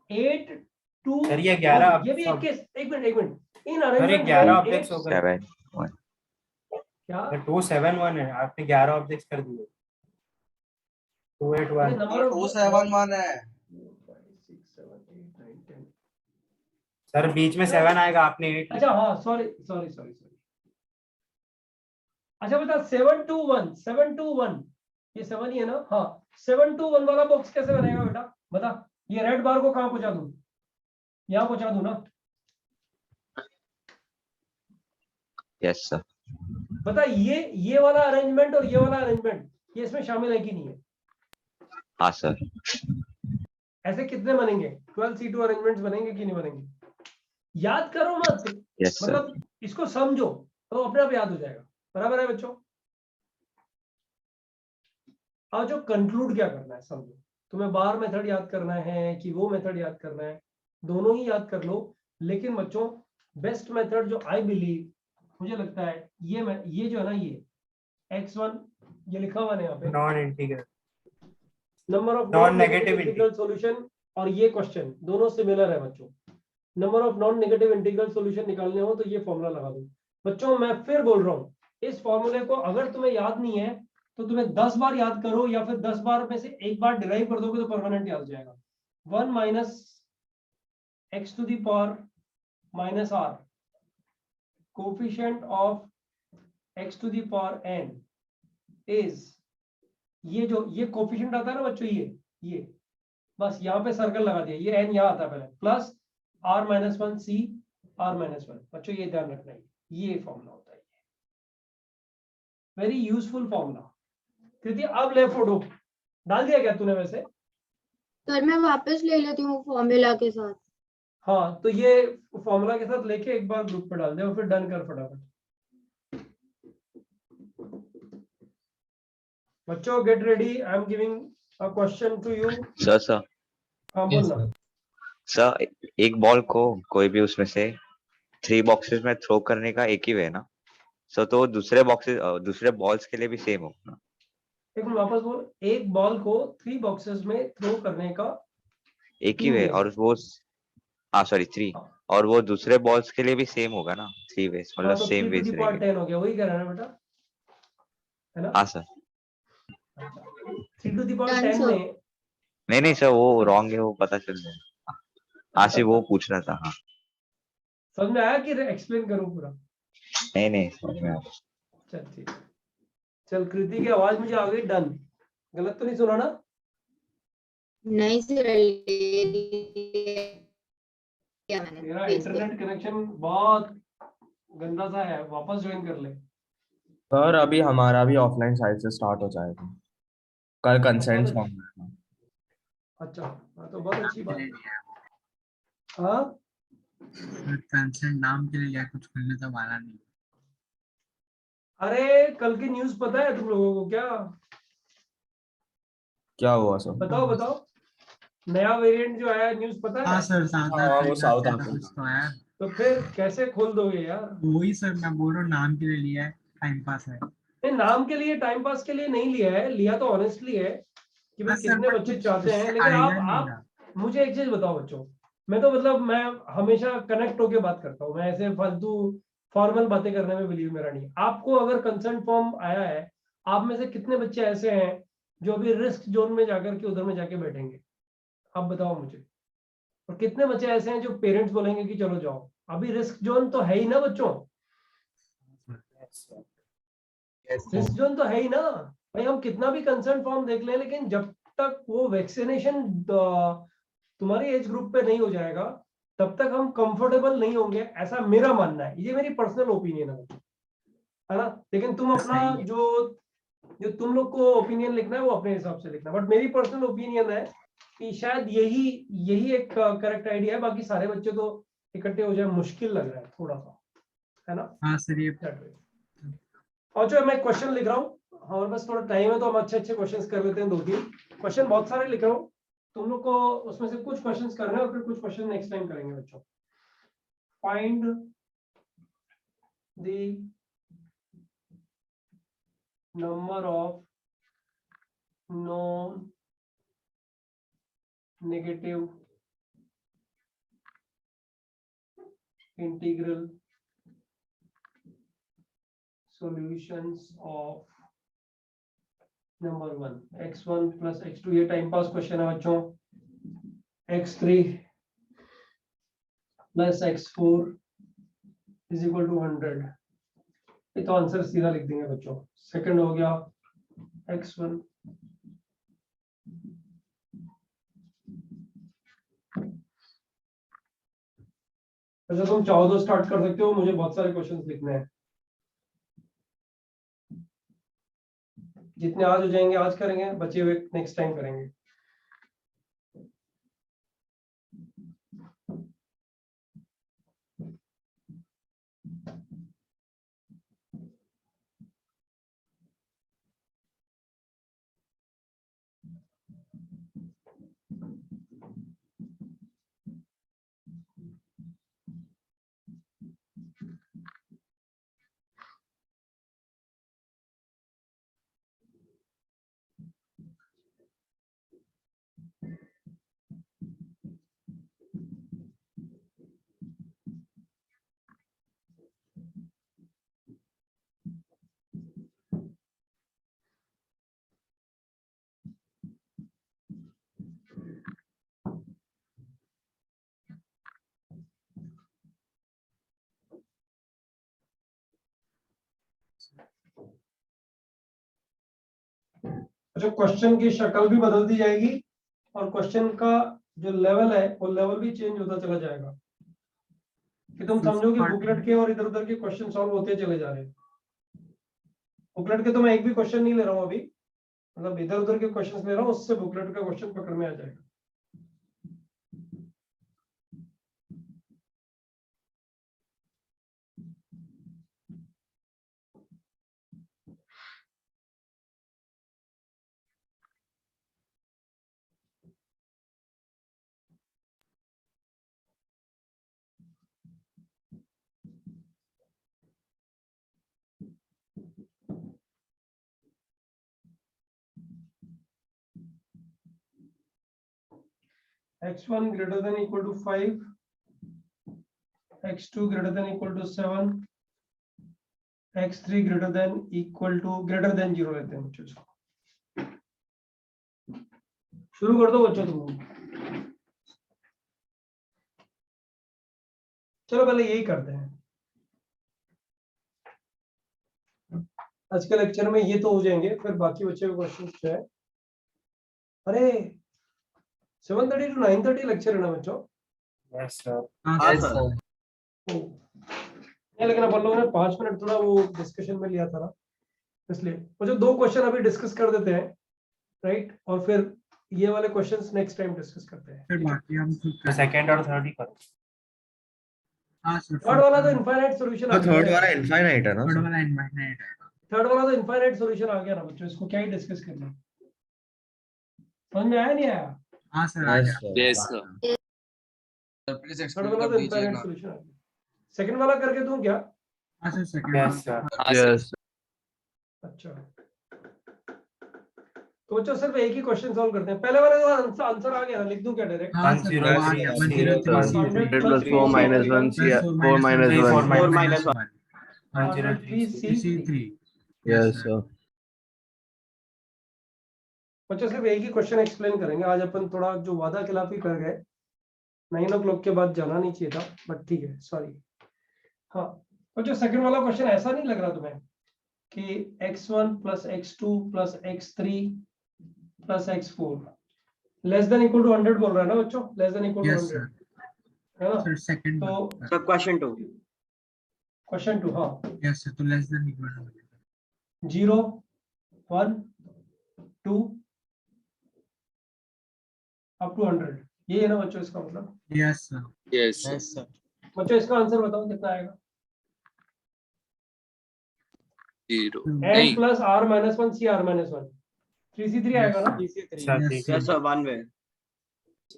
8 2 सर ये 11 ये भी एक केस। एक मिनट इन सर ये अरेंजमेंट 11 ऑब्जेक्ट्स हो गए। 7 1 क्या 271 है, आपने 11 ऑब्जेक्ट्स कर दिए। 281 नंबर 271 है। सर बीच में 7 आएगा, आपने 8। अच्छा हाँ सॉरी। अच्छा बता 721 ये 7 ही है ना? हाँ 721 वाला बॉक्स कैसे बनेगा बेटा? बता ये रेड बार को कहाँ पहुंचा दूं? यहाँ पहुंचा दूं ना? यस सर बता ये वाला अरेंजमेंट और ये वाला अरेंजमेंट ये इसमें शामिल है कि नहीं है? हाँ सर ऐसे कितने बनेंगे? 12C2 अरेंजमेंट्स बनेंगे कि नहीं बनेंगे? याद करो मत, यस सर मतलब इसको समझो तो अपने आप याद हो जाएगा। बराबर है बच्चों? अब जो कंक्लूड क्या करना है समझो। तुम्हें बार मेथड याद करना है कि वो मेथड याद करना है? दोनों ही याद कर लो, लेकिन बच्चों बेस्ट मेथड जो आई बिलीव मुझे लगता है ये जो है ना ये x1 ये लिखा हुआ है यहाँ पे non integral number of non non negative integral solution, और ये क्वेश्चन दोनों सिमिलर है बच्चों। Number of non negative integral solution निकालने हो तो ये फॉर्मूला लगा दो। बच्चों मैं फिर बोल रहा हूँ, इस फॉर्मूले को अगर तुम्हें याद नहीं है तो तुम्हें 10 बार याद करो या फिर 10 बार में से एक बार डिराइव कर दोगे तो परमानेंट याद हो जाएगा। 1 minus x to the power minus r coefficient of x to the power n is, ये कोफिशिएंट आता है ना बच्चों ये बस यहाँ पे सर्कल लगा दिया, ये n यहाँ आता है पहले, plus r minus 1 c r minus 1। बच्चों ये ध्यान रखना है, ये फॉर्मूला होता है, वेरी यूजफुल फॉर्मूला। कृति अब ले फोटो डाल दिया क्या तूने वैसे? सर मैं वापस ले लेती हूँ फॉर्मूला के साथ। हाँ तो ये फॉर्मूला के साथ लेके एक बार ग्रुप पे डाल दे और फिर डन कर फटाफट। बच्चों get ready, I am giving a question to you. Sir हाँ बोलना। सर एक बॉल को कोई भी उसमें से 3 बॉक्सेस में थ्रो करने का एक ही वे ना सर, तो दूसरे बॉल्स के लिए भी सेम हो ना? एक मिनट वापस बोल। एक बॉल को 3 बॉक्सेस में थ्रो करने का एक ही वे, और वो सॉरी 3, और वो दूसरे बॉल्स के लिए भी सेम होगा ना? 3 वेज मतलब तो same 3 ways to the power रहेंगे। 10 हो गया, वही कह रहा है ना बेटा, है ना? हाँ sir 3 to the power Done, 10 sir. में नहीं सर वो रॉन्ग है, वो पता चल जाएगा। हाँ सिर्फ वो पूछना था। हाँ समझ में आया कि एक्सप्लेन करूं पूरा? नहीं समझ में आया। चल ठीक है। चल कृति की आवाज मुझे आ गई, डन। गलत तो नहीं सुना ना? नहीं सर क्या मैंने तेरा इंटरनेट कनेक्शन बहुत गंदा सा है, वापस ज्वाइन कर ले। सर अभी हमारा भी ऑफलाइन साइट से स्टार्ट हो जाएगा, कल कंसेंट फॉर्म। अच्छा हाँ तो बहुत अच्छी बात है। हाँ कंसेंट नाम के लिए या कुछ खुलने तो वाला नहीं। अरे कल की न्यूज पता है तुम लोगों को क्या हुआ सर? बताओ बताओ, नया वेरिएंट जो आया न्यूज पता है? हाँ सर, साउथ हाँ, वो अफ्रीका साउथ से अफ्रीका। कुछ तो है। तो फिर कैसे खोल दोगे यार? वही सर मैं बोल रहा हूँ, नाम के लिए लिया है, टाइम पास है। नहीं, नाम के लिए, टाइम पास के लिए नहीं लिया है, लिया तो ऑनेस्टली है कि भाई हाँ सर, कितने but बच्चे कुछ चाहते हैं, उससे लेकिन आइडिया नहीं आप रहा। मुझे एक चीज बताओ बच्चों, मैं तो मतलब मैं हमेशा कनेक्ट होके बात करता हूँ, मैं ऐसे फालतू फॉर्मल बातें करने में बिलीव मेरा नहीं। आपको अगर कंसर्न फॉर्म आया है, आप में से कितने बच्चे ऐसे हैं जो अभी रिस्क जोन में जाकर के उधर में जाके बैठेंगे? आप बताओ मुझे। और कितने बच्चे ऐसे हैं जो पेरेंट्स बोलेंगे कि चलो जाओ? अभी रिस्क जोन तो है ही ना बच्चों, रिस्क जोन तो है ही ना भाई। हम कितना भी कंसर्न फॉर्म देख लें, लेकिन जब तक वो वैक्सीनेशन तुम्हारी एज ग्रुप पे नहीं हो जाएगा, तब तक हम कंफर्टेबल नहीं होंगे, ऐसा मेरा मानना है। ये मेरी पर्सनल ओपिनियन है ना। लेकिन तुम अपना सही है। जो जो तुम लोग को ओपिनियन लिखना है वो अपने हिसाब से लिखना, बट मेरी पर्सनल ओपिनियन है कि शायद यही यही एक करेक्ट आइडिया है। बाकी सारे बच्चे तो इकट्ठे हो जाए मुश्किल लग रहा है थोड़ा सा, है ना। हाँ सर, ये और जो मैं क्वेश्चन लिख रहा हूँ, हमारे पास थोड़ा टाइम है तो हम अच्छे अच्छे क्वेश्चंस कर लेते हैं। 2-3 क्वेश्चन बहुत सारे लिख रहा हूँ, तुम लोग को उसमें से कुछ क्वेश्चंस करने हैं और फिर कुछ क्वेश्चन नेक्स्ट टाइम करेंगे बच्चों। Find the number of non negative integral solutions of number 1 x1 plus x2। ये टाइम पास क्वेश्चन है बच्चों। x3 plus x4 is equal to 100। ये तो आंसर सीधा लिख देंगे बच्चों। सेकंड हो गया x1 अच्छा, तुम चाहो तो स्टार्ट कर सकते हो, मुझे बहुत सारे क्वेश्चंस लिखने हैं। जितने आज हो जाएंगे आज करेंगे, बचे हुए नेक्स्ट टाइम करेंगे। अच्छा, क्वेश्चन की शक्ल भी बदल दी जाएगी और क्वेश्चन का जो लेवल है वो लेवल भी चेंज होता चला जाएगा, कि तुम समझो कि बुकलेट के और इधर उधर के क्वेश्चन सॉल्व होते चले जा रहे हैं। बुकलेट के तो मैं एक भी क्वेश्चन नहीं ले रहा हूँ अभी, मतलब इधर उधर के क्वेश्चंस ले रहा हूँ, उससे बुकलेट का क्वेश्चन पकड़ में आ जाएगा। x1 greater than equal to 5, x2 greater than equal to 7, x3 greater than equal to greater than 0 लेते हैं बच्चों। शुरू कर दो बच्चों तुम। चलो पहले यही करते हैं आज के लेक्चर में, ये तो हो जाएंगे, फिर बाकी बच्चे के क्वेश्चंस जो है। अरे 7:30 to 9:30 लेक्चर है ना बच्चों? Yes sir. नहीं, लेकिन अपन लोगों ने 5 मिनट थोड़ा वो डिस्कशन में लिया था ना, इसलिए मुझे 2 क्वेश्चन अभी डिस्कस कर देते हैं, राइट, और फिर ये वाले क्वेश्चंस नेक्स्ट टाइम डिस्कस करते हैं। फिर बाकी हम सेकंड और थर्ड ही करो। हाँ सर थर्ड वाला तो इनफाइनाइट सॉल्यूशन आ तो थर्ड गया वाला इनफाइनाइट है ना थर्ड sir? वाला इनफाइनाइट है। थर्ड वाला तो इनफाइनाइट सॉल्यूशन आ गया ना बच्चों, इसको क्या ही डिस्कस करना है। समझ में आया नहीं आया? हाँ सर आ Yes, गया। sir. Sir please third explain वाला कर तो दीजिएगा। इनफाइनाइट सॉल्यूशन आ गया। सेकंड वाला करके दूं क्या? हाँ सर सेकंड Yes, sir. हाँ सर। अच्छा, तो बच्चों सिर्फ एक ही क्वेश्चन सॉल्व करते हैं। पहले वाले का आंसर आ गया ना, लिख दूं क्या डायरेक्ट? हाँ सर वो आ गया 103 100 C3 plus 4 minus 1 plus 4 minus 1 4 minus 1 103 C3। C3 Yes, sir. बच्चों सिर्फ एक ही क्वेश्चन एक्सप्लेन करेंगे आज अपन। थोड़ा जो वादा खिलाफी कर गए, 9 o'clock के बाद जाना नहीं चाहिए था, बट ठीक है, सॉरी। हाँ बच्चों, सेकंड वाला क्वेश्चन ऐसा नहीं लग रहा तुम्हें कि x1 plus x2 plus x3 plus x4 less than equal to 100 बोल रहा है ना बच्चों? Less than equal to yes 100 sir है ना? सर सेकंड तो सर क्वेश्चन 2 क्वेश्चन 2, हाँ, यस सर तो less than equal to 0 1 2 up to 100, ये है ना बच्चों इसका मतलब? यस सर यस सर बच्चों इसका आंसर बताओ कितना आएगा? 0 n नहीं plus r minus 1 c r minus 1 3c3 आएगा ना? यस सर 1 वे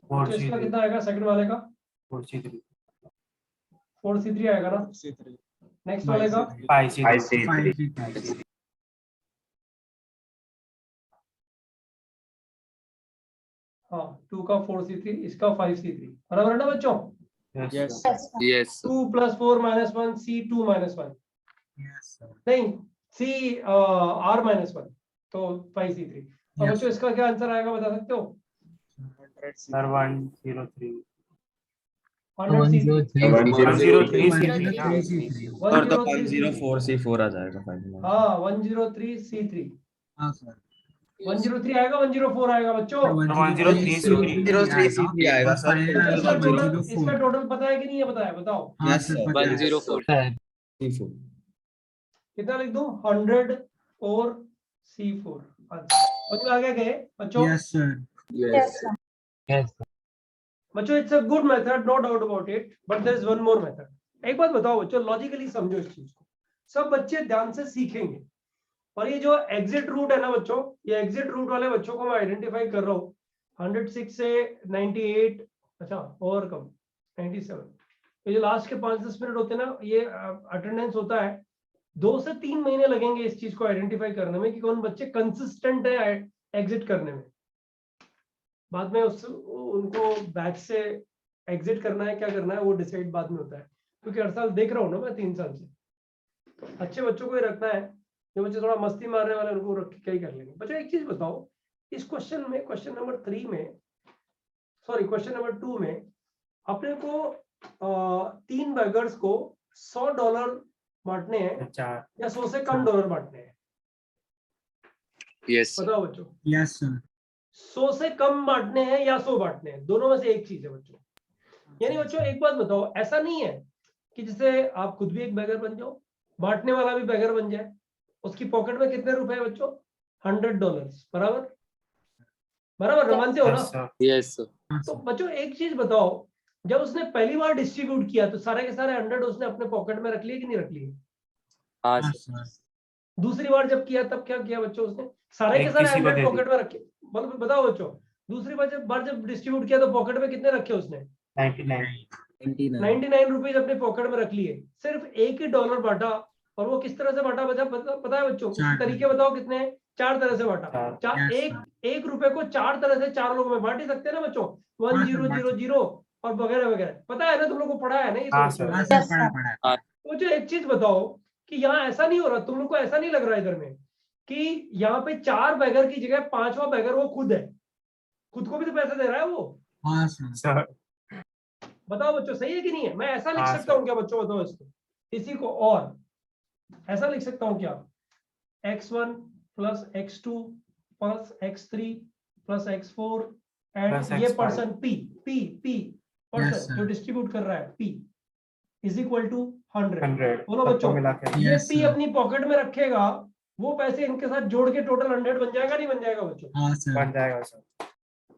बच्चों इसका कितना आएगा सेकंड वाले का? 4c3 आएगा ना? नेक्स्ट वाले का 5C3 हाँ 2 का 4c3, इसका 5c3, बराबर है ना बच्चों? Yes yes 2 plus 4 minus 1 c2 minus 1, yes sir नहीं c r माइनस 1, तो 5c3। अब बच्चों इसका क्या आंसर आएगा बता सकते हो? सर 103 100c3 और तो 104C4 आ जाएगा फाइनल। हाँ 103c3। हाँ सर 103 आएगा 104 आएगा बच्चों? 103C3 आएगा सर। इसका टोटल पता है कि नहीं है? पता है, बताओ Yes, sir. 104 C4. कितना लिख दूं? 100 और c4। समझ में आ गया क्या बच्चों? यस सर यस बच्चों it's a good method, no doubt about it, but there is one more method. एक बात बताओ बच्चों, लॉजिकली समझो इस चीज को, सब बच्चे ध्यान से सीखेंगे। और ये जो एग्जिट रूट है ना बच्चों, ये एग्जिट रूट वाले बच्चों को मैं आइडेंटिफाई कर रहा हूँ 106 से 98, अच्छा और कम 97, ये जो लास्ट के 5-10 मिनट होते हैं ना, ये अटेंडेंस होता है। 2 से 3 महीने लगेंगे इस चीज को आइडेंटिफाई करने में कि कौन बच्चे कंसिस्टेंट है एग्जिट करने में। बाद में उनको बैच से एग्जिट करना है क्या करना है वो डिसाइड बाद में होता है, क्योंकि हर साल देख रहा हूँ ना मैं 3 साल से, तो अच्छे बच्चों को ही रखना है। जो बच्चे थोड़ा मस्ती मारने वाले उनको रख के क्या ही कर लेंगे। बच्चों एक चीज बताओ, इस क्वेश्चन में, क्वेश्चन नंबर 3 में, सॉरी क्वेश्चन नंबर 2 में अपने को 3 बैगर्स को $100 बांटने हैं या 100 से कम डॉलर बांटने हैं? यस बताओ बच्चों। यस सर 100 से कम बांटने हैं या 100 बांटने हैं, दोनों में से एक चीज है बच्चों। यानी बच्चों एक बात बताओ, ऐसा नहीं है कि जैसे आप खुद भी एक बैगर बन जाओ, बांटने वाला भी बैगर बन जाए, उसकी पॉकेट में कितने रुपए बच्चों? $100, बराबर बराबर, मानते हो ना? यस तो बच्चों एक चीज बताओ, जब उसने पहली बार डिस्ट्रीब्यूट किया तो सारे के सारे 100 उसने अपने पॉकेट में रख लिए कि नहीं रख लिए? हाँ दूसरी बार जब किया तब क्या किया बच्चों? उसने सारे के सारे 100 पॉकेट में रखे। बताओ बच्चों, दूसरी बार जब डिस्ट्रीब्यूट किया तो पॉकेट में कितने रखे उसने? 99 रुपीज अपने पॉकेट में रख लिए। सिर्फ $1 बांटा, और वो किस तरह से बांटा पता है बच्चों? उसके तरीके बताओ कितने हैं? 4 तरह से बांटा। एक रुपए को 4 तरह से 4 लोगों में बांट ही सकते हैं ना बच्चों? 1000 और वगैरह वगैरह, पता है ना? तुम लोग को पढ़ा है ना ये तो? मुझे एक चीज बताओ कि यहाँ ऐसा नहीं हो रहा, तुम लोग को ऐसा नहीं लग रहा इधर में कि यहाँ पे 4 बैगर की जगह 5वां बैगर वो खुद है, खुद को भी तो पैसा दे रहा है वो? हाँ सर बताओ बच्चों, सही है कि नहीं है? मैं ऐसा लिख सकता हूँ क्या बच्चों? बताओ इसको, इसी को और ऐसा लिख सकता हूँ क्या? x1 plus x2 plus x3 plus x4 and ये पर्सन p पर्सन जो डिस्ट्रीब्यूट कर रहा है p इज इक्वल टू 100। बोलो बच्चों, ये p अपनी पॉकेट में रखेगा, वो पैसे इनके साथ जोड़ के टोटल 100 बन जाएगा नहीं बन जाएगा बच्चों? हाँ सर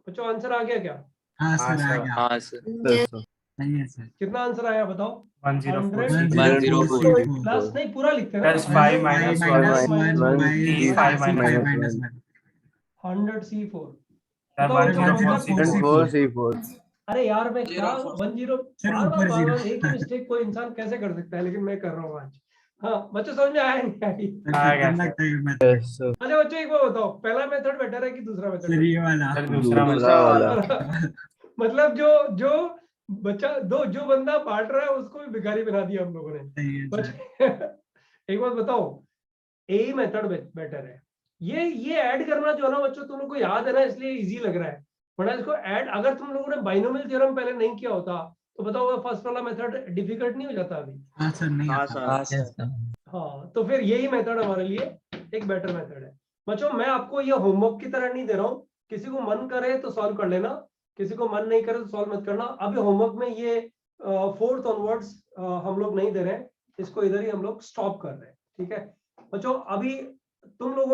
बच्चों आंसर आ गया क्या? हाँ सर आ गया हाँ सर नहीं है सर। कितना आंसर आया बताओ? 104 प्लस नहीं पूरा लिखते हैं ना, plus 5 minus 1 5 5 minus 1 100 C4 sir बताओ, 104 C4 अरे यार मैं क्या 10 सर, बार ऊपर बार zero। एक ही मिस्टेक कोई इंसान कैसे कर सकता है, लेकिन मैं कर रहा हूँ आज। हाँ बच्चों समझ में आया नहीं आया? आ गया सर। अच्छा बच्चों एक बार बताओ, पहला मेथड बेटर है कि दूसरा मेथड? सर ये वाला सर दूसरा वाला। मतलब जो बच्चा जो बंदा बांट रहा है उसको भी भिखारी बना दिया हम लोगों ने। सही है सर। एक बात बताओ, यही मेथड बेटर है। ये ऐड करना जो है ना बच्चों, तुम लोग को याद है ना, इसलिए इजी लग रहा है, वरना इसको ऐड अगर तुम लोगों ने बाइनोमियल थ्योरम पहले नहीं किया होता तो बताओ फर्स्ट वाला मेथड डिफिकल्ट नहीं हो जाता अभी? हाँ सर नहीं हाँ आता। सर। हाँ तो फिर यही मेथड हमारे लिए एक बेटर मेथड है। बच्चों मैं आपको ये होमवर्क की तरह नहीं दे रहा हूँ, किसी को मन करे तो सॉल्व कर लेना, किसी को मन नहीं करे तो सॉल्व मत करना। अभी होमवर्क में ये 4th ऑनवर्ड्स हम लोग नहीं दे रहे हैं, इसको इधर ही हम लोग स्टॉप कर रहे हैं, ठीक है बच्चों? अभी तुम लोगों